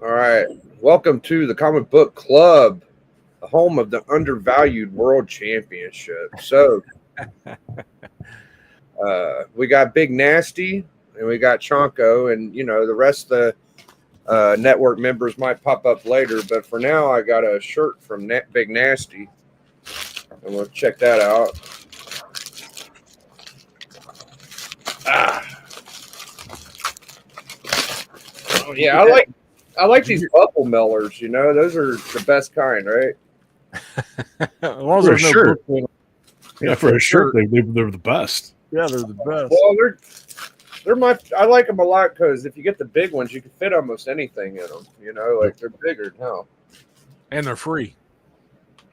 All right. Welcome to the Comic Book Club, the home of the Undervalued World Championship. So, we got Big Nasty and we got Chonko, and the rest of the network members might pop up later. But for now, I got a shirt from Big Nasty, and we'll check that out. Oh, yeah, I like these bubble mellers. Those are the best kind, right? As long as there's no shirt. book in 'em. Yeah, for a shirt, they're the best. Yeah, they're the best. Well, I like them a lot because if you get the big ones, you can fit almost anything in them. Like they're bigger now. And they're free.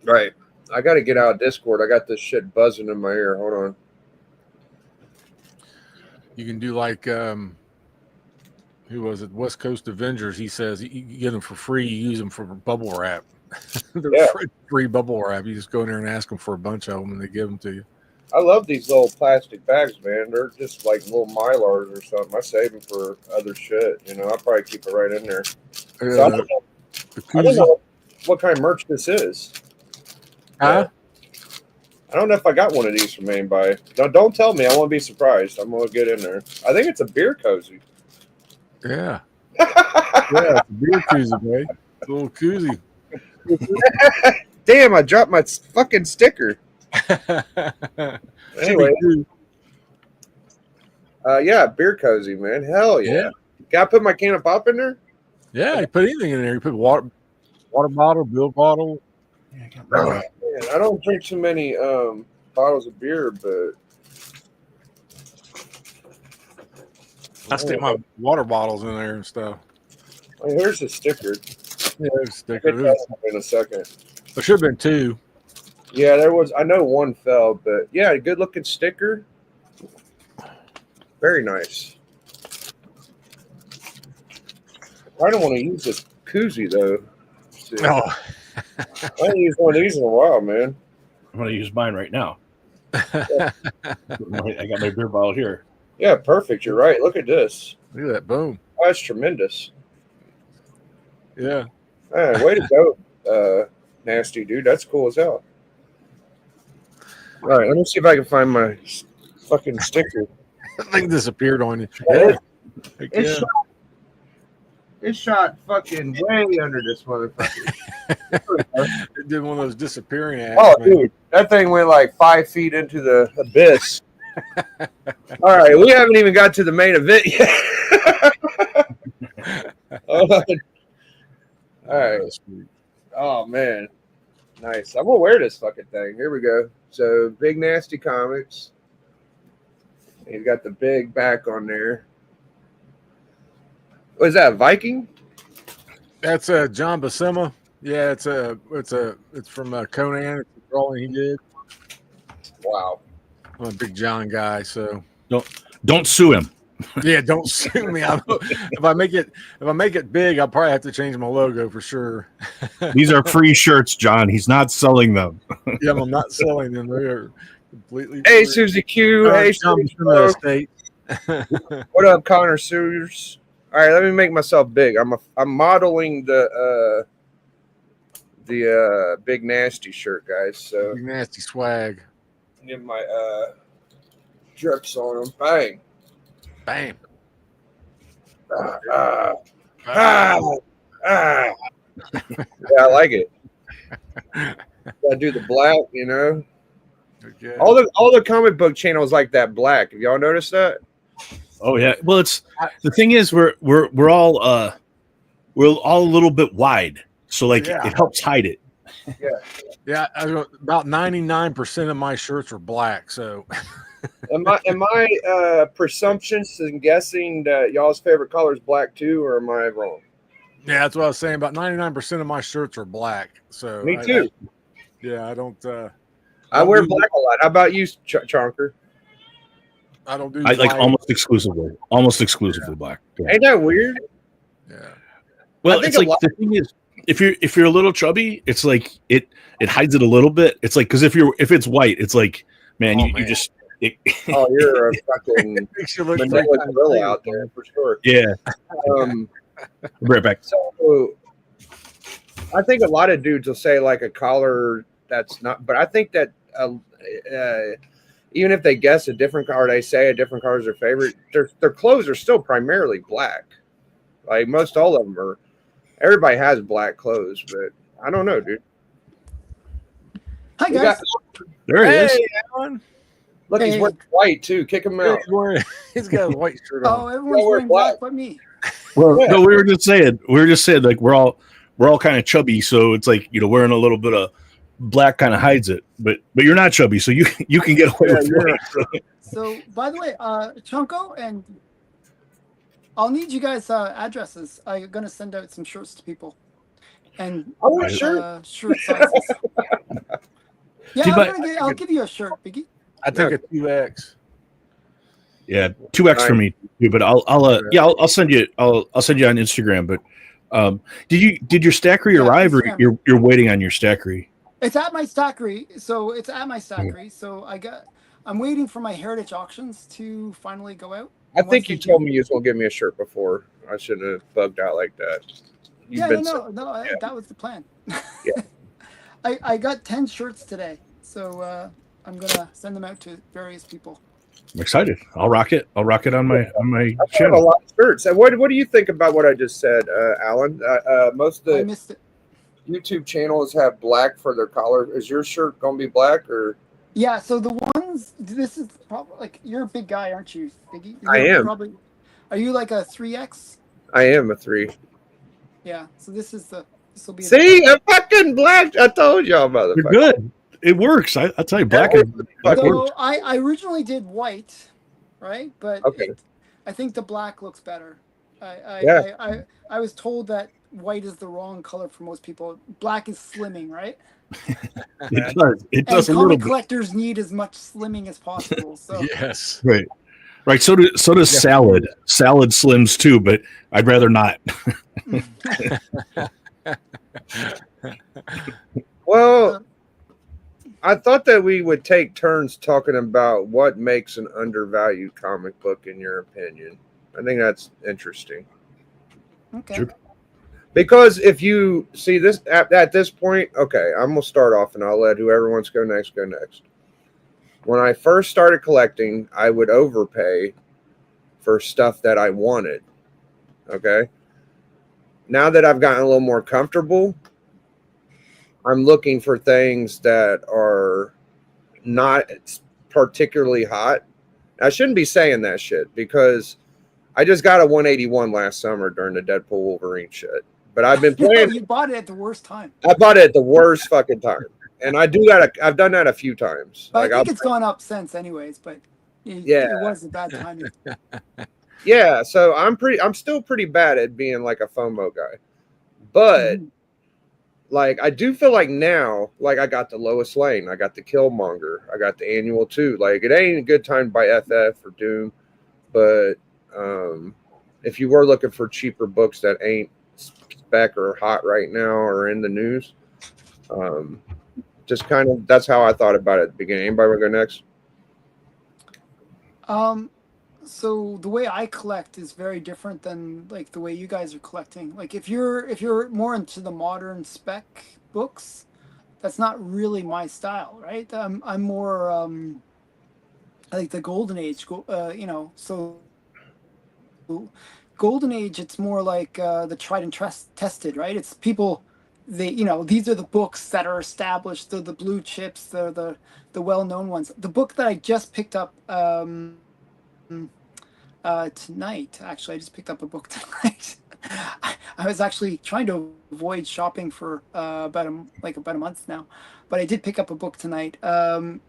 Right. I got to get out of Discord. I got this shit buzzing in my ear. Hold on. You can do like who was it? West Coast Avengers. He says you get them for free. You use them for bubble wrap. They're free bubble wrap. You just go in there and ask them for a bunch of them, and they give them to you. I love these little plastic bags, man. They're just like little Mylars or something. I save them for other shit. I'll probably keep it right in there. So I don't know what kind of merch this is. Huh? I don't know if I got one of these from anybody. Don't tell me. I won't be surprised. I'm going to get in there. I think it's a beer cozy. Yeah. Yeah, it's a beer koozie, man. It's a little koozie. Damn, I dropped my fucking sticker. Anyway. Yeah, beer cozy, man. Hell yeah. Got to put my can of pop in there? Yeah, you put anything in there. You put water bottle, milk bottle. Man, I don't drink too many bottles of beer, but I stick my water bottles in there and stuff. Oh, here's the sticker. Yeah, there's a sticker. In a second. There should have been two. Yeah, there was. I know one fell, but yeah, good looking sticker. Very nice. I don't want to use this koozie though. No. I haven't used one of these in a while, man. I'm going to use mine right now. I got my beer bottle here. Yeah, perfect. You're right. Look at this. Look at that. Boom. Oh, that's tremendous. Yeah. Man, way to go, Nasty dude. That's cool as hell. All right, let me see if I can find my fucking sticker. That thing disappeared on you. Yeah. It shot fucking way under this motherfucker. It did one of those disappearing acts. Oh, dude, that thing went like 5 feet into the abyss. All right, we haven't even got to the main event yet. All right. Oh, man. Nice. I'm going to wear this fucking thing. Here we go. So, Big Nasty Comics. He's got the big back on there. What is that, Viking? That's John Buscema. Yeah, it's from Conan. It's a drawing he did. Wow. I'm a big John guy, so Don't sue him. yeah, don't sue me. If I make it big, I'll probably have to change my logo for sure. These are free shirts, John. He's not selling them. Yeah, I'm not selling them. They are completely Hey, free. Susie Q. Hey, John Susie Buscema Q. Estate. What up, Connor Sears? All right, let me make myself big. I'm modeling the Big Nasty shirt, guys. So Big Nasty swag. get my drips on them. Bang. Bam. Yeah, I like it. Gotta do the black, Okay. All the comic book channels like that black. Have y'all noticed that? Oh yeah. Well, it's the thing is we're all a little bit wide, so like it helps hide it. Yeah. About 99% of my shirts are black. So, Am I presumptuous in guessing that y'all's favorite color is black too, or am I wrong? yeah, that's what I was saying. About 99% of my shirts are black. So Me too. I don't. I wear black a lot. How about you, Chonker? I don't do. I like white. almost exclusively black. Yeah. Ain't that weird? Yeah. Well, it's like the thing is, if you're a little chubby, it's like it hides it a little bit. It's like because if it's white, it's like man, you just. Oh, you're a fucking Makes you look Manila gorilla out there for sure. Yeah. Right back. So So I think a lot of dudes will say like a collar that's not, but I think that even if they guess a different color, they say a different color is their favorite. Their clothes are still primarily black. Like most all of them are. Everybody has black clothes, but I don't know, dude. Hi guys. There he is. Alan. Look, he's Hey. wearing white too. Kick him out. He's got a white shirt Oh, on. everyone's we're wearing black but me. Well, no, we were just saying like we're all kind of chubby, so it's like wearing a little bit of black kind of hides it, but you're not chubby, so you can get away with white. So, by the way, Chunko, and I'll need you guys' addresses. I'm gonna send out some shirts to people, and I want a shirt. shirt sizes. Yeah, See, I'll give you a shirt, Biggie. I think a 2X. Yeah, 2X for me too. But I'll send you on Instagram. But did your stackery arrive, or you're waiting on your stackery? It's at my stackery. So I'm waiting for my heritage auctions to finally go out. I think you told me you was gonna give me a shirt before. I shouldn't have bugged out like that. That was the plan. Yeah. I got 10 shirts today, so I'm gonna send them out to various people. I'm excited. I'll rock it. I'll rock it on my I've channel. a lot of shirts. What do you think about what I just said, Alan? Most of I the missed it. YouTube channels have black for their collar. Is your shirt gonna be black or? Yeah. So the ones. This is probably like you're a big guy, aren't you, Biggie? I am. Probably. Are you like a 3X? I am a 3. Yeah. So this will be. See, I'm fucking black. I told y'all, motherfucker. You're good. It works. I'll tell you, black. So I originally did white, right? But okay. I think the black looks better. I was told that white is the wrong color for most people. Black is slimming, right? It does. It does and a little comic bit. collectors need as much slimming as possible. So Yes. Right. So does salad. Salad slims too, but I'd rather not. Well, I thought that we would take turns talking about what makes an undervalued comic book, in your opinion. I think that's interesting. okay. Sure. Because if you see this at this point, okay, I'm gonna start off and I'll let whoever wants to go next go next. When I first started collecting, I would overpay for stuff that I wanted. Okay. Now that I've gotten a little more comfortable, I'm looking for things that are not particularly hot. I shouldn't be saying that shit because I just got a 181 last summer during the Deadpool Wolverine shit. But I've been playing. You bought it at the worst time. I bought it at the worst fucking time, and I do that. I've done that a few times. But I think it's gone up since, anyways. But it was a bad time. Yeah, so I'm still pretty bad at being like a FOMO guy, but like I do feel like now, like I got the Lois Lane, I got the Killmonger, I got the Annual 2. Like it ain't a good time to buy FF or Doom, but if you were looking for cheaper books that ain't spec or hot right now or in the news, just kind of that's how I thought about it at the beginning. Anybody want to go next? So the way I collect is very different than like the way you guys are collecting. Like if you're more into the modern spec books, that's not really my style, right? I'm more like the Golden Age, so Golden Age, it's more like the tried and tested, right? It's people, these are the books that are established. They're the blue chips. They're the well-known ones. The book that I just picked up tonight, actually, I just picked up a book tonight. I was actually trying to avoid shopping for about a month now, but I did pick up a book tonight.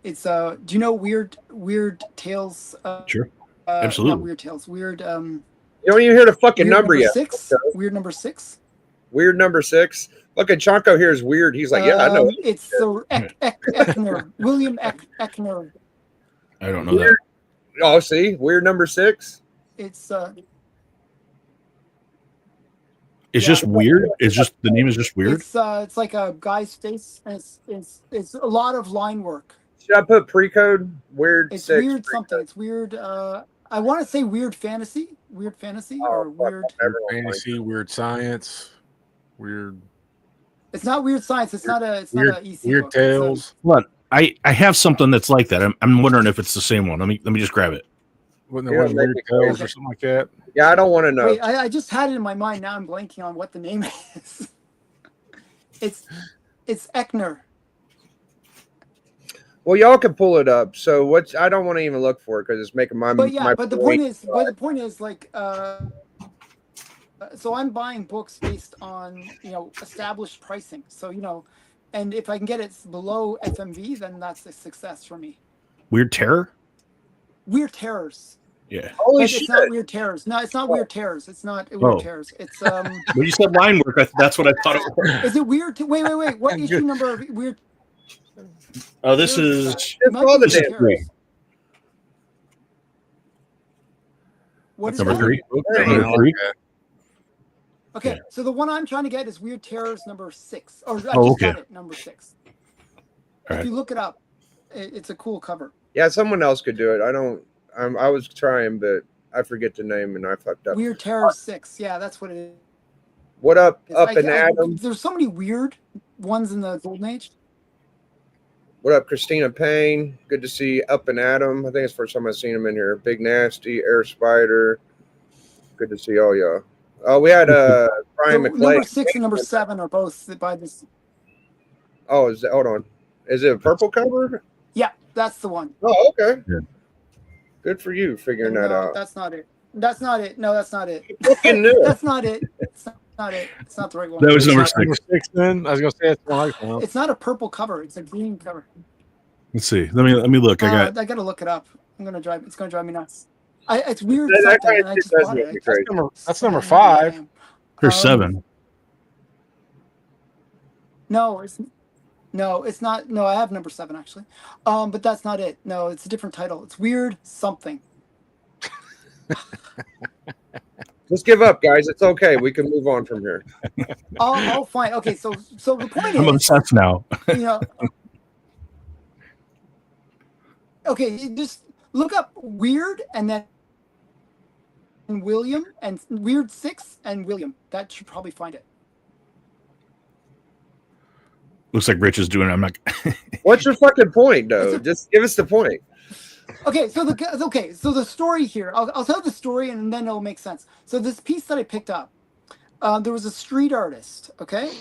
It's do you know Weird Tales? Sure, absolutely. Not Weird Tales. Weird. You don't even hear the fucking number yet. 6. Weird number 6. Weird number 6. Look at Chonko here is weird. He's like, yeah, I know. It's the Eckner, William Eckner. I don't know that. Oh, see, weird number 6. It's just weird. It's just the name is just weird. It's like a guy's face, and it's a lot of line work. Should I put pre-code weird? It's 6 weird pre-code? something. It's weird. I want to say weird fantasy, or weird Fantasy, weird science. Weird. It's not weird science. It's not a. It's Weird, not a EC weird book. tales. What? I have something that's like that. I'm wondering if it's the same one. Let me just grab it. Wasn't You there don't one make weird me tales crazy. or something like that? Yeah, I don't want to know. Wait, I just had it in my mind. Now I'm blanking on what the name is. It's Eckner. Well, y'all can pull it up. So what's? I don't want to even look for it because it's making my. But yeah, my but the brain point is like so I'm buying books based on, established pricing. So, and if I can get it below FMV, then that's a success for me. Weird Terror? Weird Terrors. Yeah. Holy But shit! it's not Weird Terrors. No, it's not Weird Terrors. It's not Weird Terrors. It's When you said line work, that's what I thought it was. is it Weird? Wait. What issue number of Weird? Oh, this Terrors is that? It might all be the Weird damn Terrors. What is number that? 3. There Something you Number like 3. that. Okay, Yeah. so the one I'm trying to get is Weird Terrors number 6. Or I Oh, just okay. got it, number 6. All If right. you look it up, it's a cool cover. Yeah, someone else could do it. I don't. I was trying, but I forget the name and I fucked up. Weird Terrors 6. Yeah, that's what it is. What up, up and Adam? There's so many weird ones in the Golden Age. What up, Christina Payne? Good to see Up and Adam. I think it's the first time I've seen him in here. Big Nasty, Air Spider. Good to see all y'all. Oh, we had Brian So McClay. number 6 and number 7 are both by this. Oh, is that? Hold on. Is it a purple cover? Yeah, that's the one. Oh, okay. Yeah. Good for you figuring that No, out. that's not it. That's not it. No, that's not it. Fucking knew it. That's not it. It's not it. It's not the right one. That was number It's not 6. 6 then? I was going to say it's one I found. It's not a purple cover. It's a green cover. Let's see. Let me look. I gotta look it up. It's gonna drive me nuts. It's weird That something, kind and of I shit just does bought make it. me crazy. That's number 5. There's 7. No, it's not. No, I have number 7 actually. But that's not it. No, it's a different title. It's Weird Something. Just give up, guys. It's okay. We can move on from here. I'll find. Okay, so the point I'm is, obsessed now. Okay, you just look up Weird and then William and Weird 6 and William. That should probably find it. Looks like Rich is doing it. I'm not. What's your fucking point, though? Just give us the point. Okay, so the story here. I'll tell the story and then it'll make sense. So this piece that I picked up, there was a street artist, okay,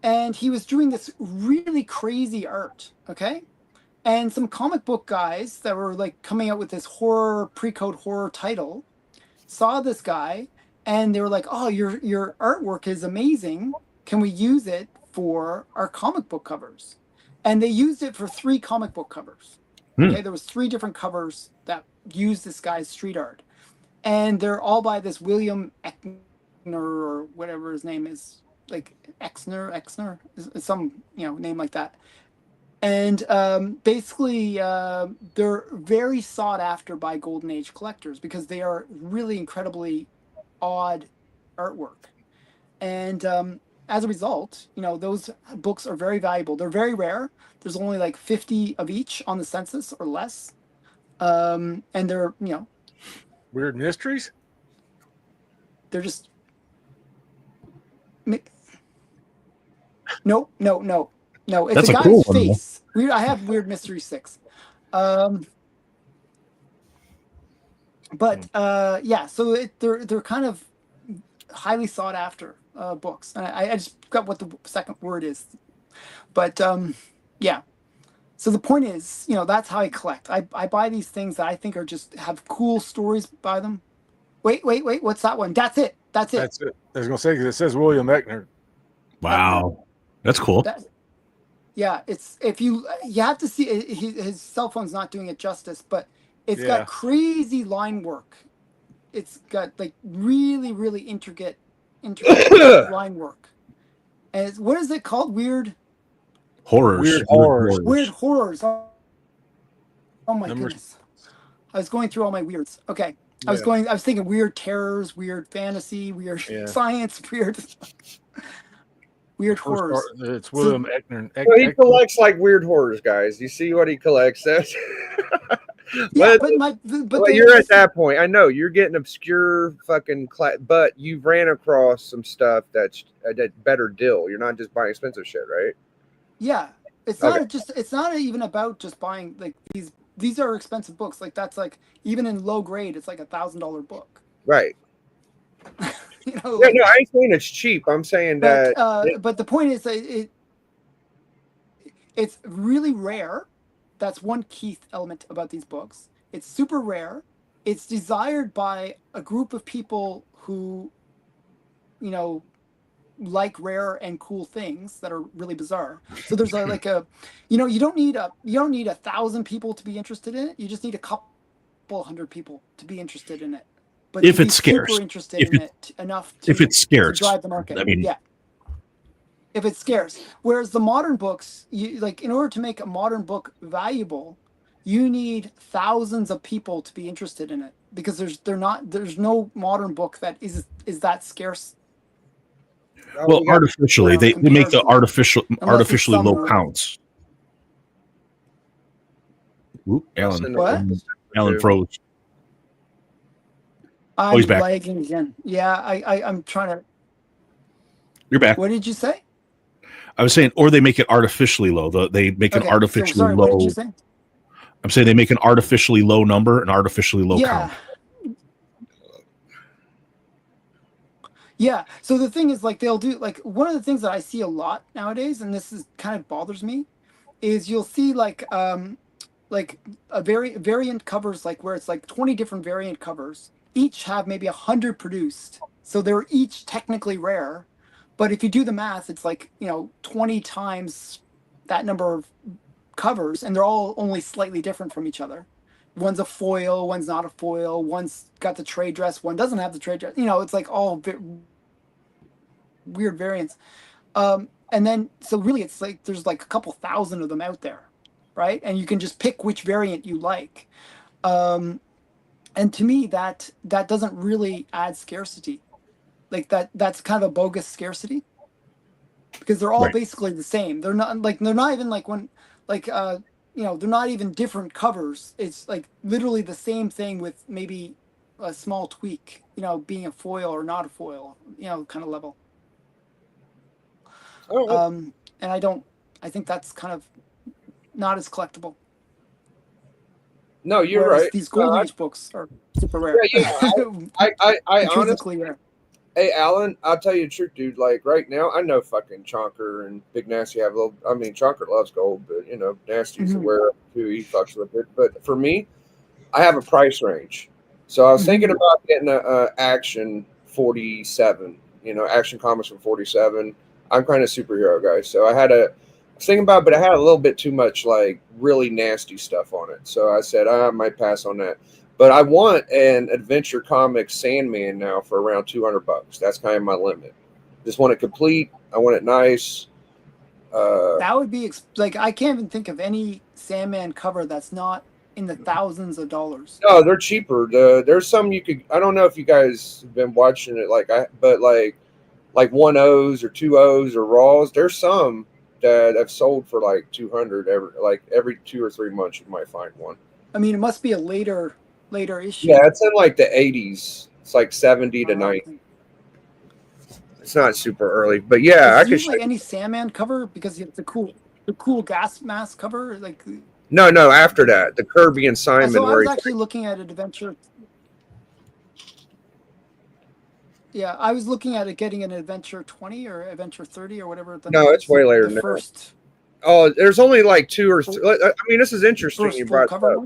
and he was doing this really crazy art, okay, and some comic book guys that were like coming out with this horror pre-code horror title saw this guy and they were like, "Oh, your artwork is amazing. Can we use it for our comic book covers?" And they used it for 3 comic book covers. Okay, there was 3 different covers that used this guy's street art, and they're all by this William Eckner or whatever his name is, like Exner, some name like that. And basically, they're very sought after by Golden Age collectors because they are really incredibly odd artwork, and as a result, those books are very valuable. They're very rare. There's only like 50 of each on the census or less. And they're, Weird Mysteries? they're just. No. It's That's a a guy's cool one, face. I have Weird Mystery 6. But yeah, so they're kind of highly sought after books. And I just got what the second word is. But yeah. So the point is, that's how I collect. I buy these things that I think are just have cool stories by them. Wait. What's that one? That's it. That's it. I was going to say, because it says William Eckner. Wow, that's cool. Yeah, it's you have to see his cell phone's not doing it justice, but it's got crazy line work. It's got like really, really intricate line work. And what is it called? Weird Horrors. Weird horrors. Oh my goodness. I was going through all my weirds. Okay. I was thinking weird terrors, weird fantasy, weird science, weird horrors. It's William Eckner. Well, he collects like weird horrors, guys. You see what he collects? Yeah, but you're at that point. I know you're getting obscure fucking, but you've ran across some stuff that's a better deal. You're not just buying expensive shit, right? Yeah, it's not even about just buying like these are expensive books. Like that's like even in low grade, it's like $1,000 book. Right. You know, Yeah, like, no, I ain't saying it's cheap. I'm saying but that. but the point is that it's really rare. That's one key element about these books. It's super rare. It's desired by a group of people who, you know, like rare and cool things that are really bizarre. So there's like a, you know, you don't need 1,000 people to be interested in it. You just need a couple hundred people to be interested in it. But if to be it's scarce, super interested in it enough if to it's scarce, drive the market. I mean, yeah. If it's scarce. Whereas the modern books, you like in order to make a modern book valuable, you need thousands of people to be interested in it because there's no modern book that is that scarce. Well, artificially, they make the artificially low are, counts. Oop, Alan froze. I'm he's back. lagging again. Yeah, I'm trying to. You're back. What did you say? I was saying, or they make it artificially low. They make an artificially low. What did you say? I'm saying they make an artificially low number, an artificially low count. Yeah. So the thing is, like, they'll do like one of the things that I see a lot nowadays, and this is kind of bothers me, is you'll see like a variant covers, like where it's like 20 different variant covers, each have maybe 100 produced, so they're each technically rare, but if you do the math, it's like 20 times that number of covers, and they're all only slightly different from each other. One's a foil, one's not a foil, one's got the trade dress, one doesn't have the trade dress. It's like all weird variants. And then, so really it's like there's like a couple thousand of them out there, right? And you can just pick which variant you like. And to me, that doesn't really add scarcity. Like that's kind of a bogus scarcity, because they're all basically the same. They're not even like when like they're not even different covers. It's like literally the same thing with maybe a small tweak, being a foil or not a foil, kind of level. And I think that's kind of not as collectible. No, you're right. These Golden Age books are super rare. Yeah, I honestly, rare. Hey, Alan, I'll tell you the truth, dude. Like right now, I know fucking Chonker and Big Nasty have a little. I mean, Chonker loves gold, but Nasty's aware of who he fucks with it. But for me, I have a price range. So I was thinking about getting a Action 47. Action Comics from 47. I'm kind of superhero guy, so I was thinking about, but I had a little bit too much like really nasty stuff on it. So I said I might pass on that. But I want an Adventure Comics Sandman now for around $200. That's kind of my limit. Just want it complete. I want it nice. That would be like, I can't even think of any Sandman cover that's not in the thousands of dollars. No, they're cheaper. There's some you could. I don't know if you guys have been watching it, but like 1/0s or 2/0s or raws. There's some that have sold for like 200 every 2 or 3 months. You might find one. I mean, it must be a later issue. Yeah, it's in like the 80s. It's like 70 to 90. It's not super early, but yeah, I could like any Sandman cover because it's the cool gas mask cover. Like no, after that, the Kirby and Simon. So I was actually looking at an adventure. Yeah, I was looking at it getting an Adventure 20 or Adventure 30 or whatever. No, it's way later than that. Oh, there's only like 2 or 3. I mean, this is interesting. You brought up.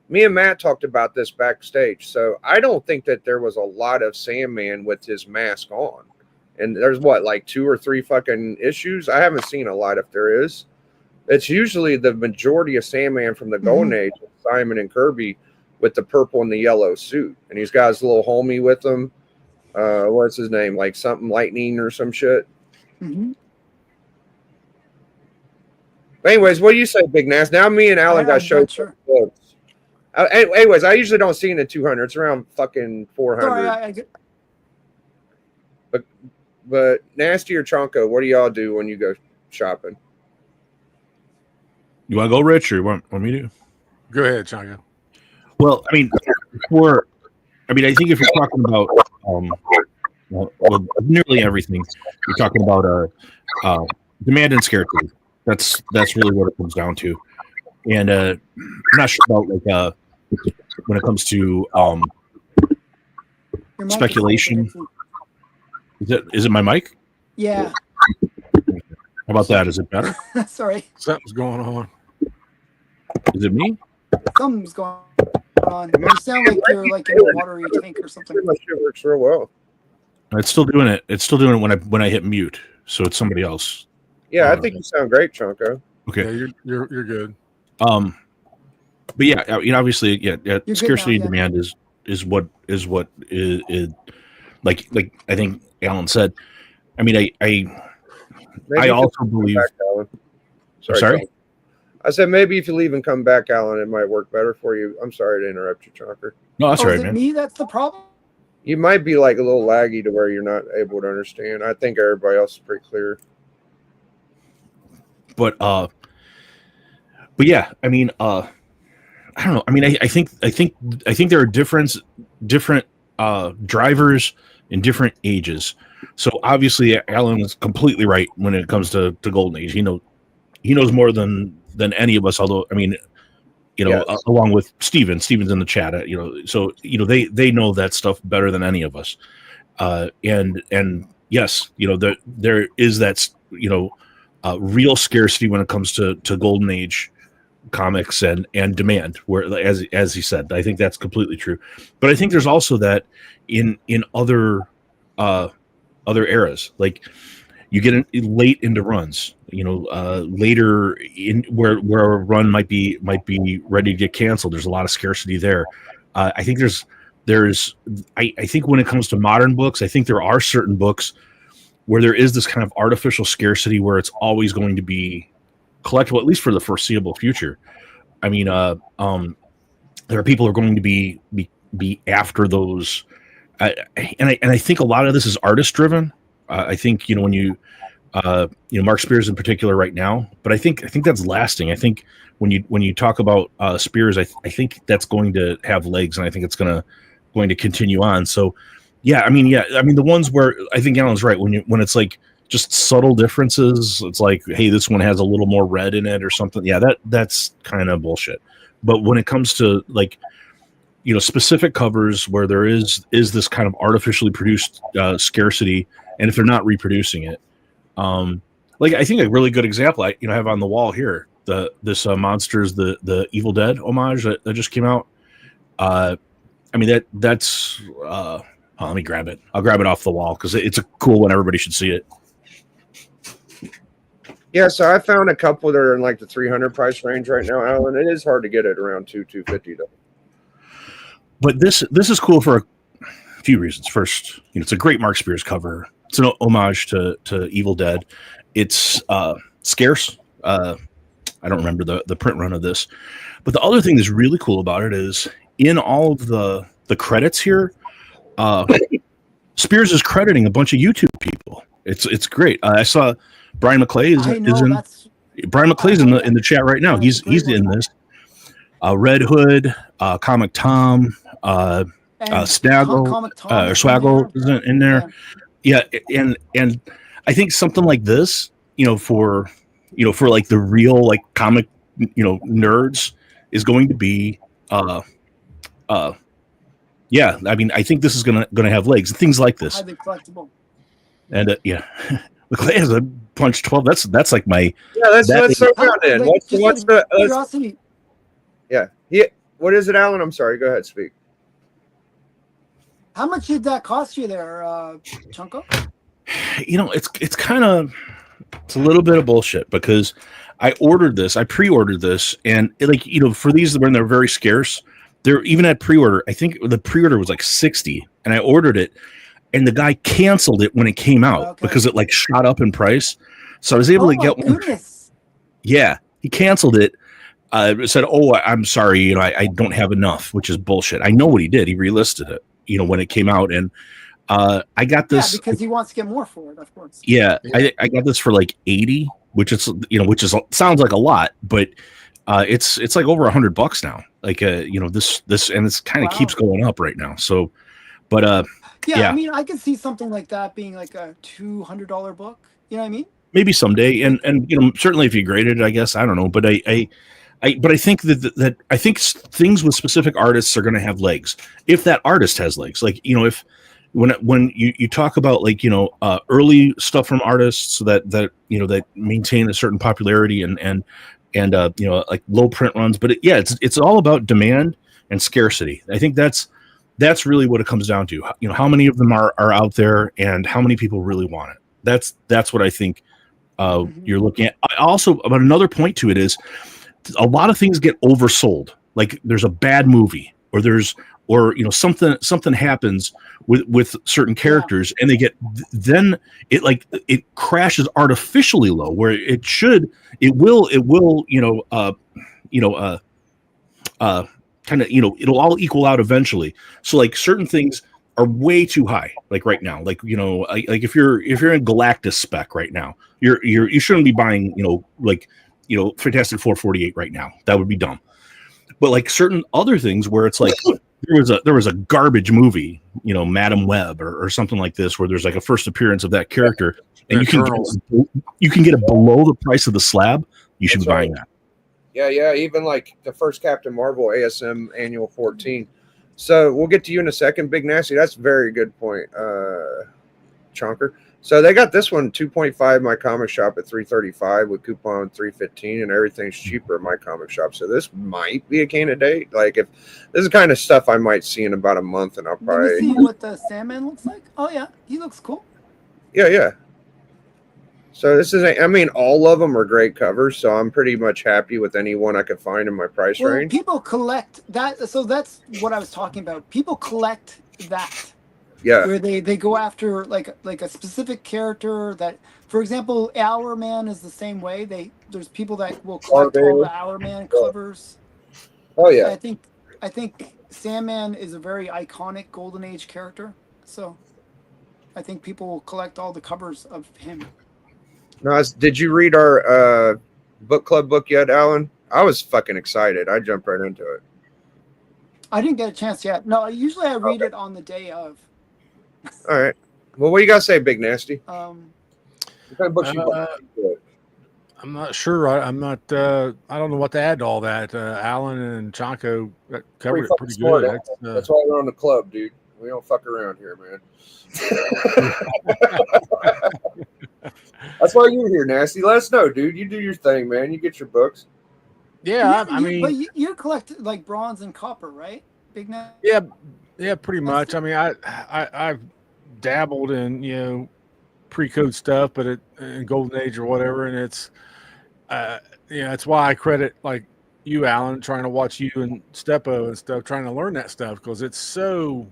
Me and Matt talked about this backstage. So I don't think that there was a lot of Sandman with his mask on. And there's like 2 or 3 fucking issues. I haven't seen a lot if there is. It's usually the majority of Sandman from the Golden Age, Simon and Kirby, with the purple and the yellow suit. And he's got his little homie with him. What's his name? Like something Lightning or some shit. Anyways, what do you say, Big Nass? Now me and Alan got showed. Anyways, I usually don't see it at 200. It's around fucking 400. But Nasty or Chonko, what do y'all do when you go shopping? You want to go, Rich, or you want me to? Go ahead, Chonko. Well, I mean, I think if you're talking about well, nearly everything, you're talking about demand and scarcity. That's really what it comes down to. And I'm not sure about like when it comes to Your mic is speculation. Is it my mic? Yeah. How about that? Is it better? Sorry. Something's going on. Is it me? Something's going on. You sound like you're like in a watery tank or something. My shit works real well. It's still doing it. It's still doing it when I hit mute. So it's somebody else. Yeah, I think you sound great, Chunko. Okay. Yeah, you're good. But yeah, obviously, scarcity now, and demand is what is like I think Alan said. I mean, I also believe. Back, Alan. Sorry? Chunko. I said maybe if you leave and come back, Alan, it might work better for you. I'm sorry to interrupt you, Chunker. No, that's all right, is it man. me that's the problem? You might be like a little laggy to where you're not able to understand. I think everybody else is pretty clear. But yeah, I mean, I don't know. I mean, I think there are different drivers in different ages. So obviously, Alan is completely right when it comes to Golden Age. He knows more than any of us. Although, I mean, yes. Along with Steven's in the chat. So they know that stuff better than any of us. And yes, there is that real scarcity when it comes to Golden Age comics and demand, where as he said, I think that's completely true. But I think there's also that in other eras, like you get late into runs, later in where a run might be ready to get canceled. There's a lot of scarcity there. I think I think when it comes to modern books, I think there are certain books where there is this kind of artificial scarcity where it's always going to be collectible, at least for the foreseeable future. I mean, there are people who are going to be after those, and I think a lot of this is artist driven. I think when you Mark Spears in particular right now, but I think that's lasting. I think when you talk about Spears, I think that's going to have legs, and I think it's going to continue on. So I mean the ones where I think Alan's right when it's like just subtle differences. It's like, hey, this one has a little more red in it or something. Yeah, that's kind of bullshit. But when it comes to like specific covers where there is this kind of artificially produced scarcity, and if they're not reproducing it, like I think a really good example I have on the wall here, this Monsters the Evil Dead homage that just came out. I mean that's let me grab it. I'll grab it off the wall because it's a cool one. Everybody should see it. Yeah, so I found a couple that are in like the 300 price range right now, Alan. It is hard to get it around 250 though. But this is cool for a few reasons. First, it's a great Mark Spears cover. It's an homage to Evil Dead. It's scarce. I don't remember the print run of this, but the other thing that's really cool about it is in all of the credits here, Spears is crediting a bunch of YouTube people. It's great. I saw Brian McClay Brian McClay's in the chat right now. He's in this. Red Hood, Comic Tom, Snaggle, Swaggle isn't in there. Yeah, and I think something like this, for like the real like comic, nerds is going to be yeah, I mean, I think this is gonna have legs. Things like this. Highly collectible. And McClay has a punch 12. That's like my. Yeah, let's throw it in. What's the curiosity? Yeah. What is it, Alan? I'm sorry. Go ahead, speak. How much did that cost you there, Chunko? It's kind of a little bit of bullshit because I pre-ordered this, and for these when they're very scarce, they're even at pre-order. I think the pre-order was like 60, and I ordered it, and the guy canceled it when it came out because it like shot up in price. So I was able to get one. Yeah, he canceled it. Said, "Oh, I'm sorry, I don't have enough," which is bullshit. I know what he did. He relisted it, when it came out, and I got this because he wants to get more for it, of course. Yeah, I got this for like 80, which sounds like a lot, but It's like over $100 now. Like this and it's kind of Wow. keeps going up right now. So, but Yeah, yeah. I mean, I could see something like that being like a $200 book. You know what I mean? Maybe someday, and certainly if you graded it, I guess I don't know, but but I think that I think things with specific artists are going to have legs if that artist has legs. Like if when you talk about like early stuff from artists that maintain a certain popularity and like low print runs, but it's all about demand and scarcity. I think that's really what it comes down to. How many of them are out there and how many people really want it. That's what I think you're looking at. Also, about another point to it is a lot of things get oversold. Like there's a bad movie, or something happens with certain characters, and they get then it crashes artificially low where it will kind of it'll all equal out eventually. So like certain things are way too high, like right now. Like like if you're in Galactus spec right now, you shouldn't be buying Fantastic Four 48 right now. That would be dumb. But like certain other things where it's like there was a garbage movie, Madam Web or something like this, where there's like a first appearance of that character, and you can get it below the price of the slab. You should be buying that. Yeah, even like the first Captain Marvel ASM Annual 14. So we'll get to you in a second, Big Nasty. That's a very good point, Chonker. So they got this one 2.5 my comic shop at $335 with coupon $315, and everything's cheaper at my comic shop. So this might be a candidate. Like if this is the kind of stuff I might see in about a month, and I'll probably Let me see what the Sandman looks like. Oh yeah, he looks cool. Yeah. So this is, all of them are great covers. So I'm pretty much happy with any one I could find in my price range. People collect that. So that's what I was talking about. People collect that. Yeah. Where they go after like a specific character that, for example, Hour Man is the same way. There's people that will collect all the Hour Man covers. Oh yeah. I think Sandman is a very iconic Golden Age character. So I think people will collect all the covers of him. Now, did you read our book club book yet, Alan? I was fucking excited. I jumped right into it. I didn't get a chance yet. No, usually I read it on the day of. All right. Well, what do you got to say, Big Nasty? What kind of books you I'm not sure. I'm not. I don't know what to add to all that. Alan and Chanko covered it pretty good. That's why we're on the club, dude. We don't fuck around here, man. That's why you're here, Nasty. Let us know, dude. You do your thing, man. You get your books. Yeah, but you collect like bronze and copper, right? Big Nasty? Yeah, pretty much. I mean, I've dabbled in pre-code stuff, but in Golden Age or whatever, and it's it's why I credit like you, Alan, trying to watch you and Steppo and stuff, trying to learn that stuff because it's so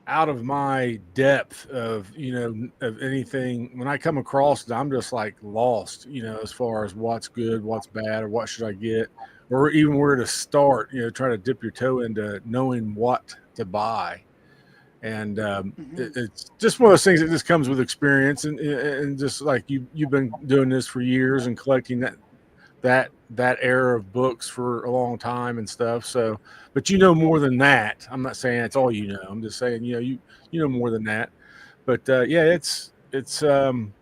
out of my depth of anything. When I come across it, I'm just like lost, as far as what's good, what's bad, or what should I get, or even where to start. Try to dip your toe into knowing what to buy. And it's just one of those things that just comes with experience, and just like you've been doing this for years and collecting that era of books for a long time and stuff. So, but more than that. I'm not saying that's all you know. I'm just saying you know more than that. But it's an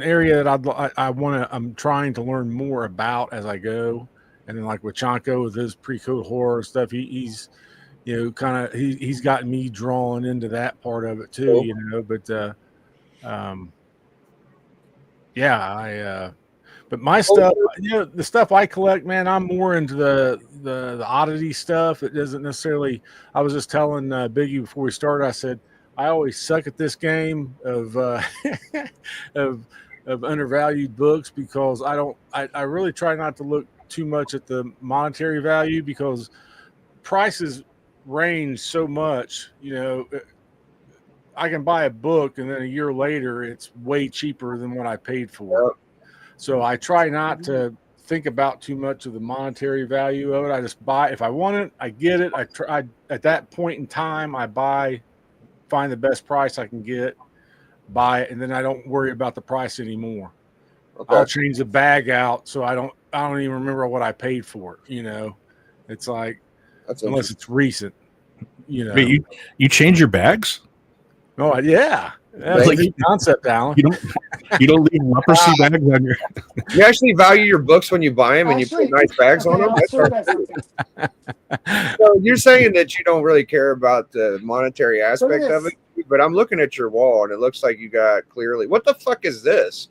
area that I'm trying to learn more about as I go. And then like with Chanko with his pre-code horror stuff, he's he's gotten me drawn into that part of it too, but but my stuff, the stuff I collect, man, I'm more into the oddity stuff. It doesn't necessarily, I was just telling Biggie before we started, I said, I always suck at this game of of undervalued books because I really try not to look too much at the monetary value because prices range so much. I can buy a book and then a year later it's way cheaper than what I paid for it. So I try not to think about too much of the monetary value of it. I just buy, if I want it, I get it. I try at that point in time, I find the best price I can get, buy it, and then I don't worry about the price anymore. Okay. I'll change the bag out so I don't even remember what I paid for it. It's like, That's unless interesting. it's recent, Wait, you change your bags? Oh yeah, that's Like- a neat concept, Alan. You don't leave leprosy bags on your. You actually value your books when you buy them and you Actually, put nice bags on okay, them. I'll That's show you our- guys something. So you're saying that you don't really care about the monetary aspect of this. it, but I'm looking at your wall and it looks like you got clearly. What the fuck is this?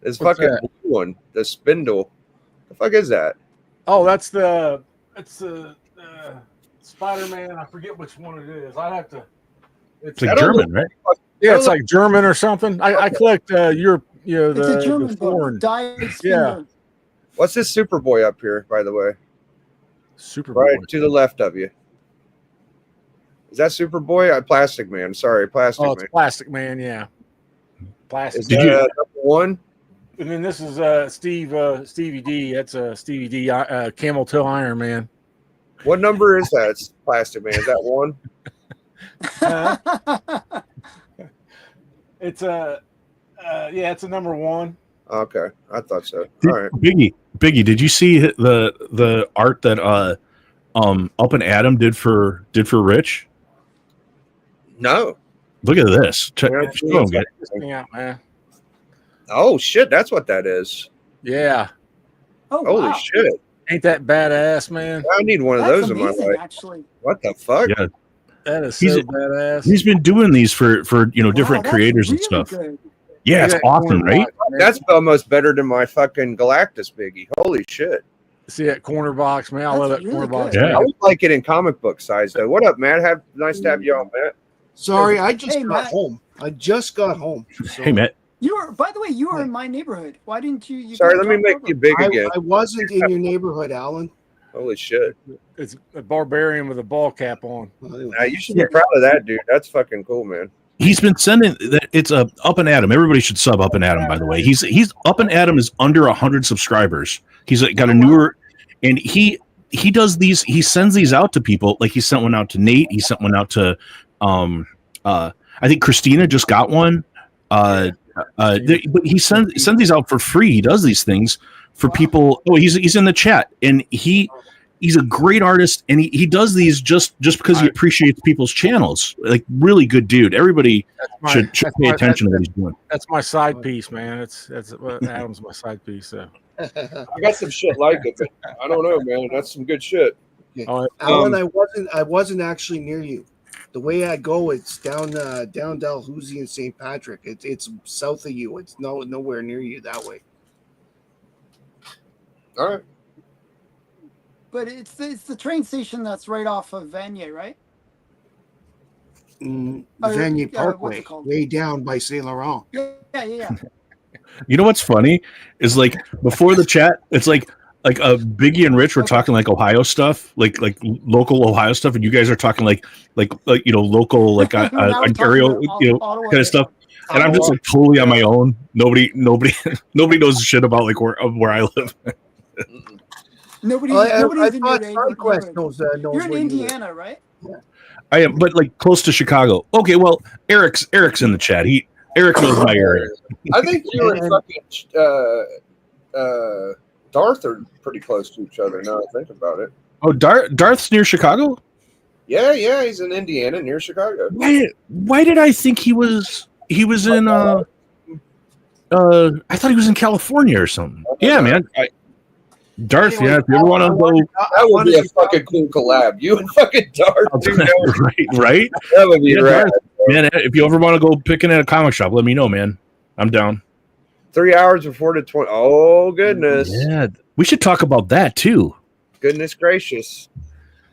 This What's fucking that? blue one, the spindle. The fuck is that? Oh, that's the Spider-Man. I forget which one it is. I'd have to. It's like German, right? Yeah, it's like German or something. I collect Europe. It's a German the book. foreign Died Spindler. What's this Superboy up here, by the way? Superboy. Right to the left of you. Is that Superboy? Plastic Man. Sorry, Plastic Oh, it's Man. Plastic Man. Yeah, Plastic. Is Did that you- number one? And then this is Stevie D. That's Stevie D. Camel Toe Iron Man. What number is that? It's Plastic Man. Is that one? It's it's a number one. Okay, I thought so. Did- All right. Biggie, did you see the art that Up and Adam did for Rich? No. Look at this. Check, Yeah, show 'em, guys. This thing out, man. Oh shit, that's what that is. Yeah, Oh, Holy wow. shit. ain't that badass, man? I need one of That's those in my amazing, life. actually. What the fuck? Yeah, That is He's- so badass. he's been doing these for different Wow, that's creators and really stuff. good. Yeah, it's Look at that awesome, corner right? box, man. That's almost better than my fucking Galactus Biggie. Holy shit. See that corner box, man. I That's love that really corner box. good. Yeah. I would like it in comic book size though. What up, Matt? Nice to have you on, Matt. Sorry, I just Hey, got Matt. home. I just got home. So Hey, Matt. You were, by the way, you were in my neighborhood. Why didn't you? Sorry, guys let me talk make over? you big again. I wasn't in your neighborhood, Alan. Holy shit. It's a barbarian with a ball cap on. Well, anyway. Now you should be proud of that, dude. That's fucking cool, man. He's been sending that. It's a Up and Adam. Everybody should sub Up and Adam. By the way, he's Up and Adam is under 100 subscribers. He's got a newer, and he does these. He sends these out to people. Like he sent one out to Nate. He sent one out to, I think Christina just got one. But he sends these out for free. He does these things for people. Oh, he's in the chat, and he's a great artist, and he does these just because he appreciates people's channels. Like really good dude. Everybody should pay attention to what he's doing. That's my side piece, man. That's Adam's my side piece. So I got some shit like it, but I don't know, man. That's some good shit. Oh, Alan, I wasn't actually near you. The way I go, it's down Dalhousie and St. Patrick. It's south of you. It's nowhere near you that way. All right. But it's the train station that's right off of Vanier, right? Vanier what's Parkway, it called? way down by Saint Laurent. Yeah. You know what's funny is like before the chat, it's like Biggie and Rich were talking like Ohio stuff, like local Ohio stuff, and you guys are talking like local like Now we're Ontario talking about Ottawa. kind of stuff. And I'm just like totally on my own. Nobody knows shit about like where I live. Nobody's I in thought your SideQuest neighborhood. knows You're in where you live. Indiana, right? I am, but like close to Chicago. Okay, well, Eric's in the chat. Eric knows my area. I think you and fucking Darth are pretty close to each other now I think about it. Oh, Darth's near Chicago? Yeah, he's in Indiana near Chicago. Why did I think he was in I thought he was in California or something. Yeah, man. Darth, Anyway, yeah, if you ever want to go That would be a fucking cool collab. You and fucking Darth. Dude, right? that would be Yeah, rad. Man, if you ever want to go picking at a comic shop, let me know, man. I'm down. 3 hours before the 20. Oh, goodness. Yeah, we should talk about that too. Goodness gracious.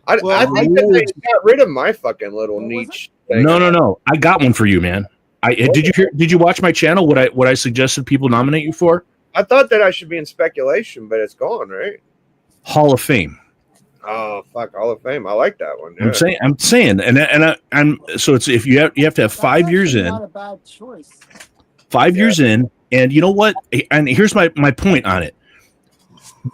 I Well, think that they got rid of my fucking little What was niche thing. No. I got one for you, man. Did you watch my channel? What I suggested people nominate you for? I thought that I should be in speculation, but it's gone, right? Hall of Fame. Oh, fuck. Hall of Fame. I like that one. Yeah. I'm saying, and so it's if you have to have That's 5 years actually in. Not a bad choice. 5 years in, and you know what? And here's my point on it.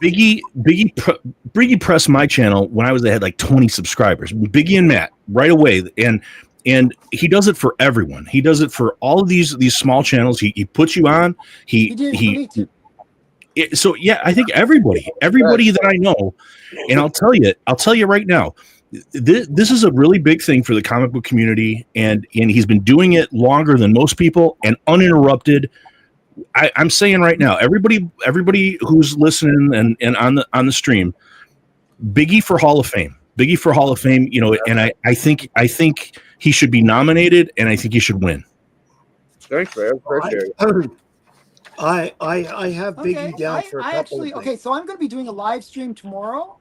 Biggie pressed my channel when I had like 20 subscribers. Biggie and Matt right away, and he does it for everyone. He does it for all of these small channels. He puts you on. He did it for me too. So yeah, I think everybody that I know, and I'll tell you right now, this is a really big thing for the comic book community, and he's been doing it longer than most people and uninterrupted. I'm saying right now, everybody who's listening and on the stream, Biggie for Hall of Fame. Biggie for Hall of Fame, and I think he should be nominated, and I think he should win. Thanks, man. Appreciate it. I have Biggie down for a couple actually, of okay, things. so I'm going to be doing a live stream tomorrow.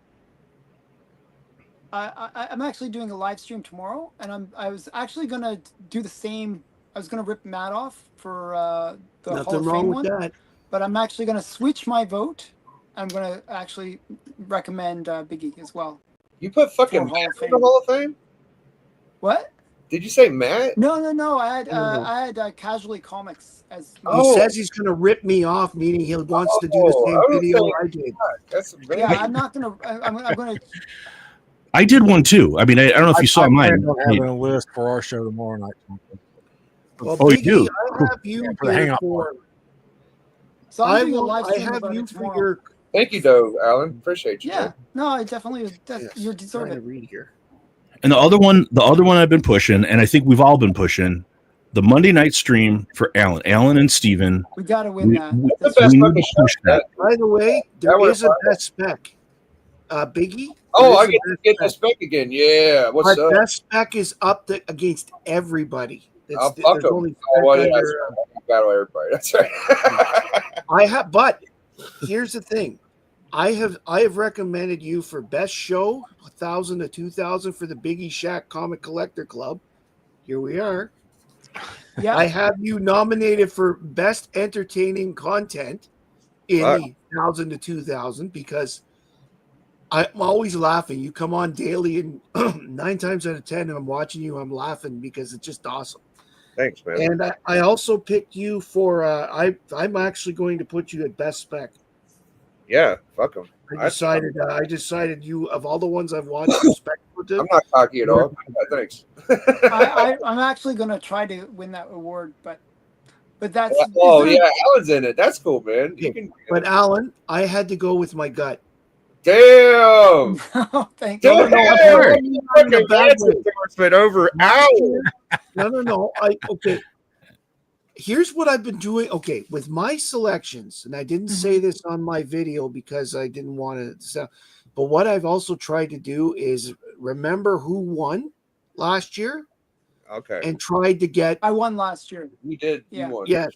I'm actually doing a live stream tomorrow, and I was actually going to do the same. I was going to rip Matt off for the Nothing Hall of wrong Fame with one, that. but I'm actually going to switch my vote. I'm going to actually recommend Biggie as well. You put fucking For Hall Matt of in the Fame. Hall of Fame? What? Did you say Matt? No. I No. had Casually Comics as. He says he's going to rip me off, meaning he wants to do the I same was video saying- I did. That's amazing. Yeah, I'm not gonna. I'm gonna. I did one too. I mean, I don't know if you saw I mine. plan on having a list for our show tomorrow night. Well, Oh, you Biggie, do? I have you For the here hangout for. So I'm I doing a will. live I stream have about you it for tomorrow. your. Thank you, though, Alan. Appreciate you. Yeah, man. no, I definitely. Yes, You deserve trying to it. read here. And the other one I've been pushing, and I think we've all been pushing, the Monday night stream for Alan and Steven. We got to win that. We, The This best we year. need to push that. By the way, That there would is a have best spec. Biggie. Oh, there I is a get to best get the spec. spec again. Yeah. What's But up? best spec is up against everybody. I'll fuck There's them. only Oh, well, spec yeah, under, I battle everybody. That's right. but here's the thing. I have recommended you for best show, 1,000 to 2,000 for the Biggie Shack Comic Collector Club. Here we are. Yeah. I have you nominated for best entertaining content in Wow. the 1,000 to 2,000 because I'm always laughing. You come on daily, and 9 times out of 10, I'm watching you. I'm laughing because it's just awesome. Thanks, man. And I also picked you for. I'm actually going to put you at best spec. Yeah, fuck them. I decided you of all the ones I've watched, speculative. I'm not cocky at all. Thanks. I'm actually gonna try to win that award, but that's. Oh yeah, Alan's in it. That's cool, man. You can. But Alan, I had to go with my gut. Damn. No, thank Damn. you. Fucking Lance endorsement over Alan. No. Okay. Here's what I've been doing. Okay, with my selections, and I didn't say this on my video because I didn't want to sound, but what I've also tried to do is remember who won last year Okay. and tried to get. I won last year. You did. Yeah. You won. Yes.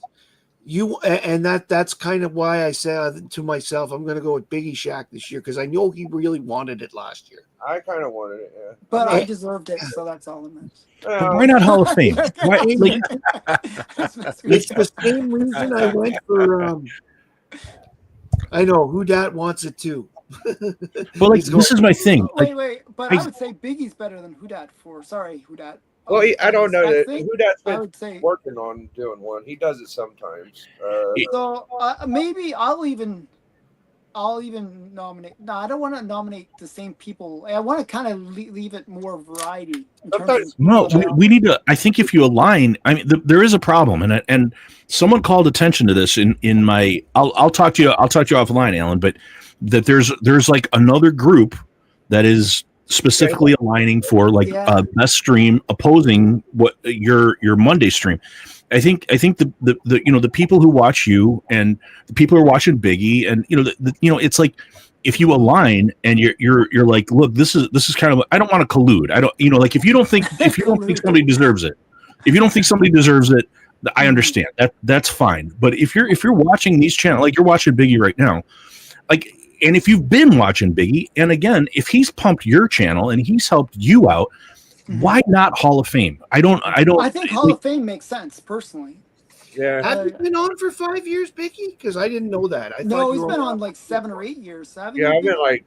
And that's kind of why I said to myself, I'm going to go with Biggie Shack this year because I know he really wanted it last year. I kind of wanted it. Yeah. But I deserved it, so that's all that matters. But why not Hall of Fame? Why, like, It's the same reason I went for. I know who dat wants it too. well, like this is my thing. Like, Wait, but I would say Biggie's better than Who Dat for. Sorry, Who Dat. Well, I don't know that. Thing, Who that's I been would say. working on doing one. He does it sometimes. So maybe I'll even nominate. No, I don't want to nominate the same people. I want to kind of leave it more variety. In terms of no, we need to. I think if you align, I mean, there is a problem, and someone called attention to this in my. I'll talk to you. I'll talk to you offline, Alan. But that there's like another group that is specifically aligning for like best stream opposing what your Monday stream. I think the people who watch you and the people who are watching Biggie and it's like if you align and you're like, look, this is kind of, I don't want to collude. I don't like if you don't think somebody deserves it, I understand that's fine. But if you're watching these channels, like you're watching Biggie right now, like, and if you've been watching Biggie, and again, if he's pumped your channel and he's helped you out, why not Hall of Fame? I think Hall of Fame makes sense personally. Yeah. Have you been on for 5 years, Biggie? Because I didn't know that. No, he's been on like 7 or 8 years. Yeah, I've been like,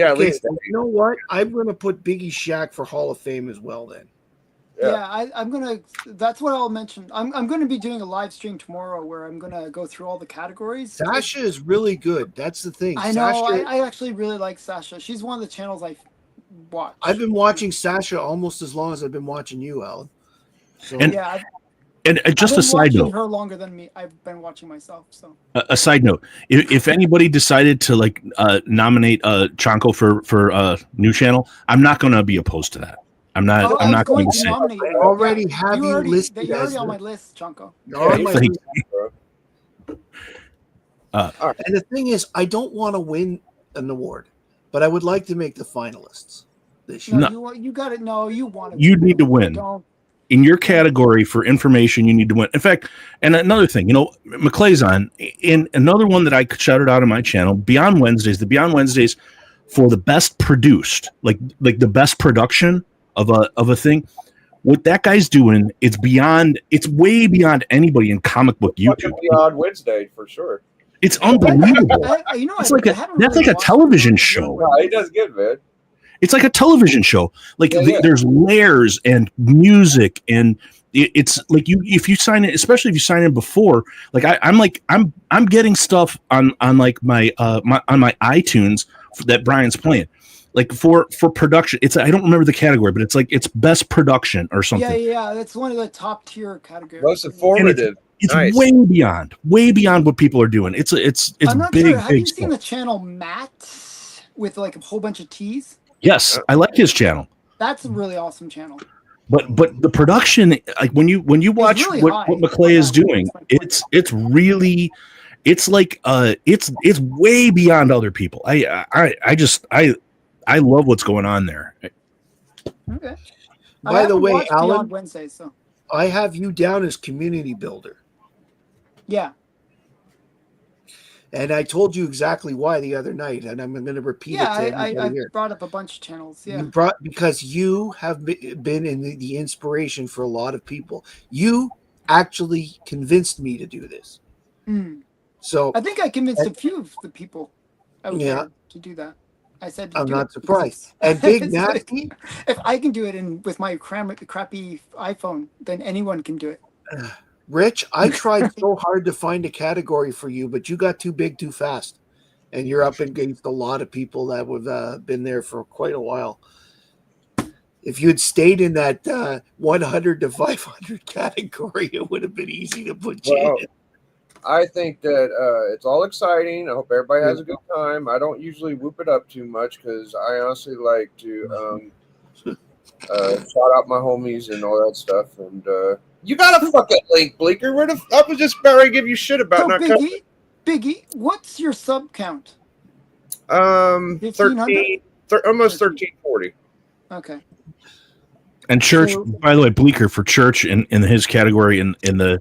at least. You know what? I'm going to put Biggie Shack for Hall of Fame as well. Then. Yeah, I'm gonna. That's what I'll mention. I'm going to be doing a live stream tomorrow where I'm going to go through all the categories. Sasha is really good. That's the thing. I know. I actually really like Sasha. She's one of the channels I watch. I've been watching Sasha almost as long as I've been watching you, Alan. So, and And just a I've been side watching note. her longer than me. I've been watching myself. So A side note: if anybody decided to like nominate Chanko for new channel, I'm not going to be opposed to that. I'm not. oh, I'm I was not going going to to say. nominate I you. already Yeah, have you listed You're already as on the- my list, Chunko. You're on my Thank list. bro. And the thing is, I don't want to win an award, but I would like to make the finalists this year. No, you got it. No, you want to. You need to win. Don't. In your category for information, you need to win. In fact, and another thing, McClay's on. In another one that I shouted out on my channel, Beyond Wednesdays. The Beyond Wednesdays for the best produced, like the best production of a thing. What that guy's doing, it's way beyond anybody in comic book YouTube. Beyond Wednesday for sure. It's unbelievable. It's like that's like a television show. No, he does good, man. It's like a television show. Like there's layers and music, and it's like if you sign in, especially if you sign in before. Like I'm getting stuff on like my on my iTunes that Brian's playing. Like for production, I don't remember the category, but it's best production or something. Yeah, that's one of the top tier categories. Most informative. It's nice. way beyond what people are doing. It's I'm not big. sure. Have you stuff. seen the channel Matt with like a whole bunch of T's? Yes, I like his channel. That's a really awesome channel. But the production, like when you watch really what high. McClay is doing, it's really it's like it's way beyond other people. I love what's going on there. Okay. By the way, Alan, Beyond Wednesday, so I have you down as community builder. yeah. And I told you exactly why the other night, and I'm going to repeat it to everybody I here. brought up a bunch of channels. Yeah. Because you have been in the inspiration for a lot of people. You actually convinced me to do this. Mm. So I think I convinced a few of the people out there to do that. I said, I'm not surprised. And Big Nasty, if I can do it with my crappy iPhone, then anyone can do it. Rich, I tried so hard to find a category for you, but you got too big too fast. And you're up against a lot of people that have been there for quite a while. If you had stayed in that 100 to 500 category, it would have been easy to put you in. I think that it's all exciting. I hope everybody has a good time. I don't usually whoop it up too much because I honestly like to shout out my homies and all that stuff. And you got a fucking link, Bleaker. I was just about to give you shit about not coming. Biggie, what's your sub count? 13, almost 1340. Okay. And Church, by the way, Bleaker for Church in his category in the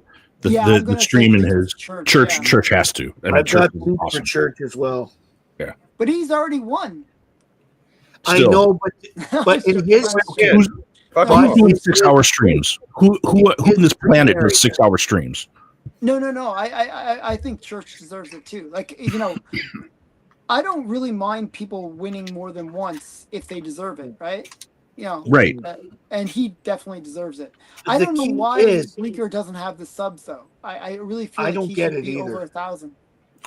stream in his church has to. I mean, I've got Church for Church as well. Yeah, but he's already won. Still. I know, but in his who's doing 6 hour streams? Who in this planet does 6 hour streams? No. I think Church deserves it too. Like, I don't really mind people winning more than once if they deserve it, right? Right. And he definitely deserves it. I don't know why Bleaker doesn't have the subs though. I really feel like he should be over 1,000.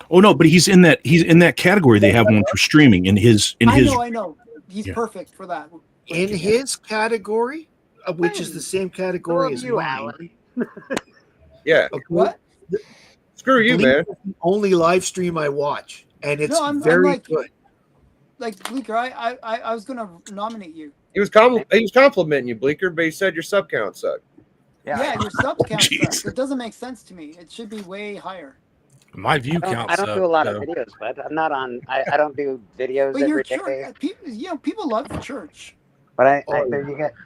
Oh no, but he's in that category. They have one for streaming in his. I know. He's perfect for that. In his category, which is the same category as Alan. Yeah. Okay. What? Screw you, man. Is the only live stream I watch, and it's very good. Like Bleaker, I was gonna nominate you. He was complimenting you, Bleaker, but he said your sub count sucked. Yeah, your sub count sucks. It doesn't make sense to me. It should be way higher. My view count. I don't do a lot of videos, but I'm not on. I don't do videos every day. People love Church. But I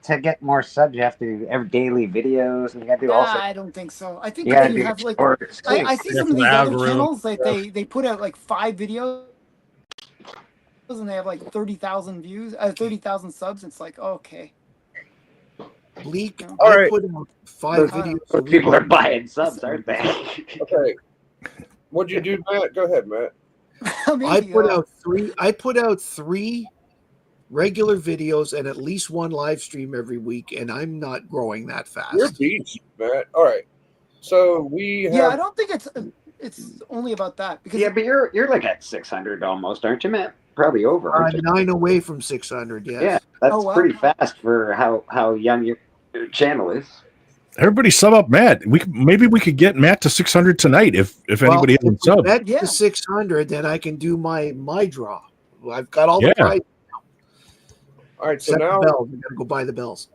to get more subs, you have to do every daily videos, and you got to do also. I don't think so. I think you have like I see some of these other channels like they put out like 5 videos and they have like 30,000 views, 30,000 subs. It's like okay. Bleak. All right. Put out 5 videos. But people are buying subs, aren't they? Okay. What'd you do, Matt? Go ahead, Matt. I put out 3 regular videos and at least 1 live stream every week, and I'm not growing that fast. You're a beast, Matt. All right. So we have... Yeah, I don't think it's only about that because but you're like at 600 almost, aren't you, Matt? Probably over. I'm 9 away from 600. Yes. Yeah, that's pretty fast for how young your channel is. Everybody sub up Matt. Maybe we could get Matt to 600 tonight if anybody If hasn't we subbed. get Yeah. to 600, then I can do my draw. I've got all Yeah. the prize. All right, so Set the now bells. We gotta go buy the bells.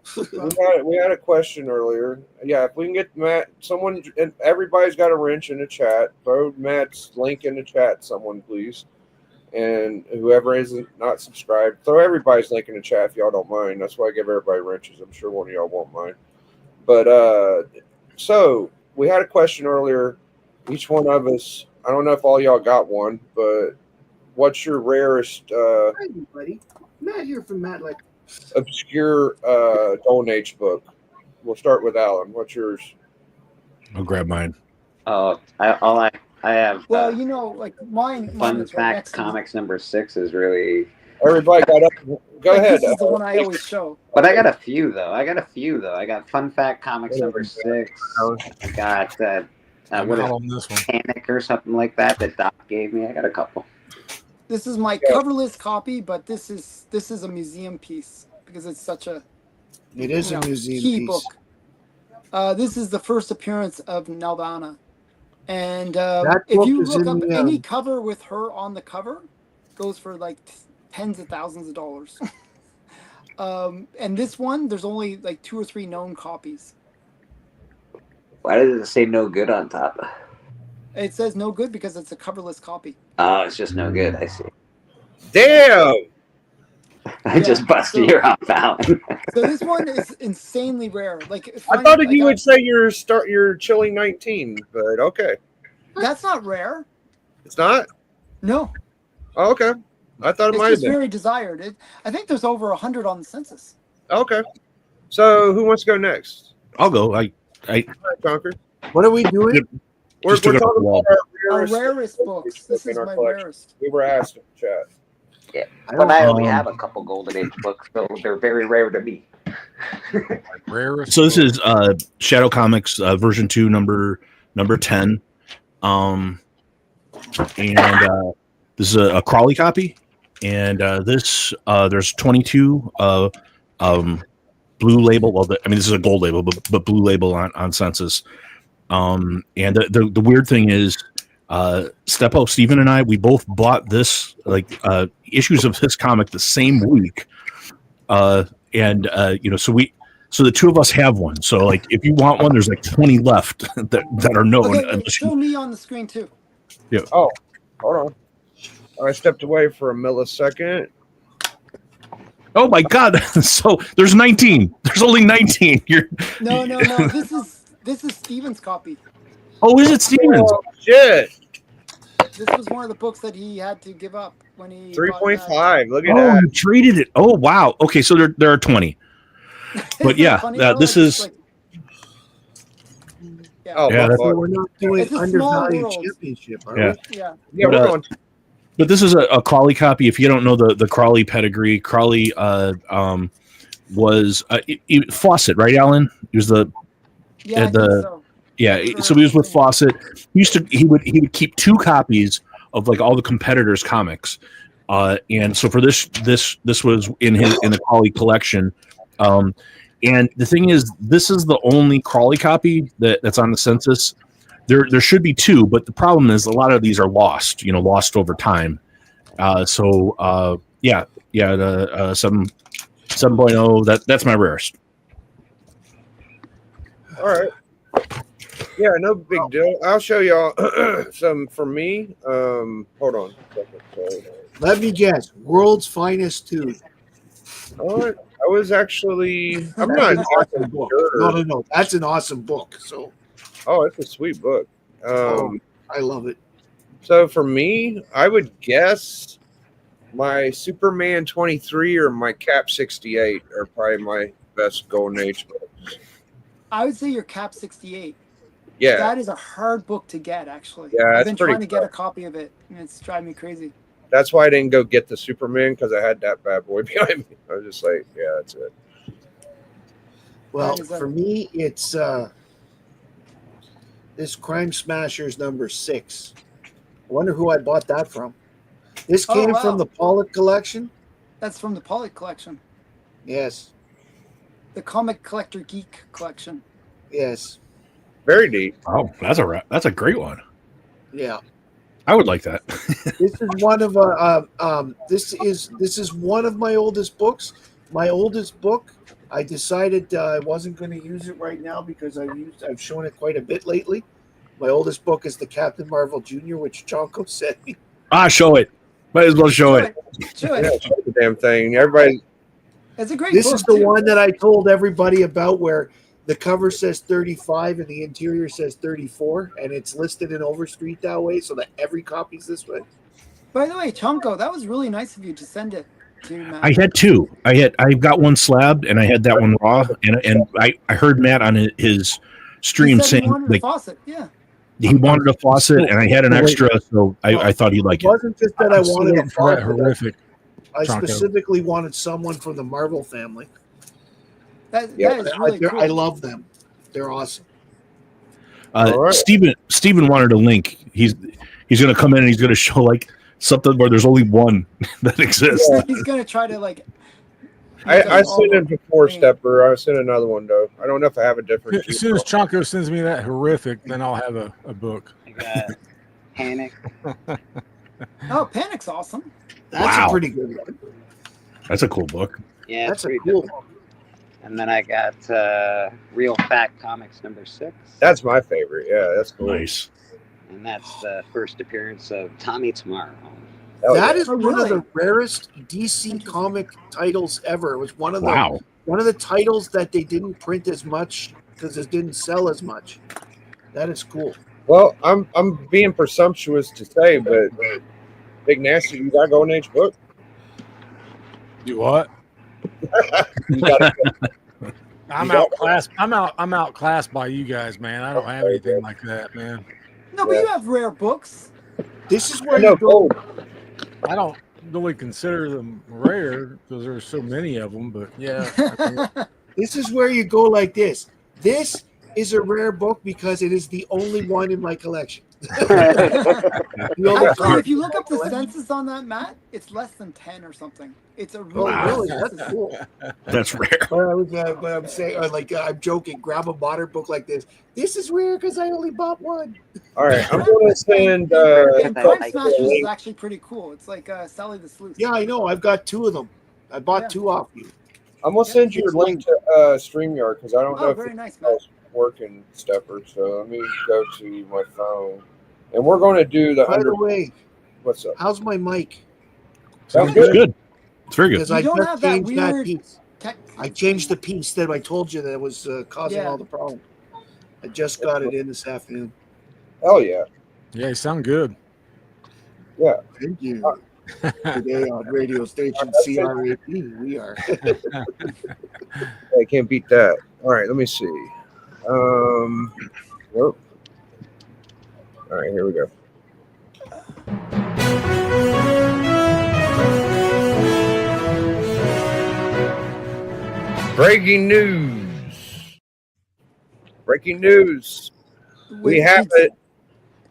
we had a question earlier. Yeah, if we can get Matt, someone, and everybody's got a wrench in the chat. Throw Matt's link in the chat, someone please. And whoever isn't not subscribed, throw everybody's link in the chat if y'all don't mind. That's why I give everybody wrenches. I'm sure one of y'all won't mind. But so we had a question earlier. Each one of us, I don't know if all y'all got one, but what's your rarest Hi, buddy. Matt here from Matt. Like, obscure Golden Age book? We'll start with Alan. What's yours? I'll grab mine. Oh, I have. Well, you know, like mine Fun is right Fact next to me. Comics number 6 is really. Everybody got up. Go Like, ahead. This is the one I always show. But I got a few though. I got Fun Fact Comics number 6. I got I'm what out is on this one. Panic or something like that Doc gave me. I got a couple. This is my coverless copy, but this is a museum piece because it's such a it is a museum key piece. book. This is the first appearance of Nelvana, and That if book you is look up in the, any cover with her on the cover, goes for like tens of thousands of dollars. And this one, there's only like 2 or 3 known copies. Why does it say no good on top? It says no good because it's a coverless copy. Oh, it's just no good. I see. Damn. I just busted your off, Alan. So this one is insanely rare. Like I thought you would say your Chilling 19, but okay. That's not rare. It's not? No. Oh, okay. I thought it It's might have just been. very desired. I think there's over 100 on the census. Okay. So who wants to go next? I'll go. I Conquer. What are we doing? Yep. We're Just took talking it off the wall. about Our rarest books. This is in our my collection. rarest. We were asked in the chat. Yeah, I but I don't- only have a couple Golden Age books, so they're very rare to me. Rarest. So this is Shadow Comics version 2 number 10. And this is a Crawley copy, and this there's 22 blue label. Well, this is a gold label, but blue label on census. And the weird thing is, Steppo, Steven, and I, we both bought this issues of this comic the same week. So the two of us have one. So like, if you want one, there's like 20 left that are known. Okay, wait, show me on the screen too. Oh, hold on. I stepped away for a millisecond. Oh my God! So there's 19. There's only 19. No. This is Steven's copy. Oh, is it Stevens? Oh, shit. This was one of the books that he had to give up when he 3.5. Look at Oh, that. you traded it. Oh, wow. Okay, so there are 20. But yeah, this is. Oh, Yeah, that's- So we're not doing It's a small undervalued world. championship, are Yeah. we? Yeah. Yeah, But, we're going. But this is a Crawley copy. If you don't know the Crawley pedigree, Crawley was Fawcett, right, Alan? He was the Yeah, I the- think so. yeah. So he was with Fawcett. He would keep 2 copies of like all the competitors' comics, and so for this was in the Crawley collection. And the thing is, this is the only Crawley copy that's on the census. There should be 2, but the problem is a lot of these are lost. Lost over time. The 7.0. That's my rarest. All right. Yeah, no big deal. I'll show y'all some for me. Hold on. Let me guess. World's Finest 2. All right. I was actually. I'm That's not an awesome exactly book. sure. No. That's an awesome book. So Oh, it's a sweet book. I love it. So for me, I would guess my Superman 23 or my Cap 68 are probably my best Golden Age books. I would say your Cap 68. Yeah. That is a hard book to get, actually. Yeah, I've it's been pretty trying to get a copy of it, and it's driving me crazy. That's why I didn't go get the Superman, because I had that bad boy behind me. I was just like, yeah, that's it. Well, That is a- for me, it's this Crime Smashers number 6. I wonder who I bought that from. This Oh, came wow. from the Pollock collection. That's from the Pollock collection, Yes. the Comic Collector Geek collection. Yes. Very deep. Oh, that's a great one. Yeah. I would like that. This is one of this is one of my oldest books. My oldest book. I decided I wasn't going to use it right now because I've shown it quite a bit lately. My oldest book is the Captain Marvel Jr., which Chonko sent me. Show it. Might as well show it. Show Yeah, it. show the damn thing. Everybody. It's a great This book, is the too. one that I told everybody about, where the cover says 35 and the interior says 34, and it's listed in Overstreet that way, so that every copy's this way. By the way, Chonko, that was really nice of you to send it to Matt. I had two. I got one slabbed and I had that one raw, and I heard Matt on his stream he said saying he wanted a like faucet. Yeah. he wanted a faucet and I had an extra, so I thought he'd like It it. wasn't just that I I'm still wanted a waiting for that faucet. horrific. I Chonko. specifically wanted someone from the Marvel family. That Yeah, is really cool. I love them. They're awesome. All right. Steven wanted a link. He's going to come in and he's going to show like something where there's only one that exists. Yeah. He's going to try to, like... I sent it before Stepper. I sent another one though. I don't know if I have a different. As soon as Chonko sends me that horrific, then I'll have a book. I got Panic. Oh, Panic's awesome. That's Wow. a pretty good one. That's a cool book. Yeah, That's it's a pretty cool good. one. And then I got Real Fact Comics #6. That's my favorite. Yeah, that's cool. Nice. And that's the first appearance of Tommy Tomorrow. Hell That yeah. is Oh, one of really? the rarest DC comic titles ever. It was one of the Wow. titles that they didn't print as much because it didn't sell as much. That is cool. Well, I'm being presumptuous to say, but Big Nasty, you got a Golden Age book. You what? You got I'm You got- outclassed. I'm outclassed by you guys, man. I don't have anything like that, man. No, but you have rare books. This is I where know you go. gold. I don't really consider them rare because there's so many of them. But yeah, I mean, This is where you go like this. This is a rare book because it is the only one in my collection. The only Actually, card. if you look up the census on that, Matt, it's less than 10 or something. It's a Oh, really Wow. really? good That's census. cool. That's rare. But I'm saying, I'm joking. Grab a modern book like this. This is rare because I only bought one. All right, I'm going to send. And Prime I- Smashers is actually pretty cool. It's like Sally the Sleuth. Yeah, I know. I've got two of them. I bought Yeah. two off you. I'm gonna send you a link to StreamYard because I don't know Oh, if very it's nice, Matt. working, Stepper. So let me go to my phone, and we're going to do the By under. the way, What's up? how's my mic? Sounds It's good. good. It's very good. Because You I don't just have that changed that weird piece. Tech- I changed the piece that I told you that was causing Yeah. all the problem. I just got it in this afternoon. Hell yeah. yeah, you sound good. Thank you. Today on radio station CR18, we are. I can't beat that. All right, let me see. Nope. All right, here we go. Breaking news. Breaking news. We have it.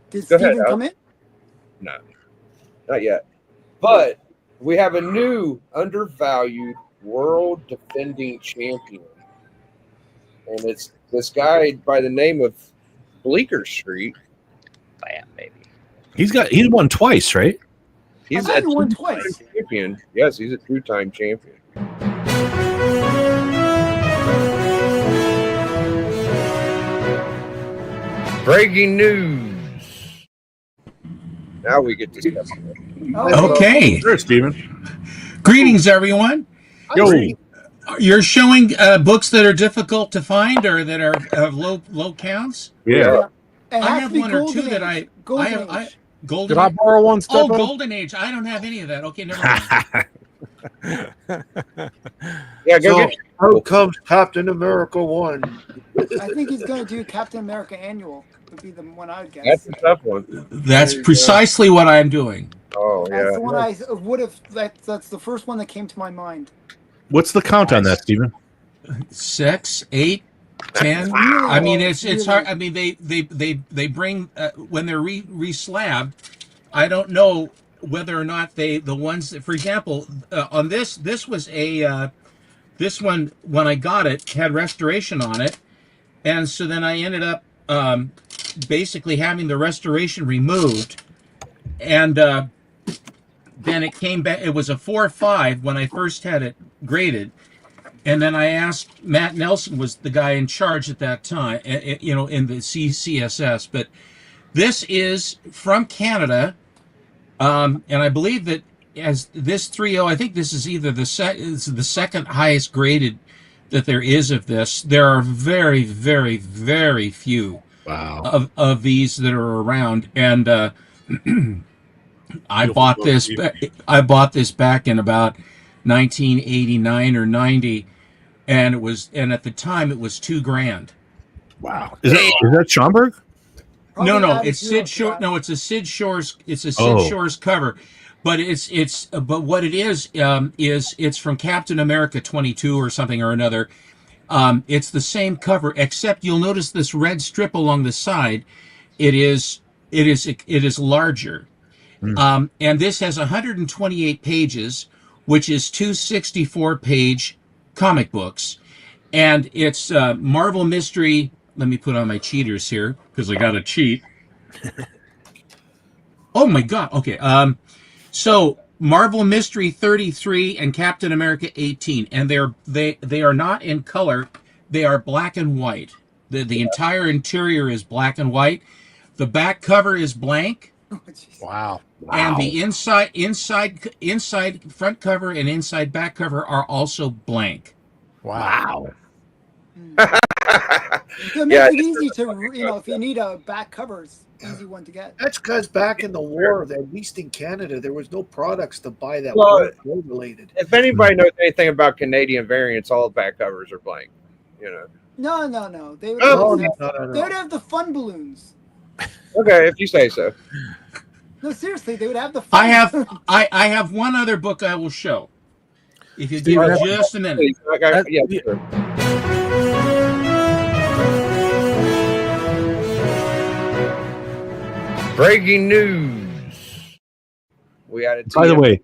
Did Go ahead, Steven Al. come in? No, not yet. But we have a new undervalued world defending champion. And it's this guy by the name of Bleecker Street. Bam, baby. He's won twice, right? He's I a thought you won two-time twice. champion. Yes, he's a two-time champion. Breaking news. Now we get to step. Oh, Okay. Sure, Steven. Greetings, everyone. Yo. You're showing books that are difficult to find or that are of low counts. Yeah. It I has have to be one or Golden two that Age. I Golden have. Age. Golden. Did I borrow one, Oh, Stepper? Golden Age. I don't have any of that. Okay, never mind. Yeah, go So get. out comes Captain America 1. I think he's going to do Captain America Annual. Would be the one I would guess. That's a tough one. That's precisely what I'm doing. Oh That's yeah. the one I would have. That's the first one that came to my mind. What's the count on that, Steven? 6, 8, 10. Really I mean, low, it's really. hard. I mean, they bring when they're re-slabbed. I don't know whether or not the ones that, for example, on this was a this one when I got it had restoration on it, and so then I ended up basically having the restoration removed, and then it came back. It was a 4.5 when I first had it graded, and then I asked Matt Nelson, was the guy in charge at that time, in the CCSS. But this is from Canada, and I believe that as this 3.0, I think this is either the second highest graded that there is of this. There are very, very, very few of these that are around, and I bought this back in about 1989 or 90, and at the time it was $2,000. Wow. Is that Schomburg? Probably No, add it's zero Sid to Shore. that. No, it's a Sid Shore's. It's a Sid Shore's cover, but but what it is it's from Captain America 22 or something or another. It's the same cover, except you'll notice this red strip along the side. It is larger, and this has 128 pages, which is 264-page comic books, and it's Marvel Mystery. Let me put on my cheaters here because I got to cheat. Oh my god. Okay. So Marvel Mystery 33 and Captain America 18, and they are not in color. They are black and white. The entire interior is black and white. The back cover is blank, Oh, jeez. Wow. and the inside front cover and inside back cover are also blank. Wow. It makes it easy to, if you need a back cover, it's an easy one to get. That's because back in the war, at least in Canada, there was no products to buy that Well, were war related. If anybody knows anything about Canadian variants, all the back covers are blank. No. They would, Oh, have, no. they would have the fun balloons. Okay, if you say so. No, seriously, they would have the fun balloons. I have one other book I will show. If you Steve, give me that's- just a minute. Yeah, Yeah. sure. Breaking news. We added. By the way,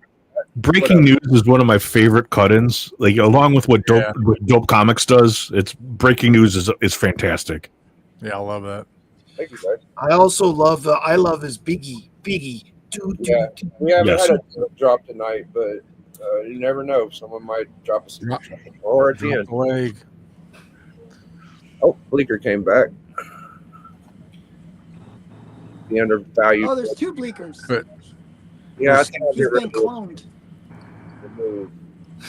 breaking news is one of my favorite cut-ins. Like along with what Dope Comics does, it's breaking news is fantastic. Yeah, I love that. Thank you guys. I also love I love his Biggie. Yeah, we haven't had a drop tonight, but you never know. Someone might drop us or at the end. Leg. Oh, Bleecker came back. The undervalued. Oh, there's two Bleakers. But- Yeah, I think I'll He's get rid been of cloned. it.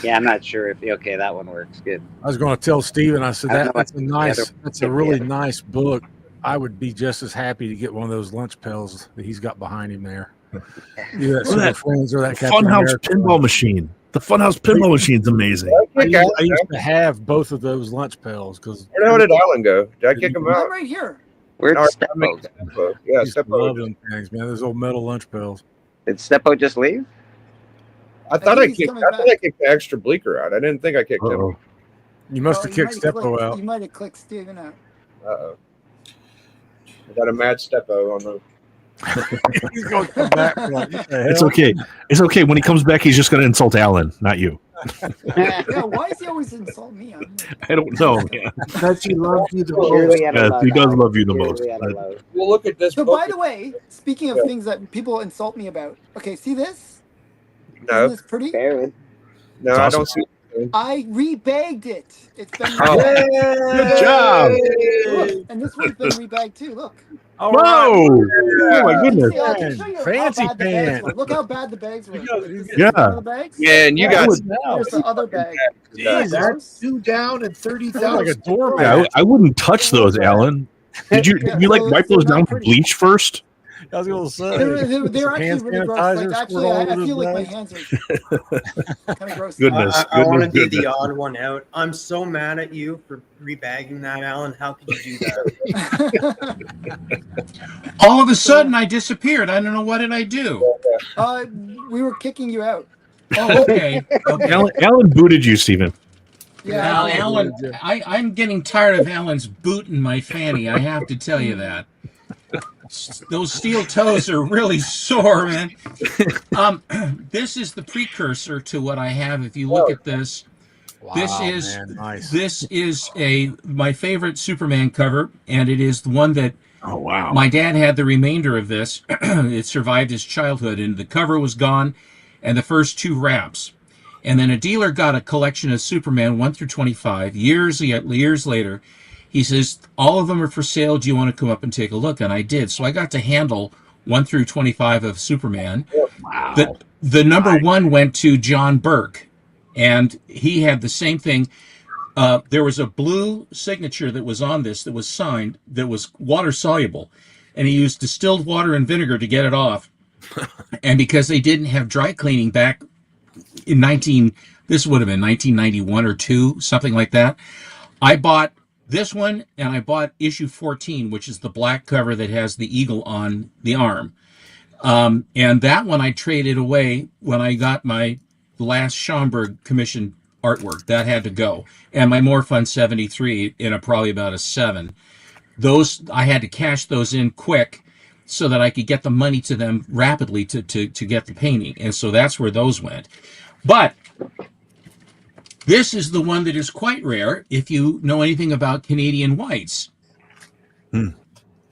Yeah, I'm not sure if okay, that one works good. I was going to tell Steven, I said I don't that's know that's a really nice book. I would be just as happy to get one of those lunch pails that he's got behind him there. Either that Super that Friends or that Captain Funhouse America. pinball machine. The Funhouse pinball machine's amazing. I used to have both of those lunch pails because Where the hell did Alan go? Did I kick him I'm out? right here. Where'd Or- Steppo go? Yeah, I used to love Steppo. them things, man. Those old metal lunch pails. Did Steppo just leave? I thought think I he's kicked. coming I thought back. I kicked the extra Bleecker out. I didn't think I kicked him. Uh-oh. You must Oh, have you kicked might have Steppo clicked- out. You might have clicked Steven out. Uh-oh. I got a mad Steppo on the. He's going to come back. Like, what the It's hell? okay. It's okay. When he comes back, he's just going to insult Alan, not you. Yeah, why is he always insult me? I don't know. Man. Because he loves you the most. Clearly out of Yes, love, he does Alex. love you the Clearly most. out of love. Well, look at this. So, book. by the way, speaking of Yeah. things that people insult me about, okay, see this? No, Isn't this pretty? Barely. no, It's I awesome. don't see. I rebagged it. It's been Oh. rebagged. Good job. Look, and this one's been rebagged too. Look. All Whoa! right. Oh my goodness! See, I can show you Fancy how bad the bags pants. were. Look how bad the bags were. You got- Like, this is yeah. one of the bags. Man, you Yeah, got. Here's the other bag. Jesus. That's 2 down and Sounds like a 30,000. doormat. Yeah, I wouldn't touch those, Alan. Did you like so wipe they're those not down with pretty. bleach first? I was going to say. They're Some actually hand really gross. sanitizer Like, actually, squirt all I over feel the like my bag. hands are kind of gross. Goodness. I want to goodness, be the goodness. odd one out. I'm so mad at you for rebagging that, Alan. How could you do that? All of a sudden, I disappeared. I don't know, what did I do? We were kicking you out. Oh, okay. Okay. Alan booted you, Stephen. Yeah. Now, I did. Alan, I'm getting tired of Alan's boot in my fanny. I have to tell you that. Those steel toes are really sore, man. This is the precursor to what I have. If you look at this, Wow, This man, nice. this is my favorite Superman cover, and it is the one that Oh wow. my dad had the remainder of this. It survived his childhood, and the cover was gone, and the first two wraps. And then a dealer got a collection of Superman 1 through 25 years later. He says, all of them are for sale. Do you want to come up and take a look? And I did. So I got to handle 1 through 25 of Superman. Wow. The number one went to John Burke, and he had the same thing. There was a blue signature that was on this that was signed that was water soluble, and he used distilled water and vinegar to get it off. And because they didn't have dry cleaning back in this would have been 1991 or 2, something like that, I bought this one, and I bought issue 14, which is the black cover that has the eagle on the arm. And that one I traded away when I got my last Schomburg commissioned artwork. That had to go. And my More Fun 73 in probably about a 7. Those, I had to cash those in quick so that I could get the money to them rapidly to get the painting. And so that's where those went. But this is the one that is quite rare if you know anything about Canadian whites.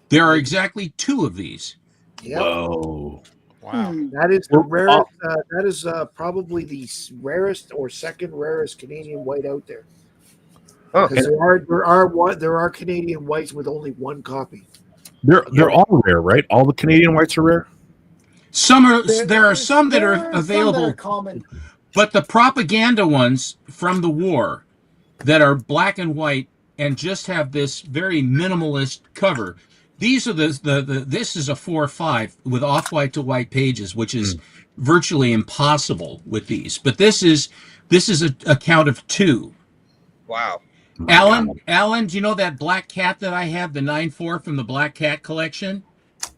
There are exactly 2 of these. Yep. Whoa. Wow. That is the rarest. That is probably the rarest or second rarest Canadian white out there. Oh, Because there are Canadian whites with only one copy. They're all rare, right? All the Canadian whites are rare. There are some that are available, common. but the propaganda ones from the war that are black and white and just have this very minimalist cover. These are this is a 4/5 with off-white to white pages, which is virtually impossible with these. But this is a count of 2. wow. Alan, do you know that black cat that I have, the 9/4 from the Black Cat collection?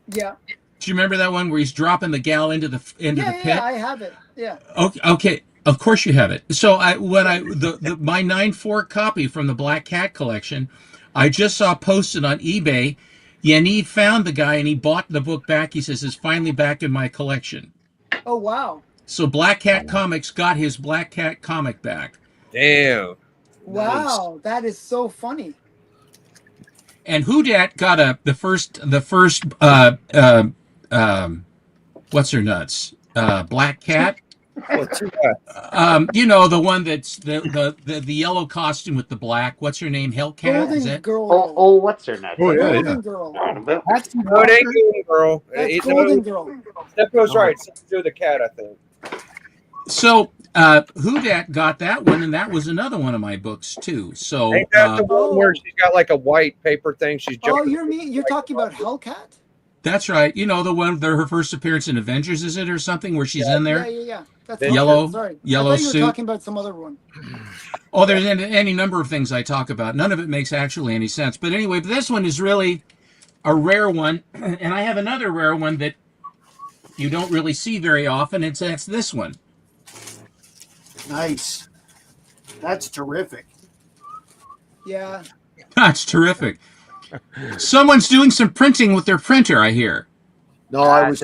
Yeah. Do you remember that one where he's dropping the gal into the pit? Yeah, I have it. Yeah. Okay. Of course you have it. So my 9/4 copy from the Black Cat collection, I just saw posted on eBay. Yaniv found the guy and he bought the book back. He says it's finally back in my collection. Oh wow. So Black Cat Comics got his Black Cat comic back. Damn. Wow, that is so funny. And Houdat got the first what's her nuts? Black Cat. You know, the one that's the yellow costume with the black. What's her name? Hellcat? Is it? Girl. Oh, what's her name? Oh, yeah, Golden Girl. That's No, it ain't Golden Girl. That's Golden Girl. Steph goes right. Something to do with the cat, I think. So Houdat got that one, and that was another one of my books too. So Ain't that the one where she's got like a white paper thing? She's Oh, jumping. you're talking about Hellcat? that's right. You know the one, her first appearance in Avengers, is it, or something where she's in there? Yeah. That's The Hellcat. yellow- Sorry. yellow I thought you were suit. talking about some other one. Oh, there's any number of things I talk about. None of it makes actually any sense. But anyway, this one is really a rare one, and I have another rare one that you don't really see very often. That's this one. nice. That's terrific. Yeah. That's terrific. Someone's doing some printing with their printer, I hear. No, I was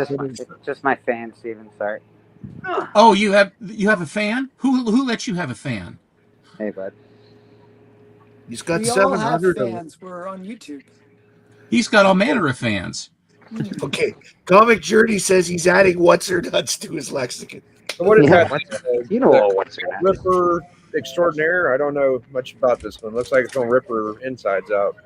just my fan, Steven. Sorry. Oh, you have a fan? Who lets you have a fan? Hey, bud. He's got We all have 700 of them. fans. We're on YouTube. He's got all manner of fans. Okay, Comic Journey says he's adding what's her nuts to his lexicon. So what is Yeah, that? You know what's her name? Ripper Extraordinaire? I don't know much about this one. Looks like it's going to rip her insides out.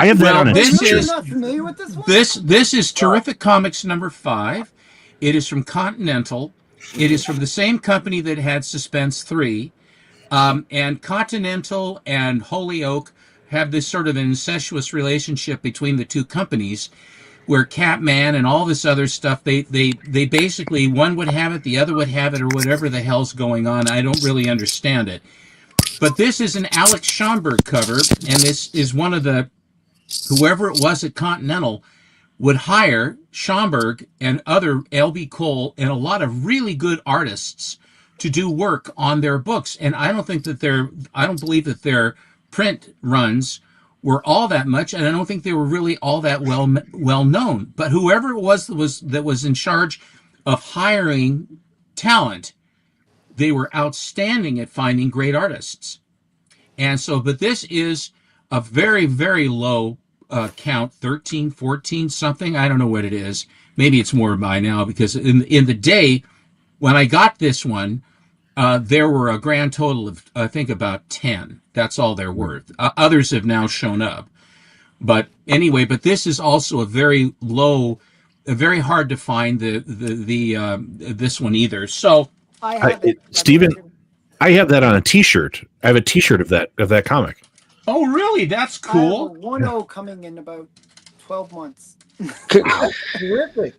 I have that Well, on a this t-shirt. You're is- not familiar with this one? This is Terrific Comics number 5. It is from Continental. It is from the same company that had Suspense 3. And Continental and Holyoke have this sort of incestuous relationship between the two companies, where Catman and all this other stuff, they basically, one would have it, the other would have it, or whatever the hell's going on. I don't really understand it. But this is an Alex Schomburg cover, and this is one of the, whoever it was at Continental would hire Schomburg and other L.B. Cole and a lot of really good artists to do work on their books. And I don't believe that their print runs were all that much, and I don't think they were really all that well known. But whoever it was that was in charge of hiring talent, they were outstanding at finding great artists. And so, but this is a very, very low count, 13, 14, something. I don't know what it is. Maybe it's more by now, because in the day when I got this one, there were a grand total of, I think, about 10. That's all they're worth. Others have now shown up. But anyway, but this is also a very low, very hard to find this one either. So I have it. Stephen, I have that on a T-shirt. I have a T-shirt of that comic. oh, really? That's I have a cool. 1.0 coming in about 12 months. Terrific.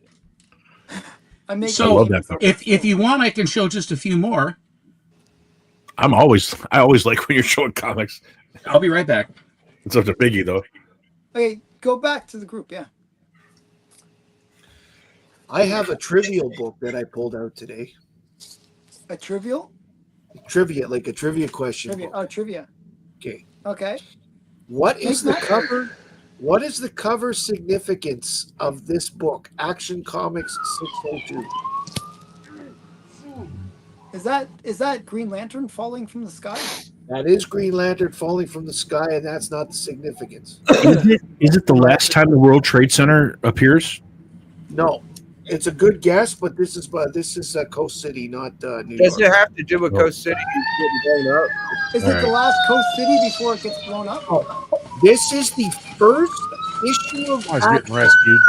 I'm making So love that cover. if you want, I can show just a few more. I always like when you're showing comics. I'll be right back. It's such a biggie, though. Okay, go back to the group. Yeah. I have a trivial book that I pulled out today. A trivial? Trivia, like a trivia question. Trivia. book. Oh, trivia. Okay. Okay. What is the Make that- cover? What is the cover significance of this book, Action Comics 602? Is that Green Lantern falling from the sky? That is Green Lantern falling from the sky, and that's not the significance. Is it the last time the World Trade Center appears? No, it's a good guess, but this is Coast City, not New Does York. it have to do with Coast City getting blown up? Is it the last Coast City before it gets blown up? This is the first issue of I was getting Action rescued.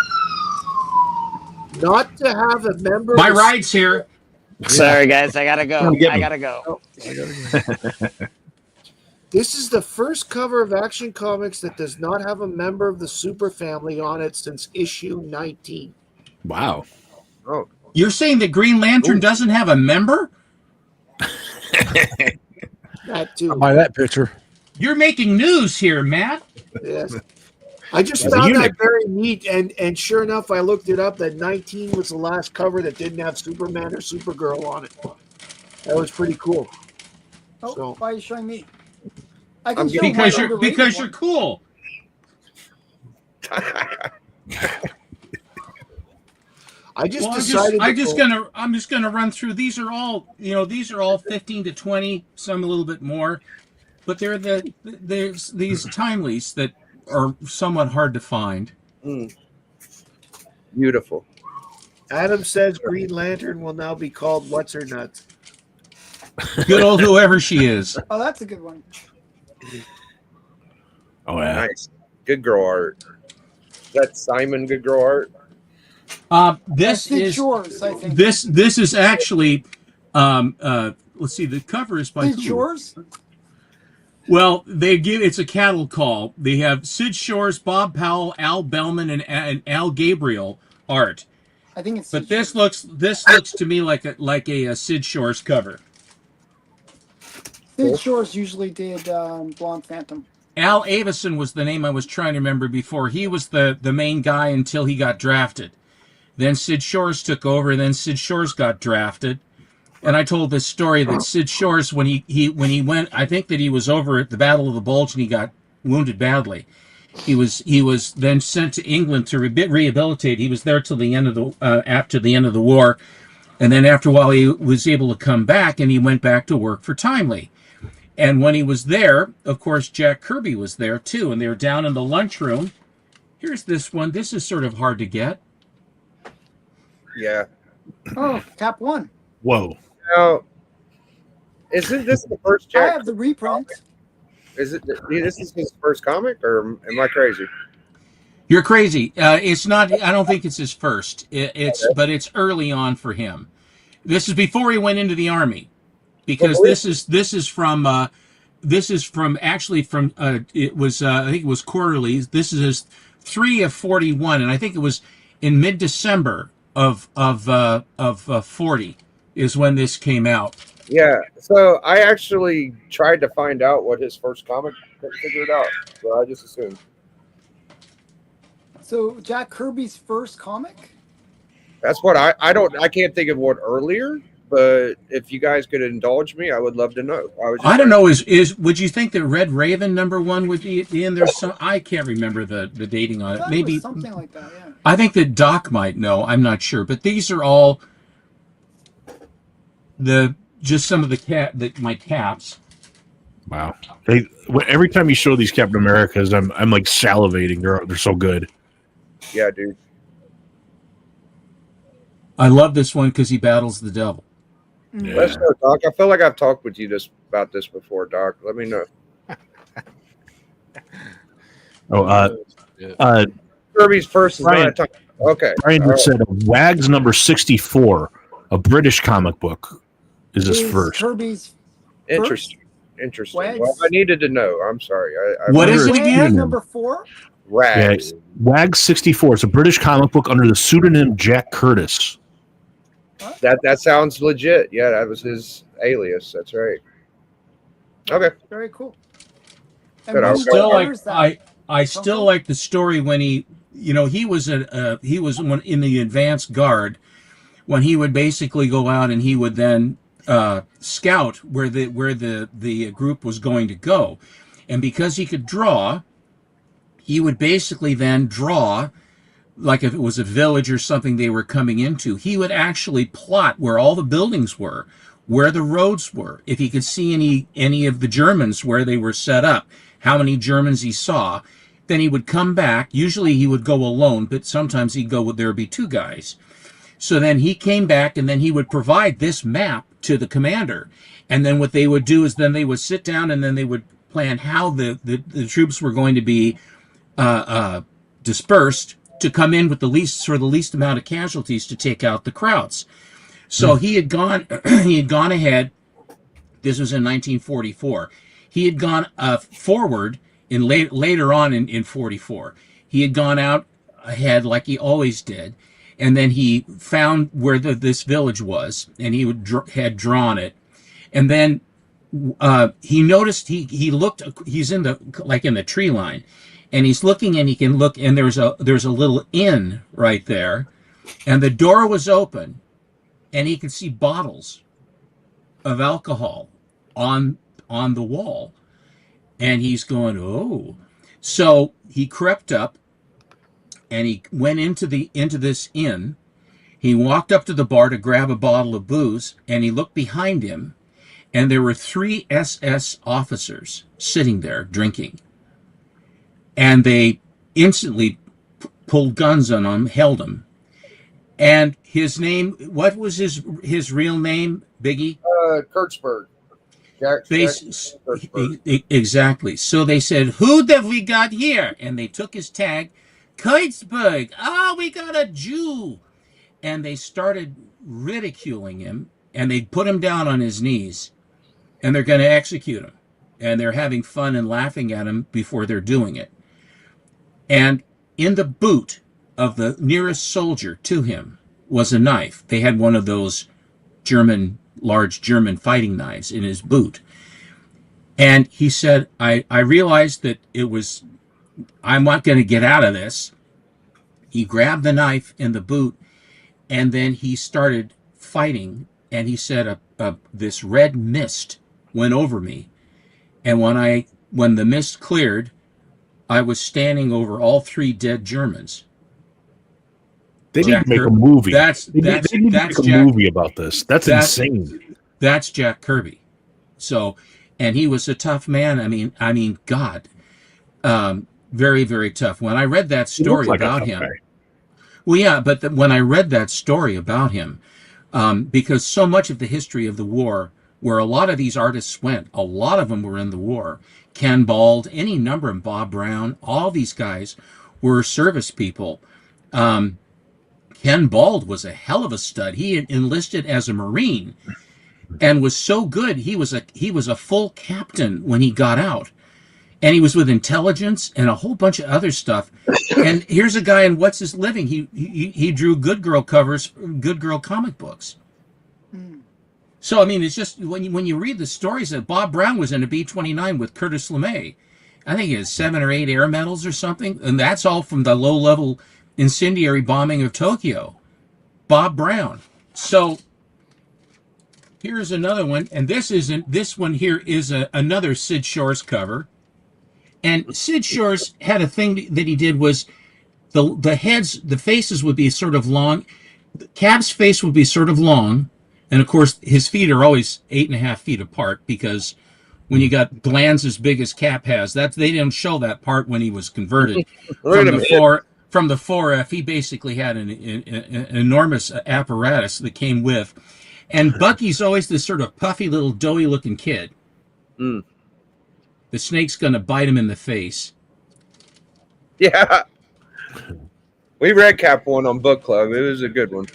not to have a member. My of- ride's here. Sorry, guys, I gotta go. Come get I me. gotta go. This is the first cover of Action Comics that does not have a member of the Super Family on it since issue 19. Wow. Oh, You're saying that Green Lantern doesn't have a member? That too. By that picture. You're making news here, Matt. Yes. I just As a found that unit. very neat, and sure enough, I looked it up. That 19 was the last cover that didn't have Superman or Supergirl on it. That was pretty cool. Oh, So- why are you showing me? I I'm can show Because my you're underrated because you're one. cool. I just Well, decided. I'm just gonna run through. These are all 15 to 20, some a little bit more, but there's these timelies that are somewhat hard to find. beautiful. Adam says Green Lantern will now be called What's Her Nuts. Good old whoever she is. Oh, that's a good one. Oh yeah. Nice. Good girl art. Is that Simon Good Girl Art? This Sid is Shores, I think. this is actually let's see, the cover is by Sid who? Shores? Well, it's a cattle call. They have Sid Shores, Bob Powell, Al Bellman, and Al Gabriel art. I think it's But Sid this Shores. looks to me like a Sid Shores cover. Sid Shores usually did Blonde Phantom. Al Avison was the name I was trying to remember before. He was the main guy until he got drafted. Then Sid Shores took over, and then Sid Shores got drafted. And I told this story that Sid Shores, when he went, I think that he was over at the Battle of the Bulge and he got wounded badly. He was then sent to England to rehabilitate. He was there till the end of the after the end of the war, and then after a while he was able to come back, and he went back to work for Timely. And when he was there, of course, Jack Kirby was there too, and they were down in the lunchroom. Here's this one. This is sort of hard to get. Yeah. Oh, Cap 1. Whoa. Now, isn't this the first I Jack? have the reprint. Is it? This is his first comic, or am I crazy? You're crazy. It's not. I don't think it's his first. But it's early on for him. This is before he went into the army, because this is from actually from it was I think it was quarterly. This is his 3 of 41, and I think it was in mid-December of 40 is when this came out. Yeah. So I actually tried to find out what his first comic. Couldn't figure it out, so I just assumed. So Jack Kirby's first comic? That's what I can't think of what earlier, but if you guys could indulge me, I would love to know. I don't know. Is would you think that Red Raven #1 would be in there? Some I can't remember the dating on I it. thought Maybe was something like that, yeah. I think that Doc might know. I'm not sure, but these are all just some of my caps. Wow. Every time you show these Captain Americas, I'm like salivating. They're so good. Yeah, dude. I love this one because he battles the devil. Yeah. Let's know, Doc. I feel like I've talked with you about this before, Doc. Let me know. Kirby's first is Brian- not a time. Okay. Brian All right. said Wags number 64, a British comic book, is his Is first. Kirby's Interesting. Interesting. Wags? Well, I needed to know. I'm sorry. What is it Wags again? number 4? Rags. Wags 64. It's a British comic book under the pseudonym Jack Curtis. That sounds legit. Yeah, that was his alias. That's right. Okay. Very cool. Good, when I'll he go. wears that- I still like the story when he was in the advance guard, when he would basically go out and he would then scout where the group was going to go, and because he could draw, he would basically then draw, like if it was a village or something they were coming into, he would actually plot where all the buildings were, where the roads were, if he could see any of the Germans where they were set up, how many Germans he saw. Then he would come back. Usually he would go alone, but sometimes he'd go with, there would be 2 guys. So then he came back, and then he would provide this map to the commander. And then what they would do is then they would sit down and then they would plan how the troops were going to be dispersed to come in with the least amount of casualties to take out the crowds. So he had gone ahead. This was in 1944. He had gone forward later on in 44. He had gone out ahead like he always did, and then he found where this village was, and he had drawn it, and then he noticed he looked. He's in the tree line, and he's looking, and he can look, and there's a little inn right there, and the door was open, and he could see bottles of alcohol on the wall. And he's going, oh. So he crept up and he went into this inn. He walked up to the bar to grab a bottle of booze, and he looked behind him, and there were 3 SS officers sitting there drinking. And they instantly pulled guns on him, held him. And his name, what was his real name, Biggie? Kurtzberg. Exactly. So they said, "Who have we got here?" And they took his tag, Kurtzberg. Oh, we got a Jew. And they started ridiculing him, and they put him down on his knees, and they're going to execute him. And they're having fun and laughing at him before they're doing it. And in the boot of the nearest soldier to him was a knife. They had one of those large German fighting knives in his boot. And he said, I realized that I'm not going to get out of this. He grabbed the knife in the boot, and then he started fighting. And he said, this red mist went over me. And when the mist cleared, I was standing over all 3 dead Germans. They need to make a movie. They need to make a movie about this. That's insane. That's Jack Kirby. So, and he was a tough man. I mean, God, very, very tough. When I read that story about him, well, yeah, but when I read that story about him, because so much of the history of the war, where a lot of these artists went, a lot of them were in the war. Ken Bald, any number of Bob Brown, all these guys were service people. Ken Bald was a hell of a stud. He had enlisted as a Marine and was so good. He was a full captain when he got out, and he was with intelligence and a whole bunch of other stuff. And here's a guy, and what's his living? He drew Good Girl covers, Good Girl comic books. So I mean, it's just when you read the stories that Bob Brown was in a B-29 with Curtis LeMay. I think he has 7 or 8 air medals or something, and that's all from the low-level incendiary bombing of Tokyo. Bob Brown. So here's another one, and this one here is another Sid Shores cover. And Sid Shores had a thing that he did was the faces would be sort of long. Cab's face would be sort of long, And of course, his feet are always 8.5 feet apart because when you got glands as big as Cap has, that they didn't show that part when he was converted Wait a minute. from the 4F. He basically had an enormous apparatus that came with. And Bucky's always this sort of puffy little doughy looking kid. Mm. The snake's going to bite him in the face. Yeah. We read Cap 1 on book club. It was a good one.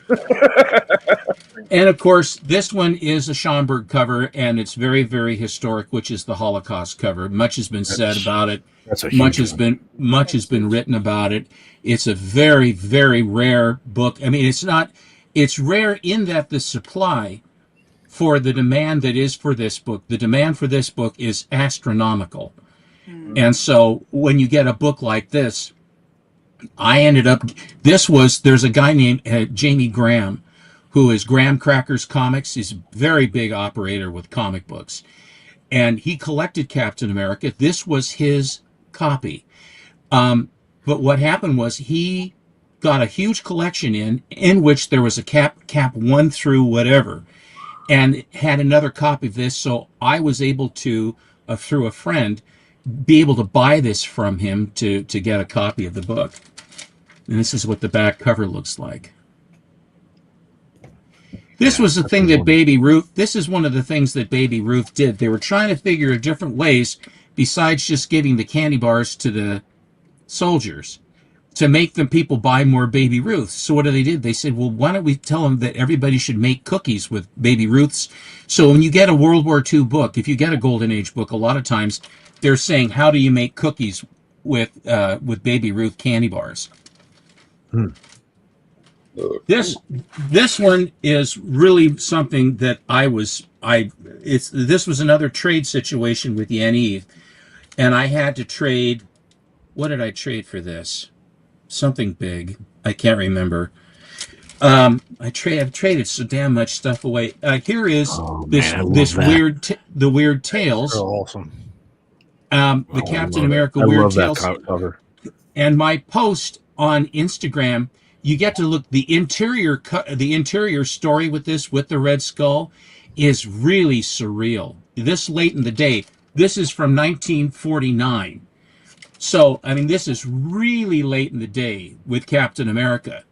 And of course, this one is a Schomburg cover, and it's very, very historic, which is the Holocaust cover. Much has been said about it. That's a Much huge has been written about it. It's a very, very rare book. I mean, it's rare in that the supply for the demand that is for this book, the demand for this book is astronomical. And so when you get a book like this, there's a guy named Jamie Graham, who is Graham Crackers Comics. He's a very big operator with comic books. And he collected Captain America. This was his copy. But what happened was he got a huge collection in which there was a cap 1 through whatever, and had another copy of this. So I was able to, through a friend, be able to buy this from him to get a copy of the book. And this is what the back cover looks like. This was the thing that Baby Ruth, this is one of the things that Baby Ruth did. They were trying to figure out different ways, besides just giving the candy bars to the soldiers, to make them people buy more Baby Ruths. So what did? They said, well, why don't we tell them that everybody should make cookies with Baby Ruths? So when you get a World War II book, if you get a Golden Age book, a lot of times they're saying, how do you make cookies with Baby Ruth candy bars? This one is really something that this was another trade situation with Yaniv, and I had to trade. What did I trade for this? Something big. I can't remember. I've traded so damn much stuff away. Here is the Weird Tales. So awesome. The Captain America Weird Tales cover. And my post on Instagram, you get to look, the interior story with the Red Skull is really surreal. This late in the day, this is from 1949. So, I mean, this is really late in the day with Captain America.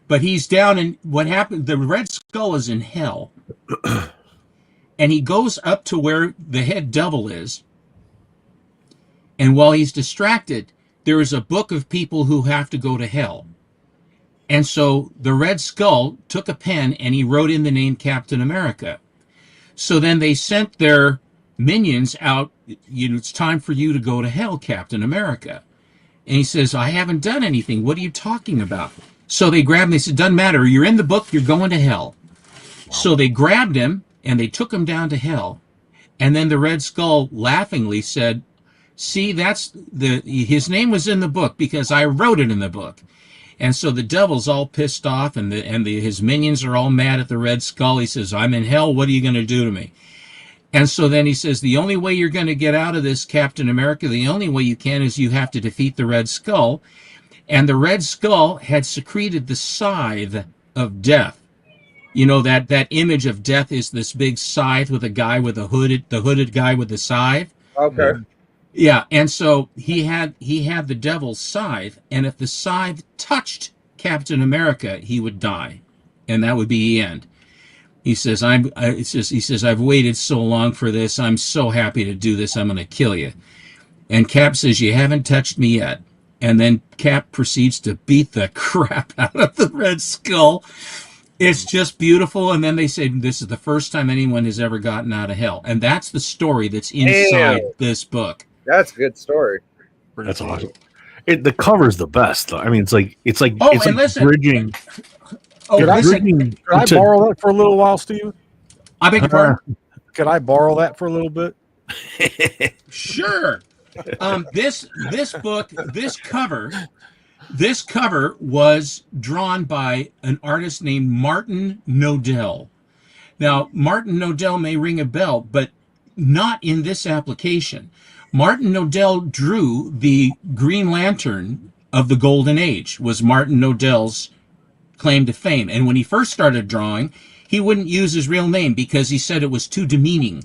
But he's down in, what happened, the Red Skull is in hell. And he goes up to where the head devil is. And while he's distracted, there is a book of people who have to go to hell. And so the Red Skull took a pen and he wrote in the name Captain America. So then they sent their minions out, it's time for you to go to hell, Captain America. And he says, I haven't done anything. What are you talking about? So they grabbed him. They said, doesn't matter. You're in the book. You're going to hell. So they grabbed him and they took him down to hell. And then the Red Skull laughingly said, see, his name was in the book because I wrote it in the book. And so the devil's all pissed off, and his minions are all mad at the Red Skull. He says, I'm in hell. What are you going to do to me? And so then he says, the only way you're going to get out of this, Captain America, the only way you can is you have to defeat the Red Skull. And the Red Skull had secreted the scythe of death. You know, that image of death is this big scythe with a guy with the hooded guy with the scythe. Okay. Yeah, and so he had the devil's scythe, and if the scythe touched Captain America, he would die, and that would be the end. He says, I've waited so long for this. I'm so happy to do this. I'm going to kill you. And Cap says, you haven't touched me yet. And then Cap proceeds to beat the crap out of the Red Skull. It's just beautiful. And then they say, this is the first time anyone has ever gotten out of hell. And that's the story that's inside this book. That's a good story. That's awesome. The cover's the best, though. I mean, it's like listen, bridging. Could I borrow that for a little while, Steve? I beg your pardon? Could I borrow that for a little bit? Sure. This cover was drawn by an artist named Martin Nodell. Now, Martin Nodell may ring a bell, but not in this application. Martin Nodell drew the Green Lantern of the Golden Age, was Martin Nodell's claim to fame. And when he first started drawing, he wouldn't use his real name because he said it was too demeaning.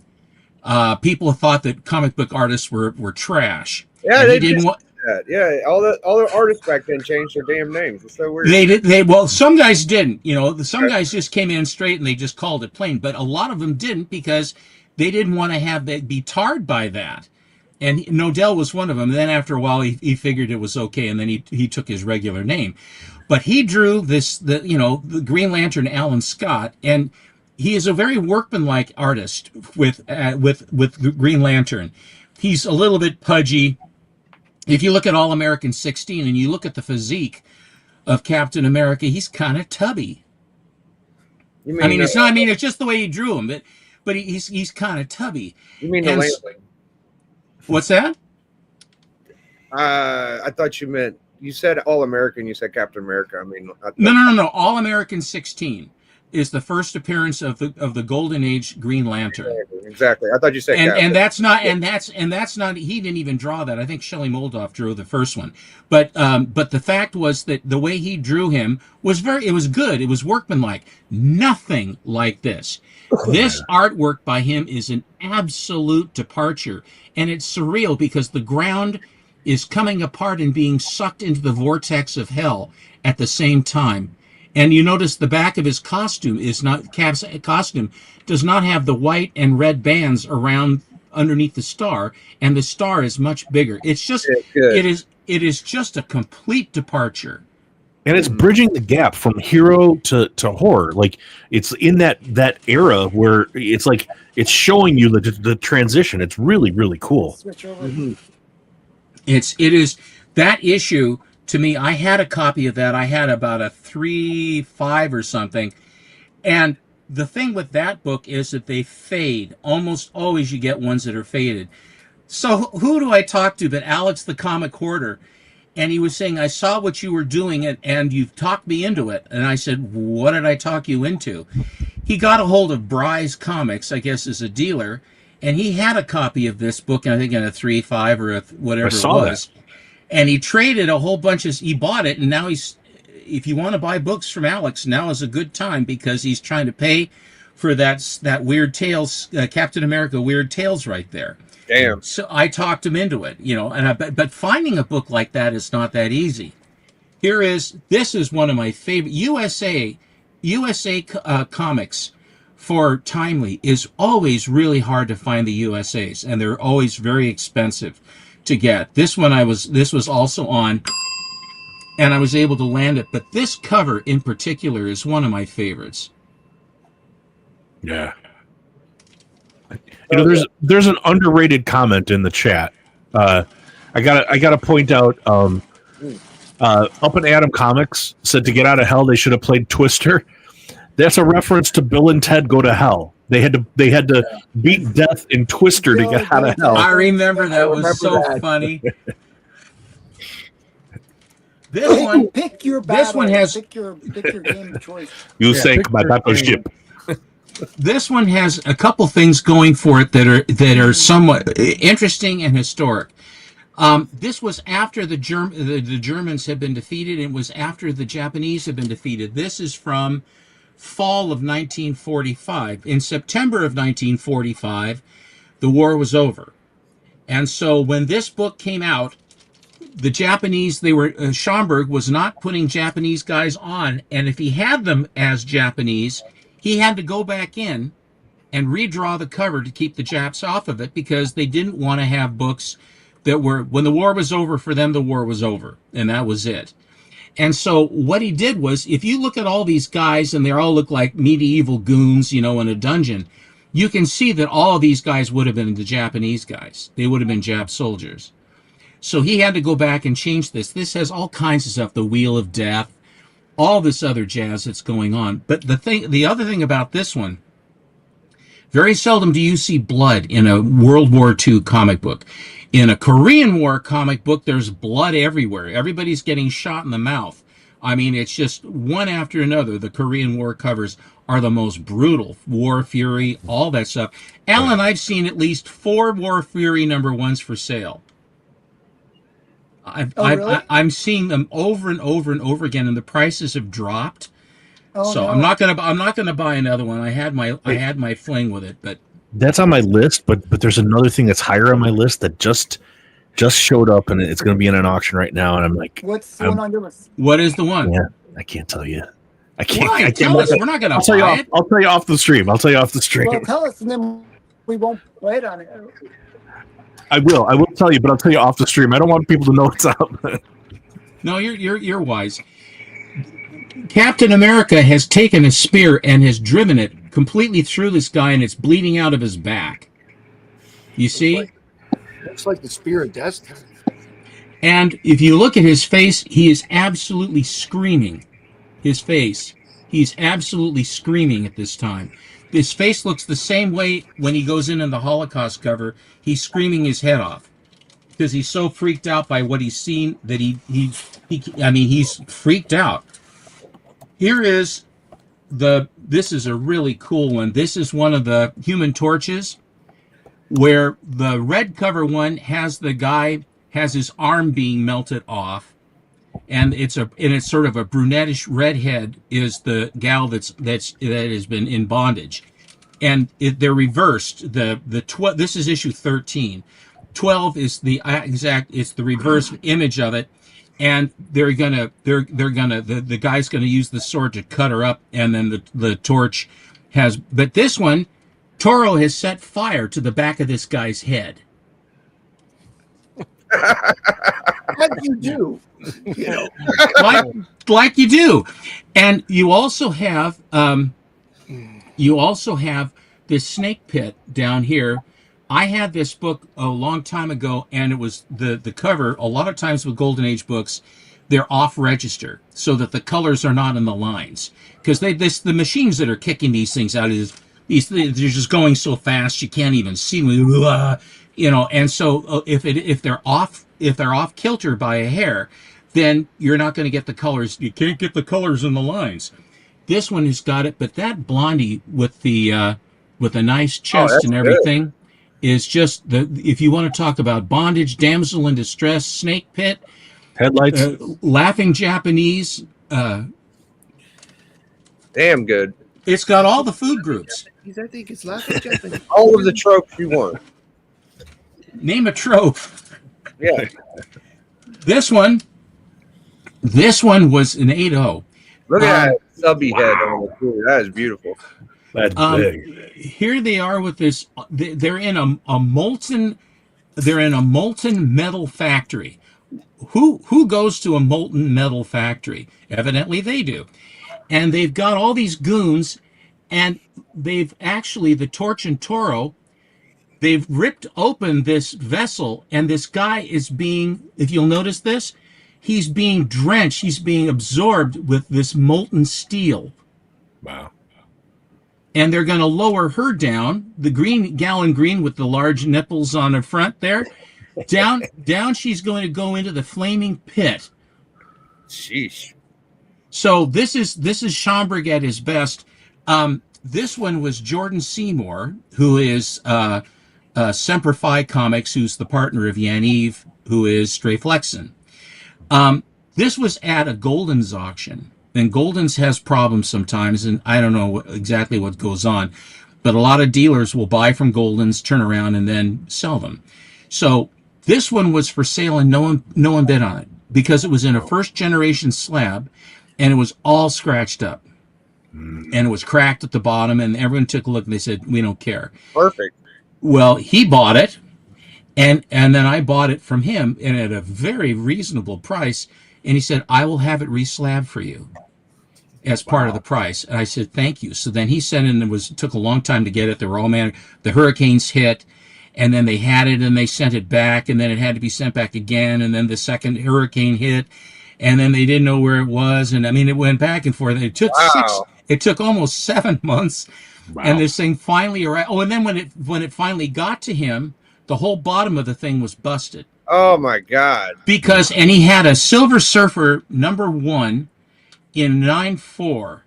People thought that comic book artists were trash. Yeah, and they he didn't want. that. Yeah, all the artists back then changed their damn names. It's so weird. They did. Well, some guys didn't. Some guys just came in straight and they just called it plain. But a lot of them didn't because they didn't want to have that be tarred by that. And Nodell was one of them. And then after a while, he figured it was okay, and then he took his regular name. But he drew the Green Lantern Alan Scott, and he is a very workmanlike artist with Green Lantern. He's a little bit pudgy. If you look at All American 16 and you look at the physique of Captain America, he's kind of tubby. It's not. It's just the way he drew him, but he's kind of tubby. You mean the Lantern? What's that? I thought you meant, you said All American, you said Captain America. No. All American 16 is the first appearance of the Golden Age Green Lantern. Exactly. I thought you said and that's not he didn't even draw that. I think Shelley Moldoff drew the first one. But the fact was that the way he drew him was it was good. It was workmanlike. Nothing like this. This artwork by him is an absolute departure. And it's surreal because the ground is coming apart and being sucked into the vortex of hell at the same time. And you notice the back of his costume costume does not have the white and red bands around underneath the star, and the star is much bigger. It's just it is just a complete departure. And it's bridging the gap from hero to horror. Like it's in that era where it's like it's showing you the transition. It's really, really cool. Switch over. Mm-hmm. It is that issue. To me, I had a copy of that. I had about a 3.5 or something. And the thing with that book is that they fade. Almost always you get ones that are faded. So who do I talk to but Alex the Comic Hoarder? And he was saying, I saw what you were doing and you've talked me into it. And I said, what did I talk you into? He got a hold of Bry's Comics, I guess, as a dealer. And he had a copy of this book, I think in a 3.5 or whatever it was. And he traded a whole bunch he bought it, and now if you want to buy books from Alex, now is a good time because he's trying to pay for that Weird Tales, Captain America Weird Tales right there. Damn. So I talked him into it, but finding a book like that is not that easy. This is one of my favorite, USA Comics for Timely is always really hard to find the USAs, and they're always very expensive to get. This was also on, and I was able to land it, but this cover in particular is one of my favorites. Yeah. There's an underrated comment in the chat. I gotta point out Up and Adam Comics said to get out of hell they should have played Twister. That's a reference to Bill and Ted Go to Hell. They had to beat death in Twister to get out of hell. I remember that was so funny. This one, pick your battle. This one has pick your game of choice. You sank my battleship. This one has a couple things going for it that are somewhat interesting and historic. This was after the Germans had been defeated, and it was after the Japanese had been defeated. This is from fall of 1945. In September of 1945, the war was over. And so when this book came out, the Japanese, Schomburg was not putting Japanese guys on, and if he had them as Japanese, he had to go back in and redraw the cover to keep the Japs off of it because they didn't want to have books that were, when the war was over for them, the war was over, and that was it. And so what he did was, if you look at all these guys and they all look like medieval goons, in a dungeon, you can see that all of these guys would have been the Japanese guys. They would have been Jap soldiers. So he had to go back and change this. This has all kinds of stuff, the Wheel of Death, all this other jazz that's going on. But the other thing about this one, very seldom do you see blood in a World War II comic book. In a Korean War comic book, there's blood everywhere. Everybody's getting shot in the mouth. I mean, it's just one after another. The Korean War covers are the most brutal. War Fury, all that stuff. Alan, I've seen at least 4 War Fury #1s for sale. Really? I'm seeing them over and over and over again, and the prices have dropped. Oh, So no. I'm not gonna buy another one. I had my fling with it, but That's on my list, but there's another thing that's higher on my list that just showed up, and it's going to be in an auction right now. And I'm like, What's the one on your list? what is the one? yeah, I can't tell you. I can't. Why? I can't Tell us. We're not gonna I'll tell you buy off. it. I'll tell you off the stream. I'll tell you off the stream. Well, tell us, and then we won't play it on it. I will. I will tell you, but I'll tell you off the stream. I don't want people to know it's out. No, you're wise. Captain America has taken a spear and has driven it completely through this guy, and it's bleeding out of his back. You see? Looks like the spear of destiny. And if you look at his face, he is absolutely screaming. His face. He's absolutely screaming at this time. His face looks the same way when he goes in the Holocaust cover. He's screaming his head off because he's so freaked out by what he's seen that he's freaked out. Here is this is a really cool one. This is one of the Human Torches where the red cover one has the guy has his arm being melted off, and it's sort of a brunettish redhead is the gal that has been in bondage, and they're reversed. This is issue 13. 12 is the reverse image of it, and the guy's gonna use the sword to cut her up, and then the torch has. But this one, Toro has set fire to the back of this guy's head. Like you do, you know. like you do, and you also have this snake pit down here. I had this book a long time ago, and it was the cover. A lot of times with Golden Age books, they're off register so that the colors are not in the lines, because the machines that are kicking these things out they're just going so fast you can't even see them, and so if they're off kilter by a hair, then you're not going to get the colors. You can't get the colors in the lines. This one has got it, but that blondie with a nice chest and everything good. Is just if you want to talk about bondage, damsel in distress, snake pit, headlights, laughing Japanese, damn good. It's got all the food groups. I think it's laughing Japanese. All of the tropes you want. Name a trope. Yeah. This one was an 8.0. Look at that subby head on the tool. That is beautiful. That's big. Here they are with this. They're in a molten metal factory. Who goes to a molten metal factory? Evidently they do. And they've got all these goons, and they've actually, the Torch and Toro, they've ripped open this vessel, and this guy is being, if you'll notice this, he's being drenched, he's being absorbed with this molten steel. Wow. And they're going to lower her down, the green gal in green with the large nipples on her front there. Down she's going to go into the flaming pit. Sheesh. So this is Schomburg at his best. This one was Jordan Seymour, who is Semper Fi Comics, who's the partner of Yaniv, who is Stray Flexen. This was at a Golden's auction, and Golden's has problems sometimes, and I don't know exactly what goes on, but a lot of dealers will buy from Golden's, turn around, and then sell them. So this one was for sale, and no one bid on it because it was in a first generation slab, and it was all scratched up, and it was cracked at the bottom, and everyone took a look and they said, we don't care. Perfect. Well, he bought it, and then I bought it from him, and at a very reasonable price, and he said, I will have it reslabbed for you as part of the price. And I said, thank you. So then he sent in, it took a long time to get it. There were all the hurricanes hit, and then they had it, and they sent it back, and then it had to be sent back again, and then the second hurricane hit, and then they didn't know where it was, and I mean, it went back and forth. It took almost 7 months, and this thing finally arrived. Oh, and then when it finally got to him, the whole bottom of the thing was busted. Oh my God! And he had a Silver Surfer #1 in 9.4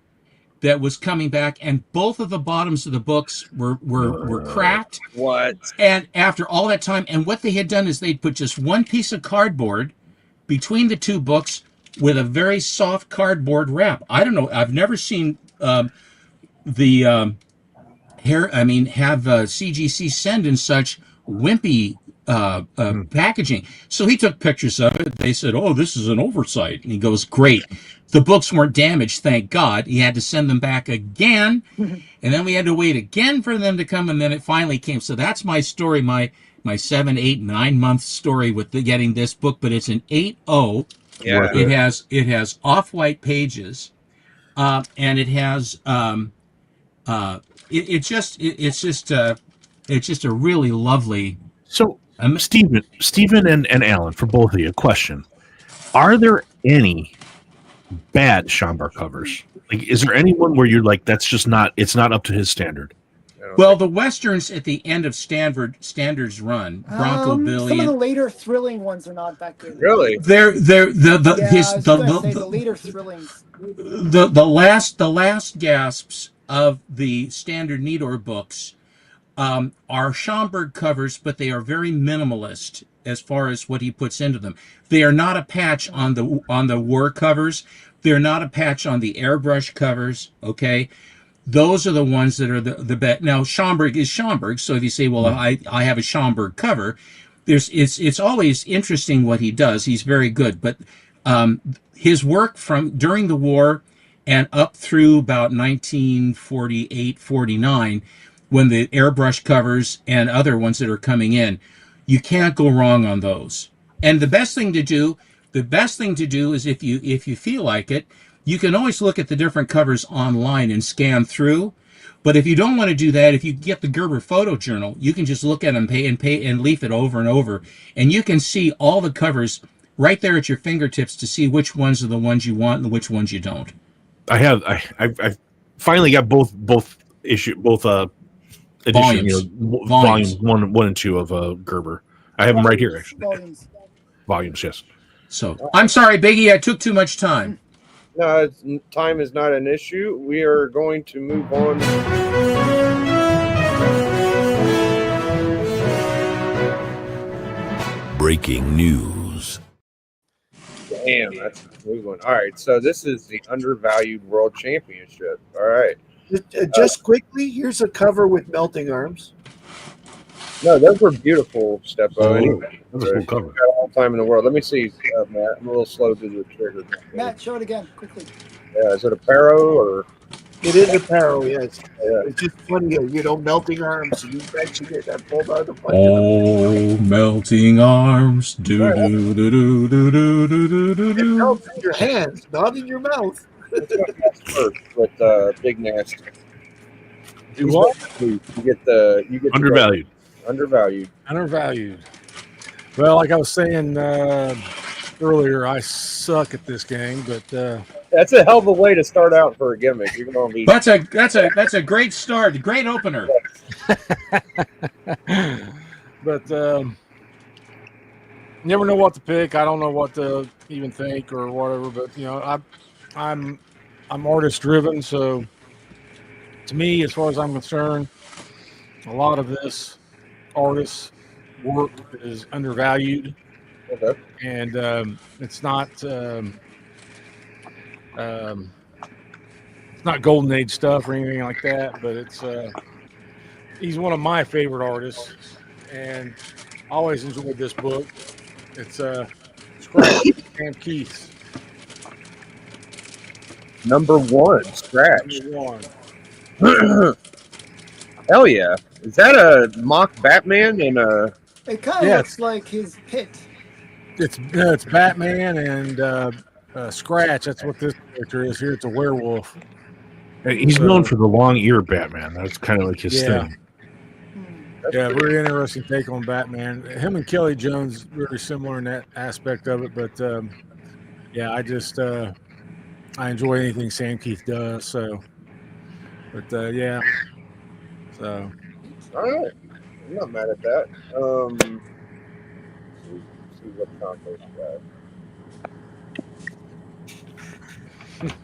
that was coming back, and both of the bottoms of the books were cracked. What? And after all that time, and what they had done is they'd put just one piece of cardboard between the two books, with a very soft cardboard wrap. I don't know. I've never seen the have CGC send in such wimpy packaging. So he took pictures of it. They said, "Oh, this is an oversight," and he goes, "Great." The books weren't damaged, thank God. He had to send them back again, and then we had to wait again for them to come, and then it finally came. So that's my story, my 7, 8, 9 month story with getting this book. But it's an 8.0. Yeah. It has off-white pages, and it has it's just a really lovely. So, Stephen and Alan, for both of you, question: are there any bad Schomburg covers? Like, is there anyone where you're like, that's just not? It's not up to his standard. Well, the westerns at the end of Standard's run, Bronco Billy. Some of the later thrilling ones are not that good. Really? The later thrillings. The last gasps of the Standard Nidor books are Schomburg covers, but they are very minimalist as far as what he puts into them. They are not a patch on the war covers. They're not a patch on the airbrush covers. Okay. Those are the ones that are the best. Now, Schomburg is Schomburg, so if you say, well, I have a Schomburg cover, it's always interesting what he does. He's very good, but his work from during the war and up through about 1948, 49, when the airbrush covers and other ones that are coming in, you can't go wrong on those. And the best thing to do is if you feel like it, you can always look at the different covers online and scan through. But if you don't want to do that, if you get the Gerber Photo Journal, you can just look at them and leaf it over and over. And you can see all the covers right there at your fingertips to see which ones are the ones you want and which ones you don't. I finally got both editions, volumes 1 and 2 of Gerber. I have them right here, actually. Volumes, yes. So I'm sorry, Biggie, I took too much time. No, time is not an issue. We are going to move on. Breaking news. Damn, that's a smooth one. All right, so this is the Undervalued World Championship. All right. Just quickly, here's a cover with melting arms. No, those were beautiful, Steppo. Anyway, that's a cool cover. Got all the time in the world. Let me see, Matt. I'm a little slow to the trigger. Matt, show it again quickly. Yeah, is it a Paro or? It is a Paro, yes. Yeah. It's just funny, melting arms. You mentioned it. I pulled out a bunch of them. Melting arms. It melts in your hands, not in your mouth. First with Big Nasty. Do what? You get Undervalued. Undervalued. Well, like I was saying earlier, I suck at this game, but that's a hell of a way to start out for a gimmick. You're gonna be that's a great start, great opener. But never know what to pick. I don't know what to even think or whatever. But I'm artist driven, so to me, as far as I'm concerned, a lot of this artist's work is undervalued. Okay. And it's not golden age stuff or anything like that, but it's he's one of my favorite artists, and I always enjoyed this book. It's Scratch, Sam Keith. Number 1, Scratch. Number 1. Hell yeah! Is that a mock Batman and a? It kind of looks like his pit. It's Batman and Scratch. That's what this character is here. It's a werewolf. He's known for the long ear Batman. That's kind of like his thing. Yeah, very interesting take on Batman. Him and Kelly Jones very similar in that aspect of it, but yeah, I enjoy anything Sam Keith does. So, but yeah, so all right, I'm not mad at that. See what combos you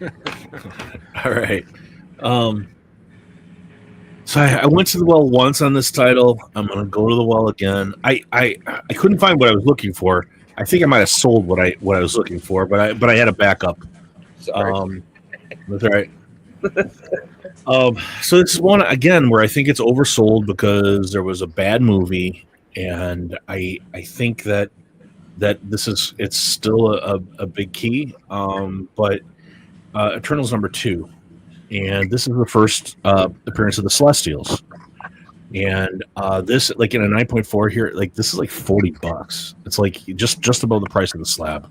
got. All right. So I went to the well once on this title. I'm going to go to the well again. I couldn't find what I was looking for. I think I might have sold what I was looking for, but I had a backup. Sorry. That's all right. So this is one again where I think it's oversold because there was a bad movie, and I think that it's still a big key. But Eternals #2, and this is the first appearance of the Celestials. And this, like in a 9.4 here, like this is like $40. It's like just above the price of the slab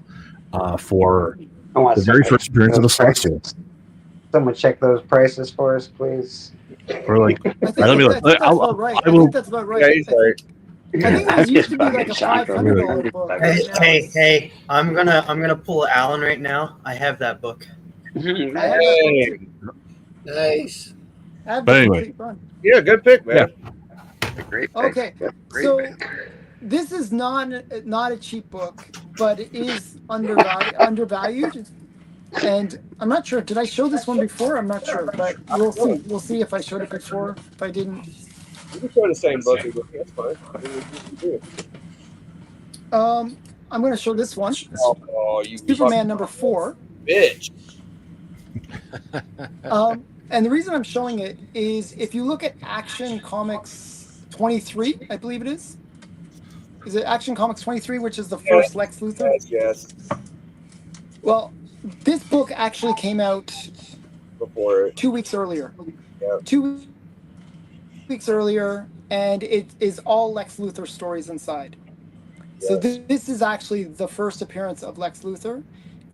for the very first appearance of the Celestials. Someone check those prices for us, please. Or like, I think that's about right. I think that's about right. Yeah, he's right. I think it used to be like a $500 book. Right now Hey! I'm gonna pull Alan right now. I have that book. Hey. Nice. But anyway. Yeah, good pick, man. Yeah. Great pick. Okay, so this is not a cheap book, but it is undervalued. And I'm not sure. Did I show this one before? I'm not sure, but we'll see. We'll see if I showed it before. If I didn't, You can show the same book. That's fine. I'm going to show this one. Oh, you Superman #4. Bitch. And the reason I'm showing it is if you look at Action Comics 23, I believe it is. Is it Action Comics 23, which is the first Lex Luthor? Yes. Well, this book actually came out Before 2 weeks earlier. Yeah. 2 weeks earlier, and it is all Lex Luthor stories inside. Yes. So this is actually the first appearance of Lex Luthor.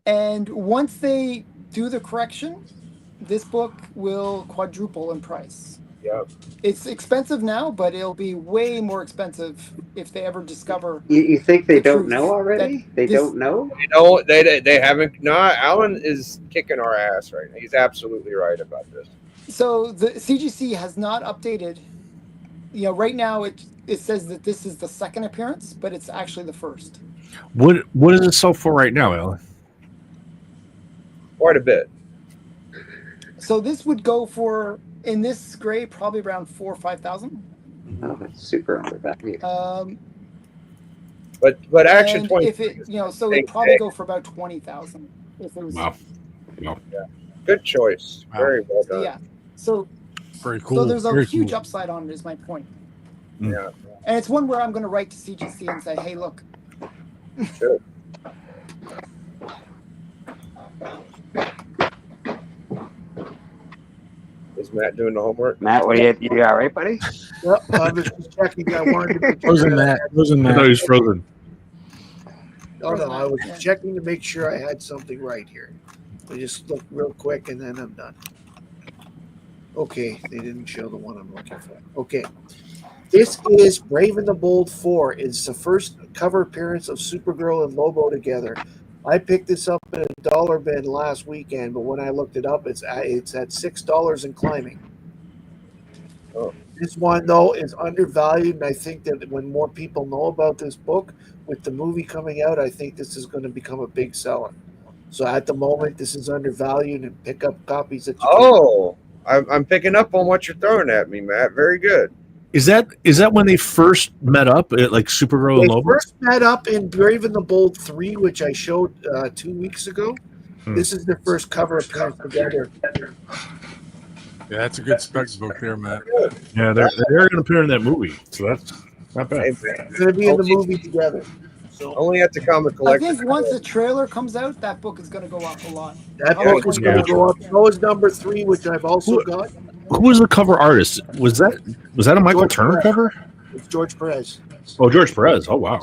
And once they do the correction, this book will quadruple in price. Yeah. It's expensive now, but it'll be way more expensive if they ever discover. You think they the don't truth know already? that They this- don't know? You know, they haven't. No, Alan is kicking our ass right now. He's absolutely right about this. So the CGC has not updated. You know, right now it says that this is the second appearance, but it's actually the first. What is it sell for right now, Alan? Quite a bit. So this would go for, in this gray, probably around 4,000 or 5,000. Oh, that's super undervalued. But Action And 20. if it, so it'd probably go for about 20,000 if it was. Wow. Yeah. Good choice. Wow. Very well done. Yeah. So Very cool. So there's a Very huge cool. upside on it, is my point. Yeah. And it's one where I'm going to write to CGC and say, hey, look. Sure. Is Matt doing the homework? Matt, what you all right, buddy? Yep, I was just checking. I wanted to Frozen Matt. Frozen I thought Matt. he was frozen. No, I was Yeah. checking to make sure I had something right here. I just look real quick and then I'm done. Okay, they didn't show the one I'm looking for. Okay. This is Brave and the Bold 4. It's the first cover appearance of Supergirl and Lobo together. I picked this up in a dollar bin last weekend, but when I looked it up, it's at $6 and climbing. Oh. This one, though, is undervalued, and I think that when more people know about this book, with the movie coming out, I think this is going to become a big seller. So at the moment, this is undervalued, and pick up copies that you can. Oh, I'm picking up on what you're throwing at me, Matt. Very good. Is that when they first met up, like Supergirl and They Lobo? first met up in Brave and the Bold 3, which I showed 2 weeks ago. This is their first cover appearance together. Yeah, that's a good specs book there, Matt. Yeah, they're going to appear in that movie, so that's not bad. Hey, They're going to be in the movie together. So only at the comic I collection. think once the trailer comes out, that book is going to go up a lot. that Yeah, book is going to go up. So is #3, which I've also got. Who was the cover artist? Was that a Michael George Turner Perez. cover? It's George Perez. Oh, George Perez. Oh, wow.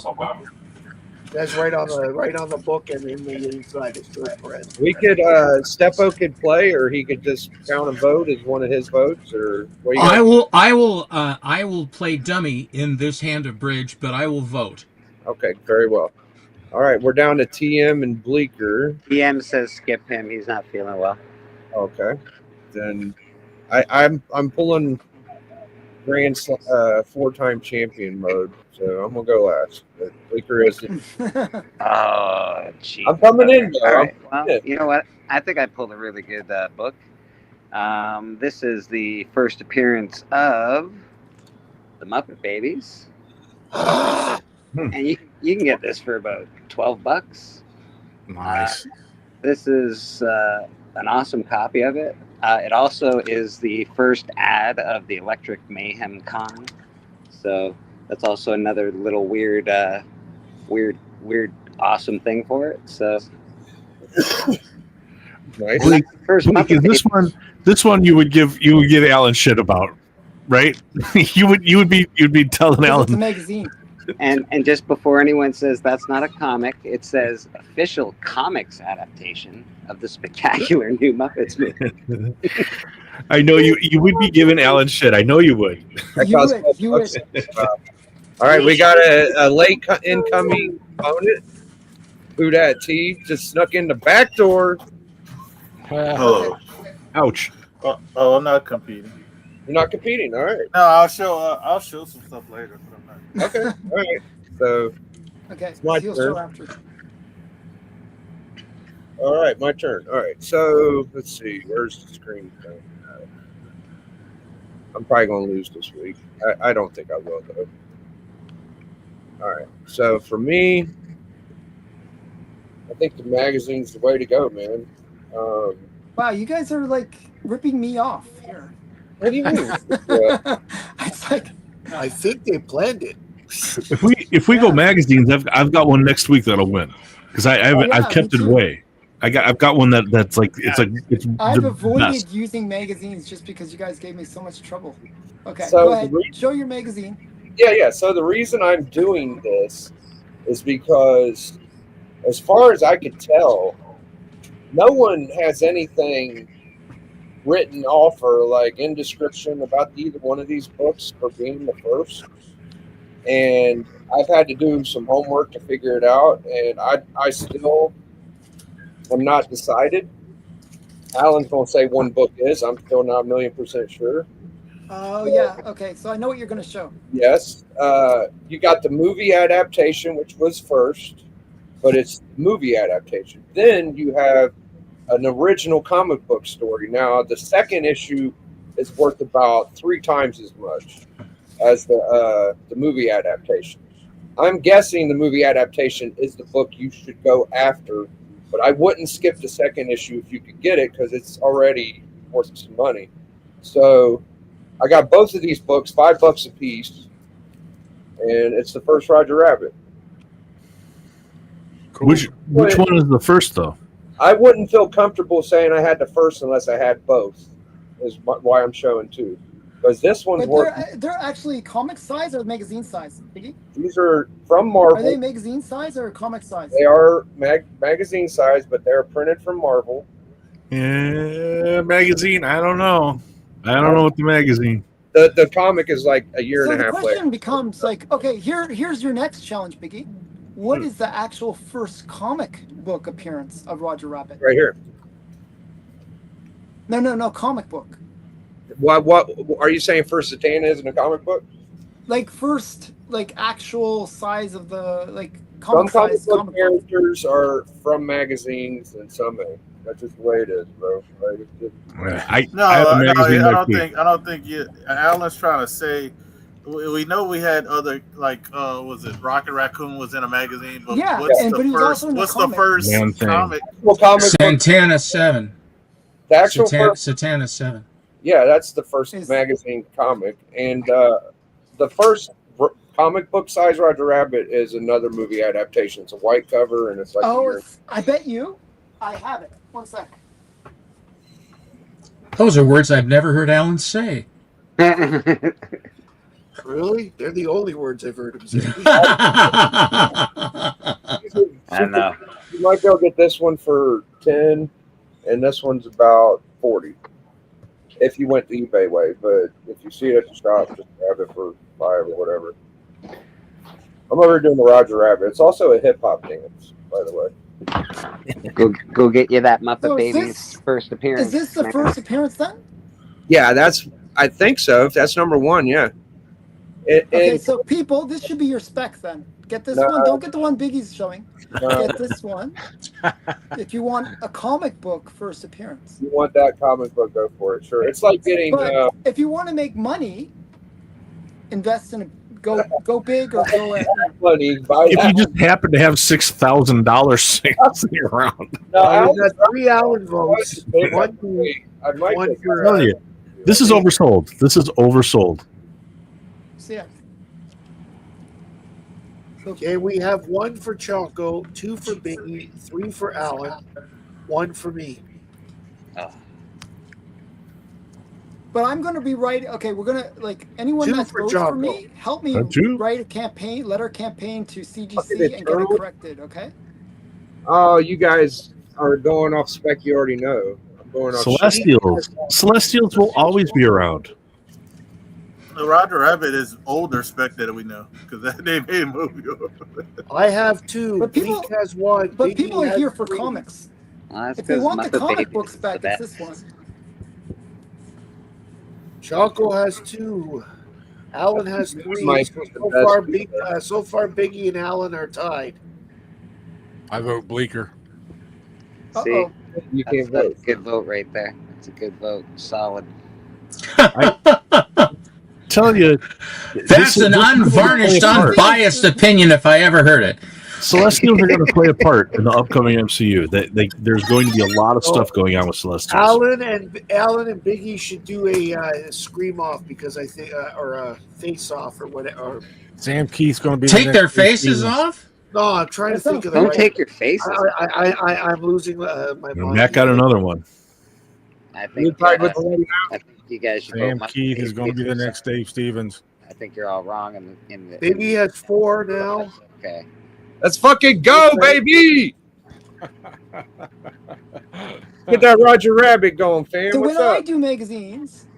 That's right on the book and in the inside. It's George Perez. We could Steppo could play, or he could just count and vote as one of his votes, or what do you I will play dummy in this hand of bridge, but I will vote. Okay, very well. All right, we're down to TM and Bleecker. DM says skip him. He's not feeling well. Okay, then I'm pulling Grand 4-time champion mode, so I'm gonna go last. But Bleecker is. Oh, gee. I'm coming in, though. All right. Well, Yeah. you know what? I think I pulled a really good book. This is the first appearance of the Muppet Babies. And You can get this for about $12. Nice. This is an awesome copy of it. It also is the first ad of the Electric Mayhem Con, so that's also another little weird, awesome thing for it. So Nice. Blake, first Blake, is this one you would give Alan shit about, right? you'd be telling Because it's a Alan. magazine. And just before anyone says that's not a comic, it says official comics adaptation of the spectacular new Muppets movie. I know you would be giving Alan shit. I know you would. You would. All right, we got a late incoming opponent. Who that? T just snuck in the back door. Hello. Ouch. Oh, I'm not competing. You're not competing, all right? No, I'll show some stuff later. But I'm not. Okay, all right. So, Okay, my he'll turn. show after. All right, my turn. All right, so let's see. Where's the screen? I'm probably going to lose this week. I don't think I will, though. All right, so for me, I think the magazine's the way to go, man. Wow, you guys are like ripping me off here. What do you mean? It's like I think they planned it. If we go magazines, I've got one next week that'll win because I've kept it away. I've got one that's like it's I've the avoided best. using magazines just because you guys gave me so much trouble. Okay, So go ahead. Show your magazine. Yeah. So the reason I'm doing this is because, as far as I could tell, no one has anything written off or like in description about either one of these books for being the first. And I've had to do some homework to figure it out, and I still am not decided. Alan's going to say one book is. I'm still not 1,000,000% sure. Oh yeah. Okay, so I know what you're going to show. Yes. You got the movie adaptation, which was first, but it's movie adaptation. Then you have an original comic book story. Now, the second issue is worth about 3 times as much as the movie adaptation. I'm guessing the movie adaptation is the book you should go after, but I wouldn't skip the second issue if you could get it because it's already worth some money. So I got both of these books, $5 a piece, and it's the first Roger Rabbit. Cool. Which one is the first though? I wouldn't feel comfortable saying I had the first unless I had both. Is why I'm showing two. Because this one's But they're actually comic size or magazine size? Piggy? These are from Marvel. Are they magazine size or comic size? They are magazine size, but they're printed from Marvel. Yeah, magazine. I don't know. I don't know what the magazine. The comic is like a year and a half later. So the question becomes like, okay, here's your next challenge, Piggy. What is the actual first comic book appearance of Roger Rabbit? Right here. No, comic book. What are you saying? First Satana isn't a comic book? Like first, like actual size of the some comic book characters are from magazines and some ain't. That's just the way it is, bro. I don't think Alan's trying to say. We know we had other was it Rocket Raccoon was in a magazine, but yeah, what's the first comic? Santana 7. The actual Satana 7. Yeah, that's the first magazine comic, and the first comic book size Roger Rabbit is another movie adaptation. It's a white cover, and it's like I bet you, I have it. 1 sec. Those are words I've never heard Alan say. Really? They're the only words I've heard him say. I know. You might be able to get this one for 10, and this one's about 40. If you went the eBay way, but if you see it at the shop, just grab it for 5 or whatever. I'm over here doing the Roger Rabbit. It's also a hip hop dance, by the way. Go get you that Muppet Babies first appearance. Is this the first appearance then? Yeah, I think so. If that's number 1, yeah. Okay, so people, this should be your spec then. Get this one. Don't get the one Biggie's showing. Get this one. If you want a comic book first appearance. You want that comic book, go for it. Sure. It's like getting... But if you want to make money, invest in go big or go at. Money. If you just happen to have $6,000 around, We've got 3 Allen votes. One for tell you, this is oversold. This is oversold. So yeah. Okay, we have 1 for Choco, 2 for Biggie, 3 for Alan, 1 for me. But I'm going to be writing. Okay, we're going to anyone 2 that for votes Choco. for me, help me write a campaign, letter campaign to CGC and get it corrected. Okay. Oh, you guys are going off spec. You already know. I'm going off. Celestials will always be around. The Roger Rabbit is older spec that we know because they made a movie. I have 2. But people Bleak has 1. But Biggie people are has here for 3. comics. That's If they want the Muppet comic Babies books is back, the it's best. this one. Choco has 2. Alan has 3. So far, Biggie and Alan are tied. I vote Bleeker. See, You can't that's vote. a good vote right there. That's a good vote. Solid. Tell you, That's an unvarnished, unbiased opinion if I ever heard it. Celestials are going to play a part in the upcoming MCU. There's going to be a lot of stuff going on with Celestials. Alan and Biggie should do a scream off because I think, or a face off or whatever. Or Sam Keith's going to be take their faces off. No, I'm trying to think of the. Don't take your faces. I'm losing my mind. Matt got another one. I think you guys should. Sam Keith is going to be the next Dave Stevens. I think you're all wrong in the. Biggie has 4 now. Okay. Let's fucking go, baby! Get that Roger Rabbit going, fam. So What's when up? I do magazines,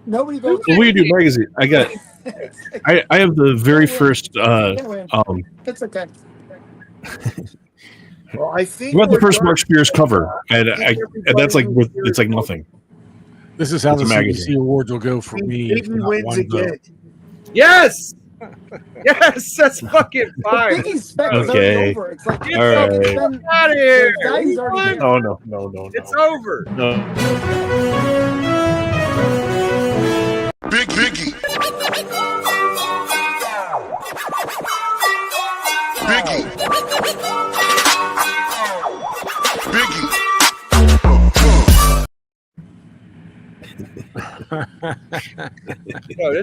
nobody votes. Well, we do magazine. I have the very first. That's okay. Well, I think we got the first Mark Spears cover, and that's it's like nothing. This is how the CBC Awards will go for me. Biggie wins again. Yes. Yes, that's fucking fine. Biggie's spec is already over. It's like, all right. it's been, out of here. Guy's already No. It's over. No. Biggie.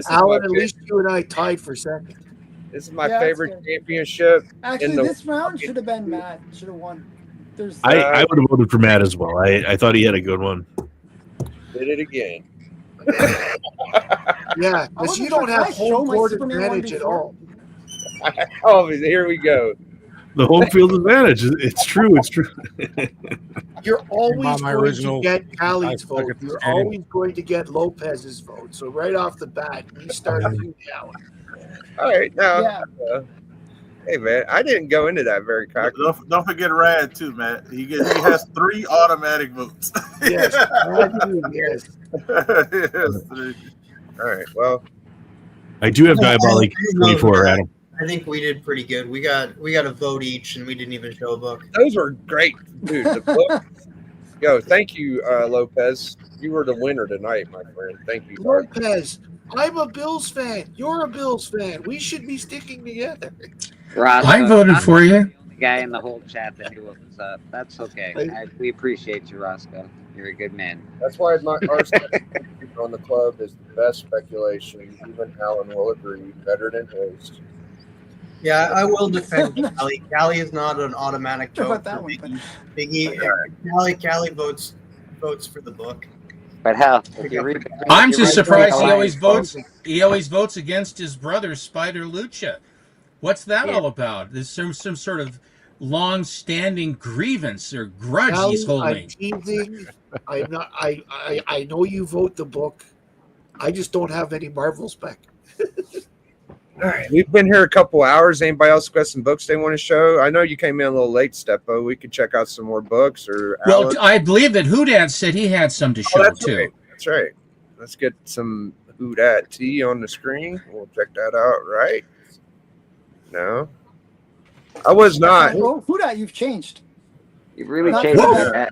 Alan, at least you and I tied for second. This is my favorite championship. Actually, this round should have been Matt. Should have won. I would have voted for Matt as well. I thought he had a good one. Did it again. Yeah, because you don't have home court advantage at all. Oh, here we go. The home field advantage. It's true. It's true. You're always going to get Callie's vote. You're always going to get Lopez's vote. So right off the bat, you start with Alan. All right, now, hey man, I didn't go into that very cocky. Don't forget Rad too, man. He has 3 automatic votes. Yes, yes. He has 3. All right, well, I do have Diabolic 24, Adam. I think we did pretty good. We got a vote each, and we didn't even show a book. Those were great, dude. The book. Yo, thank you, Lopez. You were the winner tonight, my friend. Thank you, Lopez. I'm a Bills fan. You're a Bills fan. We should be sticking together. Roscoe, I voted for you. The guy in the whole chat that knew what was up. That's okay. We appreciate you, Roscoe. You're a good man. That's why our speculation on the club is the best speculation. Even Alan will agree, better than his. Yeah, I will defend Callie. Callie is not an automatic Sure vote about that for one, Biggie. Callie votes for the book. But hell, I'm just surprised he always votes. He always votes against his brother Spider Lucha. What's that all about? There's some sort of long-standing grievance or grudge he's holding. I'm teasing. I'm not. I know you vote the book. I just don't have any Marvel spec. All right, we've been here a couple hours. Anybody else got some books they want to show? I know you came in a little late, Steppo. We could check out some more books. Well, I believe that Hoodad said he had some to show too. Right. That's right. Let's get some Hoodad tea on the screen. We'll check that out. Right? No, I was not. Well, Hoodad, you've changed. You've really Not changed for that.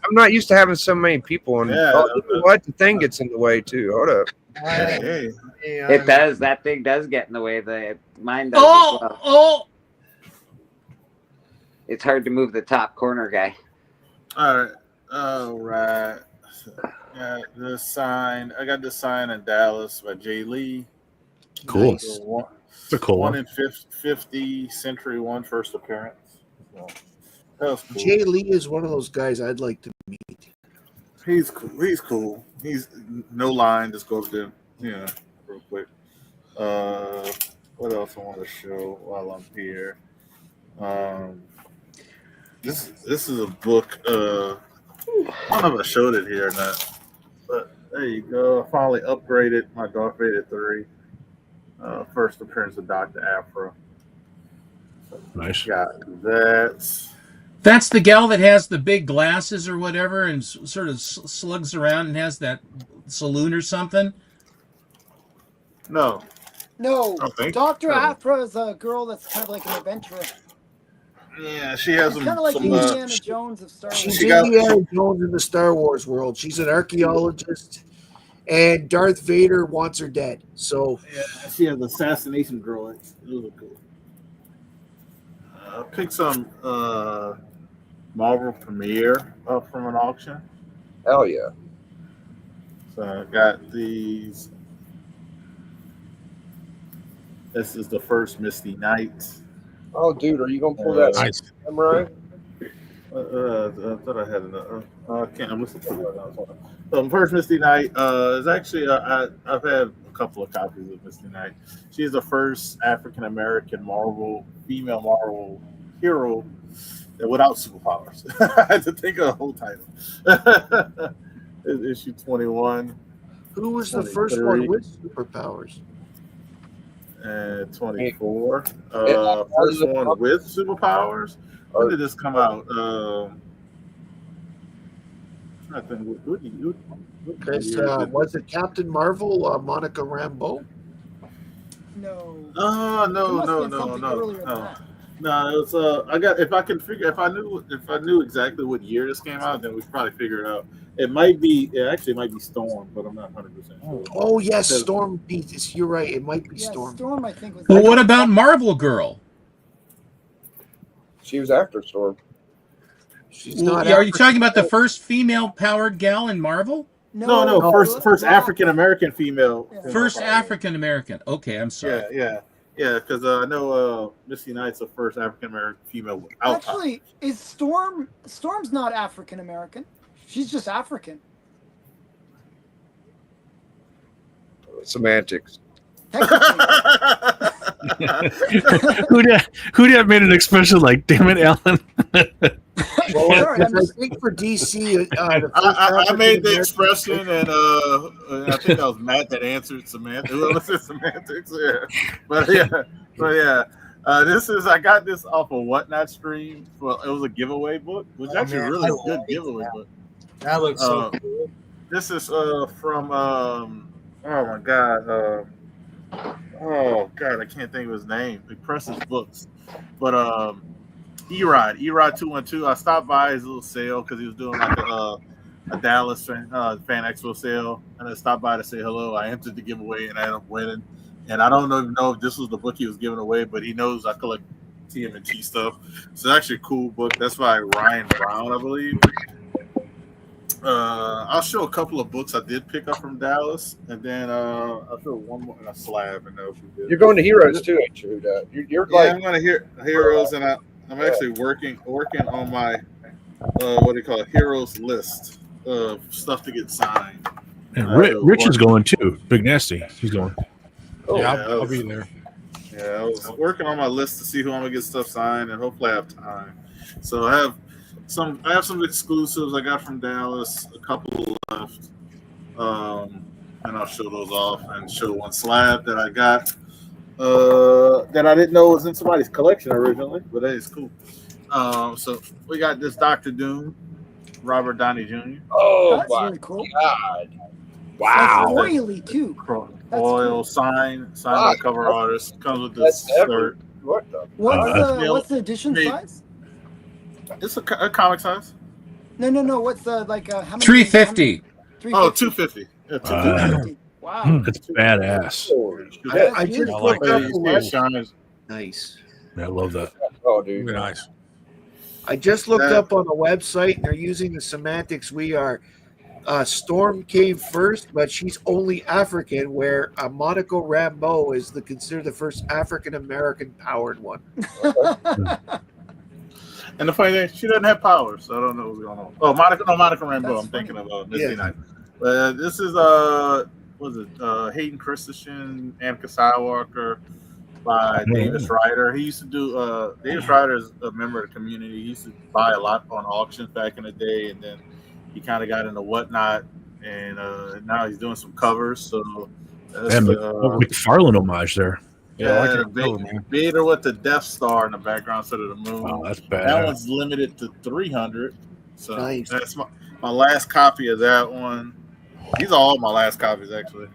I'm not used to having so many people. And Yeah. you know what? The thing gets in the way too. Hold up. Hey. It does. That thing does get in the way. Mine does as well. Oh! It's hard to move the top corner guy. All right. Yeah, this sign. I got this sign in Dallas by Jay Lee. Cool. Nice. It's a cool one one. in 50 Century One first appearance. So, that was cool. Jay Lee is one of those guys I'd like to meet. He's cool. He's cool. He's no line. Just goes there. Yeah, real quick. What else I want to show while I'm here? This is a book. I don't know if I showed it here or not, but there you go. I finally upgraded my Darth Vader 3. First appearance of Dr. Afro. Nice. Got that. That's the gal that has the big glasses or whatever and sort of slugs around and has that saloon or something? No. No, I don't think Dr. so. Afra is a girl that's kind of like an adventurer. Yeah, she has She's kind of like some Indiana Jones of Star Wars. She's Indiana Jones in the Star Wars world. She's an archaeologist, and Darth Vader wants her dead. So yeah, she has assassination droids. Those are cool. Pick some Marvel Premiere up from an auction. Hell yeah. So I got these. This is the first Misty Knight. Oh, dude, are you gonna pull that Nice. samurai? I thought I had another. I can't. I'm listening to it now. So first Misty Knight is actually I've had a couple of copies of Misty Knight. She's the first African American female Marvel hero without superpowers. I had to think of the whole title. It's issue 21. who was the first one with superpowers? And 24. First one with superpowers. When did this come out? I think what year Was it Captain Marvel, Monica Rambeau? No. Oh It must have been no. something earlier than that. No, it was I got if I knew exactly what year this came out, then we'd probably figure it out. It might be Storm, but I'm not 100% sure. Oh yes, Storm beat this. You're right. It might be Yeah, Storm. Storm, I think, was. Well, what about Marvel Girl? She was after Storm. She's not. Are you talking about the first female-powered gal in Marvel? No. First African American female. Yeah. First African American. Okay, I'm sorry. Yeah. Because I know Misty Knight's the first African American female without Actually, is Storm's not African American. She's just African. Semantics. Who'd have made an expression like, damn it, Alan? Well, I think for DC, I made the expression, and I think that was Matt that answered semantics. Whoever said semantics, yeah. But yeah. I got this off a Whatnot stream. Well, it was a giveaway book, which actually really a good giveaway book. That looks so cool. This is from oh my god, I can't think of his name. He presses books, but Erod 212. I stopped by his little sale because he was doing like a Dallas fan expo sale, and I stopped by to say hello. I entered the giveaway and I ended up winning. And I don't even know if this was the book he was giving away, but he knows I collect TMNT stuff. So it's actually a cool book. That's by Ryan Brown, I believe. I'll show a couple of books I did pick up from Dallas, and then I'll show one more in a slab. And you're going to Heroes too, ain't you? You're like, I'm going to Heroes, and I'm actually working on my Heroes list of stuff to get signed. And Rich is going too. Big Nasty. He's going. I'll be there. Yeah, I was working on my list to see who I'm gonna get stuff signed, and hopefully I have time. So I have some exclusives I got from Dallas, a couple left, and I'll show those off and show one slab that I got that I didn't know was in somebody's collection originally, but that is cool. So we got this Dr. Doom, Robert Downey Jr. Oh, that's my really cool. God. Wow. It's oily too. Oil cool. sign by the cover artist. Comes with this shirt. What the? What's the edition size? It's a comic size. No. What's the how many? 350. 350. Oh, 250. Yeah, 250. 250. Wow. That's badass. Holy shit. I That's just beautiful. like looked up that. the Yeah, web. shines. Nice. I love that. Oh, dude. Very nice. I just looked That- up on the website, and they're using the semantics we are. Storm came first, but she's only African, where Monaco Rambeau is considered the first African American powered one. And the funny thing, she doesn't have powers, so I don't know what's going on. Oh, Monica Rambeau. That's I'm thinking of Yeah. Misty Knight. This is was it Hayden Christensen, Annika Skywalker by Davis Ryder. He used to do Davis Ryder is a member of the community. He used to buy a lot on auctions back in the day, and then he kind of got into Whatnot, and now he's doing some covers. So that's And McFarlane homage there. Yeah, I like the it cover, man. Vader with the Death Star in the background instead of the moon. Oh, that's That badass. one's limited to 300. So Nice. that's my last copy of that one. These are all my last copies, actually.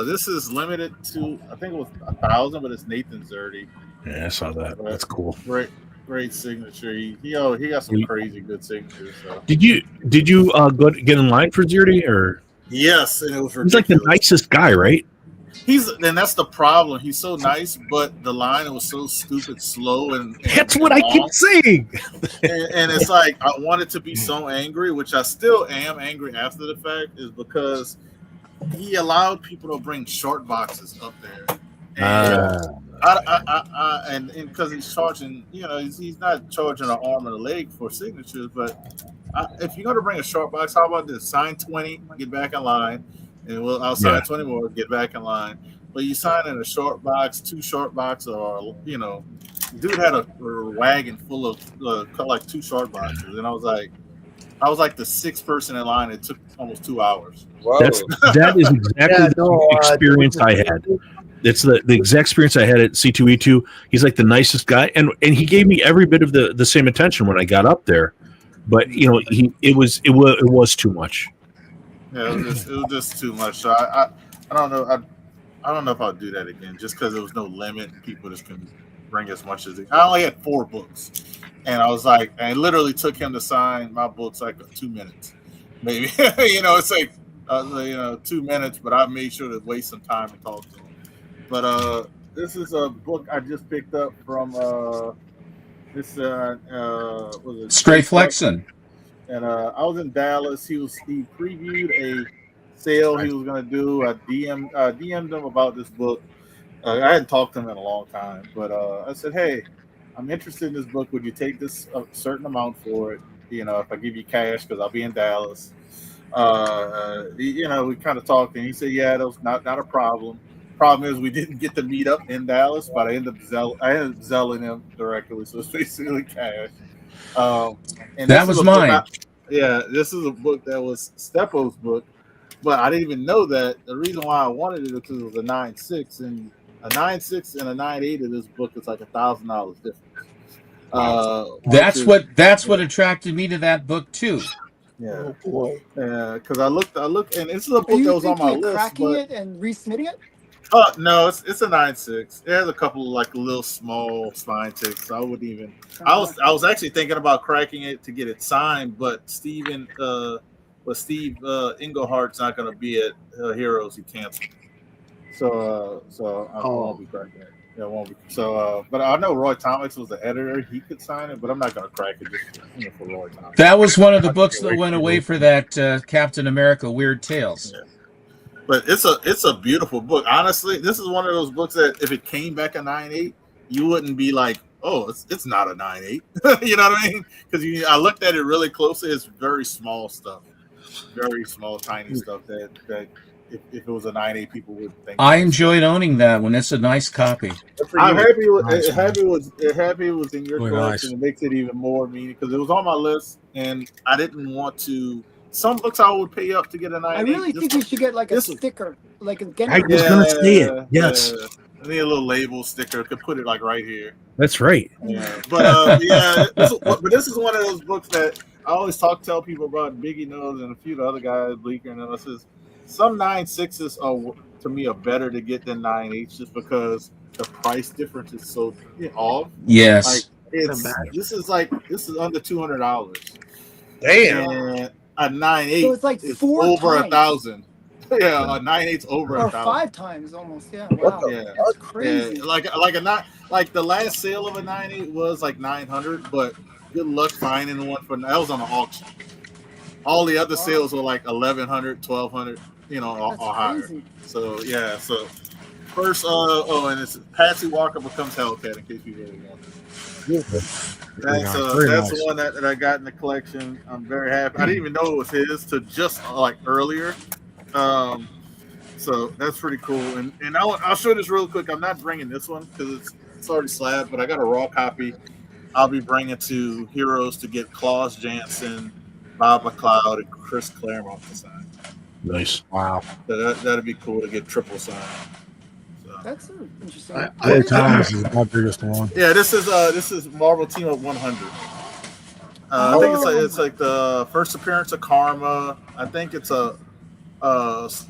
This is limited to, I think it was 1,000, but it's Nathan Zerdy. Yeah, I saw that. That's cool. Great signature. He got some crazy good signatures. So. Did you go to get in line for Zerdy, or Yes, and it was ridiculous. he's like the nicest guy, right? And that's the problem. He's so nice, but the line was so stupid, slow, and That's what I keep long. saying. And it's like I wanted to be so angry, which I still am angry after the fact, is because he allowed people to bring short boxes up there, and because he's charging, he's not charging an arm and a leg for signatures, but if you're going to bring a short box, how about this? Sign 20, get back in line, and I'll sign 20 more, get back in line. But you sign in a short box, 2 short boxes, or dude had a wagon full of like 2 short boxes, and I was like the 6th person in line. It took almost 2 hours. Whoa. That is exactly the experience I had. It's the exact experience I had at C2E2. He's like the nicest guy, and he gave me every bit of the same attention when I got up there. But it was too much. Yeah, it was just too much. So I don't know. I don't know if I'll do that again, just because there was no limit. People just can bring as much as I only had 4 books, and I was like, I literally took him to sign my books like 2 minutes, maybe. It's like 2 minutes, but I made sure to waste some time and talk to him. But this is a book I just picked up from this was it Stray Flexen. And I was in Dallas. He previewed a sale he was going to do. I DM'd him about this book. I hadn't talked to him in a long time, but I said, "Hey, I'm interested in this book. Would you take this a certain amount for it? If I give you cash, because I'll be in Dallas." We kind of talked, and he said, "Yeah, that was not a problem." Problem is, we didn't get to meet up in Dallas, but I ended up selling him directly, so it's basically cash. And that was mine. This is a book that was Steppo's book, but I didn't even know that. The reason why I wanted it was because it was a 9.6, and a 9.6 and a 9.8 of this book is like $1,000 difference. That's what attracted me to that book too. Yeah. Oh boy. Because I looked, and this is a book that was on my list. Cracking it and resubmitting it? No, it's a 9.6. It has a couple of like little small spine ticks. I wouldn't even. I was actually thinking about cracking it to get it signed, but Steve Englehart's not going to be at Heroes. He canceled. So I won't be cracking it. Yeah, I won't be. So, but I know Roy Thomas was the editor. He could sign it, but I'm not going to crack it just for Roy Thomas. That was one of the books that went away for that Captain America Weird Tales. Yeah. But it's a beautiful book. Honestly, this is one of those books that if it came back a 9.8, you wouldn't be like, oh, it's not a 9.8. You know what I mean? Because I looked at it really closely. It's very small stuff, very small, tiny stuff that if it was a 9.8, people would think. I enjoyed owning that one. It's a nice copy. I'm happy it was in your Really collection. nice. It makes it even more meaning because it was on my list, and I didn't want to. Some books I would pay up to get a 9.8. I really think you should get like a sticker, like a I was going to say it. Yes. Yeah. I need a little label sticker. Could put it like right here. That's right. Yeah. But this is one of those books that I always tell people about. Biggie knows, and a few of the other guys, Bleeker, and us says some 9.6s are to me are better to get than 9.8s just because the price difference is so off. Yes. This is under $200. Damn. And a 9.8 So it's like is 4 over times. 1,000. Yeah, a 9.8's over Or 1,000. 5 times almost. Yeah. Wow. Yeah, That's crazy. yeah. Like a not like the last sale of a 9.8 was like 900, but good luck finding one for that was on an auction. All the other sales were like 1,100, 1,200, or higher. Crazy. So yeah, so first, and it's Patsy Walker becomes Hellcat in case you really want. That's the one that I got in the collection. I'm very happy. I didn't even know it was his till just like earlier. So that's pretty cool. And I'll show this real quick. I'm not bringing this one because it's already slabbed, but I got a raw copy. I'll be bringing to Heroes to get Klaus Janson, Bob McLeod, and Chris Claremont to sign. Nice. Wow. So that'd be cool to get triple signed. So. That's interesting. Thomas is my biggest one. Yeah, this is Marvel Team Up 100. I think it's like the first appearance of Karma. I think it's a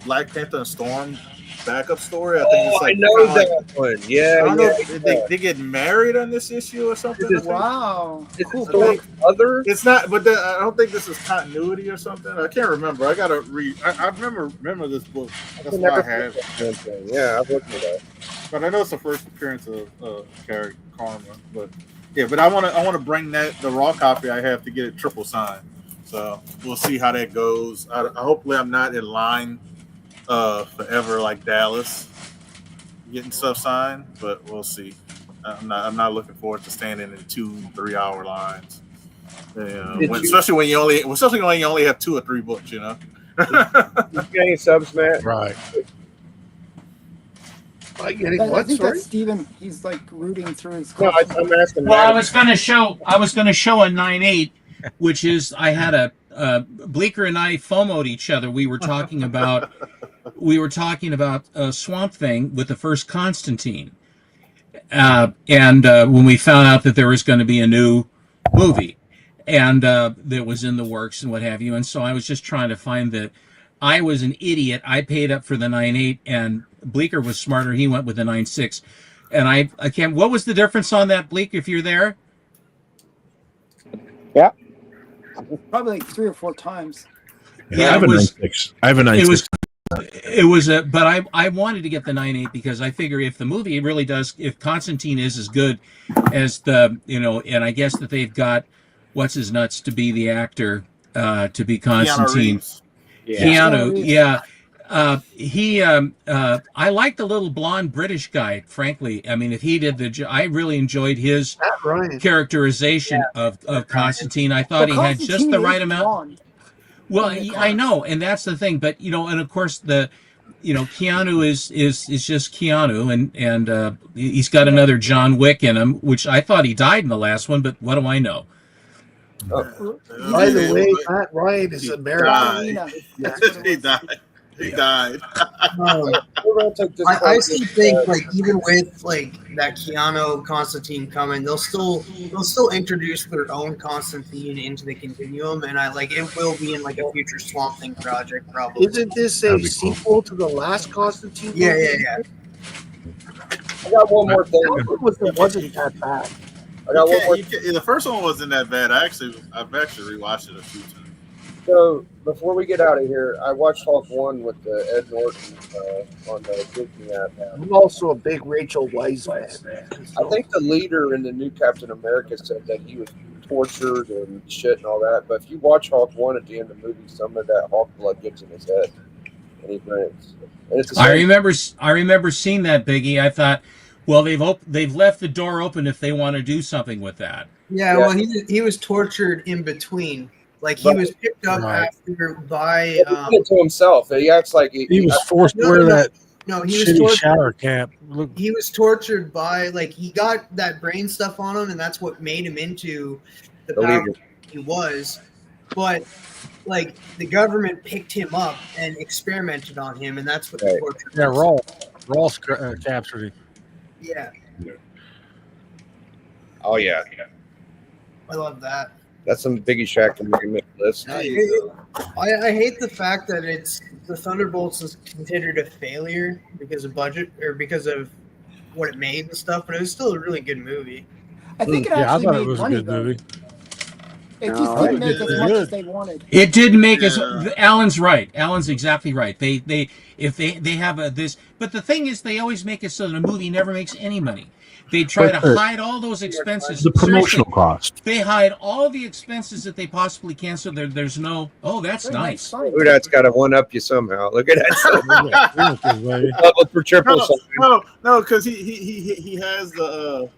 Black Panther and Storm backup story. I think it's like, I know that one. Yeah, I don't know if they get married on this issue or something. Wow. It's Storm's mother. It's not, but I don't think this is continuity or something. I can't remember. I gotta read. I remember this book. That's why I have it. Yeah, I've looked at that. But I know it's the first appearance of character Karma. But yeah, but I want to bring the raw copy I have to get it triple signed. So we'll see how that goes. Hopefully, I'm not in line forever like Dallas getting stuff signed, but we'll see. I'm not looking forward to standing in 2-3 hour lines. Especially when you only have 2 or 3 books, You get any subs, Matt? Right. I think that's Steven. He's like rooting through his. No, I'm asking. Well, I was going to show a 9.8, which is I had a Bleeker and I FOMO'd each other. We were talking about Swamp Thing with the first Constantine, and when we found out that there was going to be a new movie, and that was in the works and what have you, and so I was just trying to find that. I was an idiot. I paid up for the 9.8, and Bleeker was smarter. He went with the 9.6, and I can't. What was the difference on that, Bleek? If you're there, yeah, probably like 3 or 4 times. Yeah, I have a 9.6. I have a 9.6. It was but I wanted to get the 9.8 because I figure if the movie really does, if Constantine is as good as and I guess that they've got what's his nuts to be the actor to be Constantine. Keanu, yeah. I like the little blonde British guy, frankly. I mean, if he did I really enjoyed his characterization of Constantine. I thought he had just the right amount. Blonde. Well, I know, and that's the thing. But and of course Keanu is just Keanu, and he's got another John Wick in him, which I thought he died in the last one, but what do I know? By the way, Matt Ryan is American. He died. He died. I still think even with that Keanu Constantine coming, they'll still introduce their own Constantine into the continuum, and it will be in a future Swamp Thing project probably. Isn't this a sequel to the last Constantine? Yeah. I got one more thing. It wasn't that bad. I got one more. The first one wasn't that bad. I've actually rewatched it a few times. So before we get out of here, I watched Hulk 1 with Ed Norton on the Disney app. I'm also a big Rachel Weisz fan. I think the leader in the new Captain America said that he was tortured and shit and all that. But if you watch Hulk 1 at the end of the movie, some of that Hulk blood gets in his head and he grins. And it's I remember seeing that, Biggie. I thought, well, they've left the door open if they want to do something with that. Yeah. Well, he was tortured in between. He was picked up after by. He did it to himself. He acts like he was forced to wear that. No, he shitty was shower cap. He was tortured by he got that brain stuff on him, and that's what made him into the power he was. But the government picked him up and experimented on him, and that's what the torture. Yeah, Ross captured him. Yeah. Oh yeah. I love that. That's some Biggie Shack can make a list. I hate the fact that the Thunderbolts is considered a failure because of budget or because of what it made and stuff, but it was still a really good movie. I think it Yeah, I actually thought it made was a money good though. movie. It No, just I didn't make think as it much did. as they wanted. It didn't make Yeah. us. Alan's right. Alan's exactly right. They if they have this, but the thing is, they always make it so that a movie never makes any money. They try to But hide all those expenses. the promotional Seriously, cost. they hide all the expenses that they possibly can. So there's no. Oh, that's Very nice nice. sign. Ooh, that's got to one up you somehow. Look at that. Yeah, baby. Level for triple sign. No, because he has the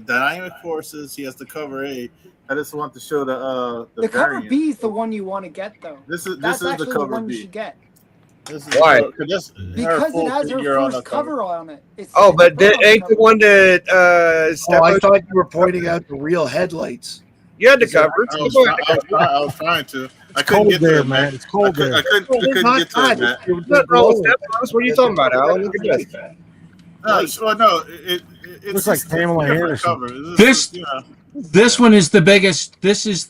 dynamic forces. He has the cover A. I just want to show The cover variant. B is the one you want to get though. This is That's the actually the cover one you B. should get This is Why? Because because it has her first cover on it. It's, Oh, it's but her on the ain't the cover. one that Oh, I Steph, thought you were pointing out the real headlights. you had the Is it- cover. I was trying to. I couldn't Cold get to there, it, man. It's cold there. I couldn't not get to it, bad. Matt. It's Nothing wrong with glowing. Steph. What are you talking about, Alan? Look at this. No, it's Looks like just Pamela a different Anderson. cover. This- you know, This one is the biggest. This is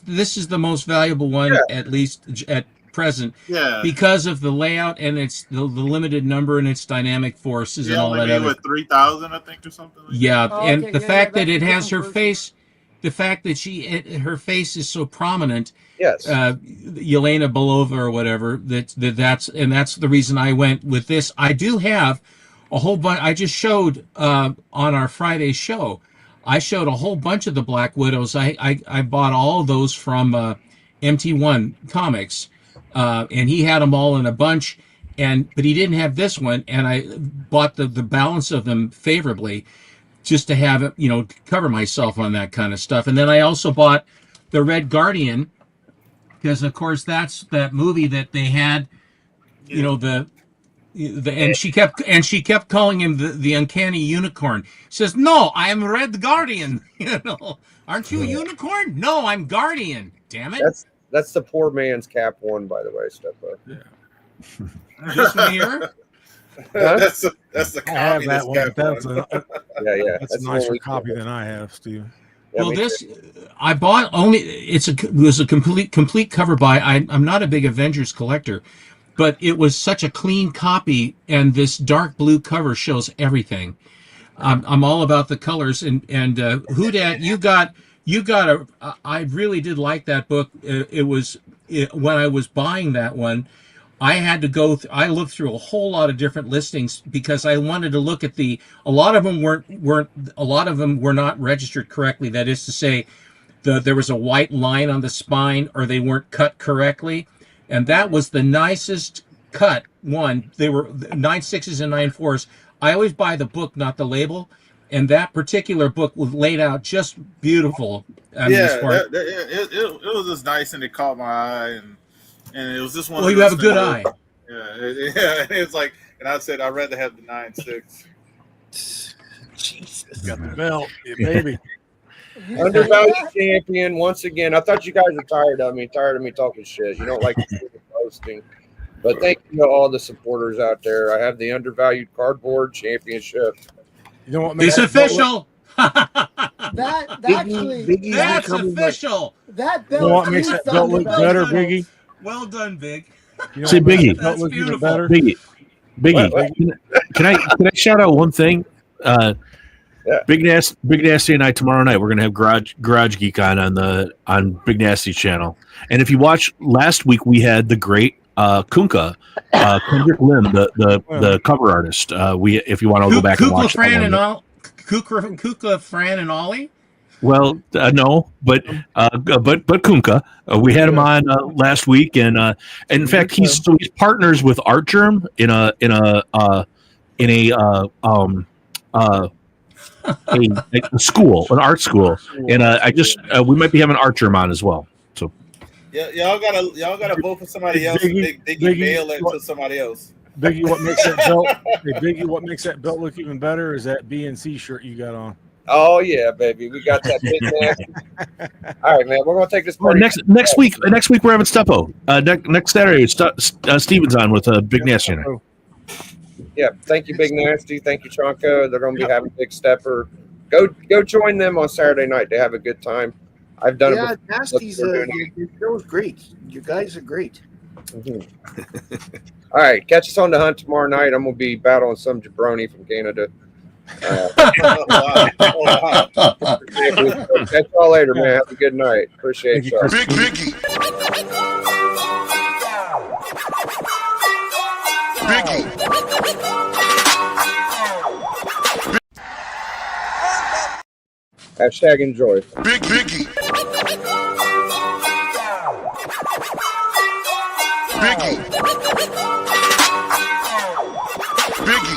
the most valuable one, Yeah. at least at present, yeah. because of the layout and its the limited number and its dynamic forces He and all only that made other. with 3,000, I think, or something. Like Yeah, Oh, and okay, the yeah, fact yeah, that it that's a has her different version. face, the fact that her face is so prominent, Yes. Yelena Belova or whatever. That's the reason I went with this. I do have a whole bunch. I just showed on our Friday show. I showed a whole bunch of the Black Widows. I bought all of those from MT1 Comics, and he had them all in a bunch. But he didn't have this one, and I bought the balance of them favorably, just to have it, cover myself on that kind of stuff. And then I also bought the Red Guardian, because of course that's that movie that they had, and she kept calling him the uncanny unicorn. She says, "No, I am Red Guardian." Aren't you a unicorn? No, I'm Guardian. Damn it! That's the poor man's Cap 1, by the way, Steph. This one here. that's the I have that communist one. Cap But Yeah. that's a the one nicer we- copy than I have, Steve. Yeah, Well, me this too. I bought only. It was a complete cover buy. I'm not a big Avengers collector, but it was such a clean copy, and this dark blue cover shows everything. I'm all about the colors, and Houdat, you got a. I really did like that book. When I was buying that one, I had to go. I looked through a whole lot of different listings because I wanted to look at a lot of them weren't. A lot of them were not registered correctly. That is to say, there was a white line on the spine, or they weren't cut correctly, and that was the nicest cut one. They were 9.6s and 9.4s. I always buy the book, not the label, and that particular book was laid out just beautiful. It was just nice, and it caught my eye, and it was just one. Well, of you those have a good things eye. Yeah. It's like, and I said I'd rather have the 9.6. Jesus. Got the belt, yeah, baby. Undervalued champion once again. I thought you guys were tired of me talking shit. You don't like posting. But thank you to all the supporters out there. I have the Undervalued Cardboard Championship. You know what? It's official. That actually, Biggie's That's becoming official. that You belt know what makes is that the belt look Undervalued better, belt. Biggie? Well done, Big. You know Say, what makes Biggie. that belt That's look even beautiful. better? Biggie, What? can I shout out one thing? Yeah. Big Nasty and I tomorrow night we're gonna have Garage Geek on Big Nasty's channel. And if you watch last week, we had the great Kunkka, Kendrick Lim, the cover artist. If you want to go back and watch that one. Kukla, Fran, and Ollie. Well, no, but Kunkka, we had him on last week, and in fact, he's partners with Art Germ in a school, an art school, and we might be having Art Germ on as well. So Yeah, y'all gotta vote for somebody else. Biggie, They can Biggie, mail it what- to somebody else. Biggie, what makes that belt? Hey, Biggie, what makes that belt look even better is that BNC shirt you got on. Oh yeah, baby. We got that big nasty. All right, man. We're gonna take this well, party. next week we're having Steppo. Next Saturday, Steven's on with Big Nasty. Yeah, thank you, Big Nasty. Thank you, Tronco. They're gonna be having Big Stepper. Go join them on Saturday night. They have a good time. I've done Yeah, it before. Nasty's your show's great. You guys are great. Mhm. All right, catch us on the hunt tomorrow night. I'm gonna be battling some jabroni from Canada. Wow. Oh, wow. Catch y'all later, man. Have a good night. Appreciate Thank you, y'all. Big Biggie. Hashtag enjoy. Big Biggie. Biggie. Biggie.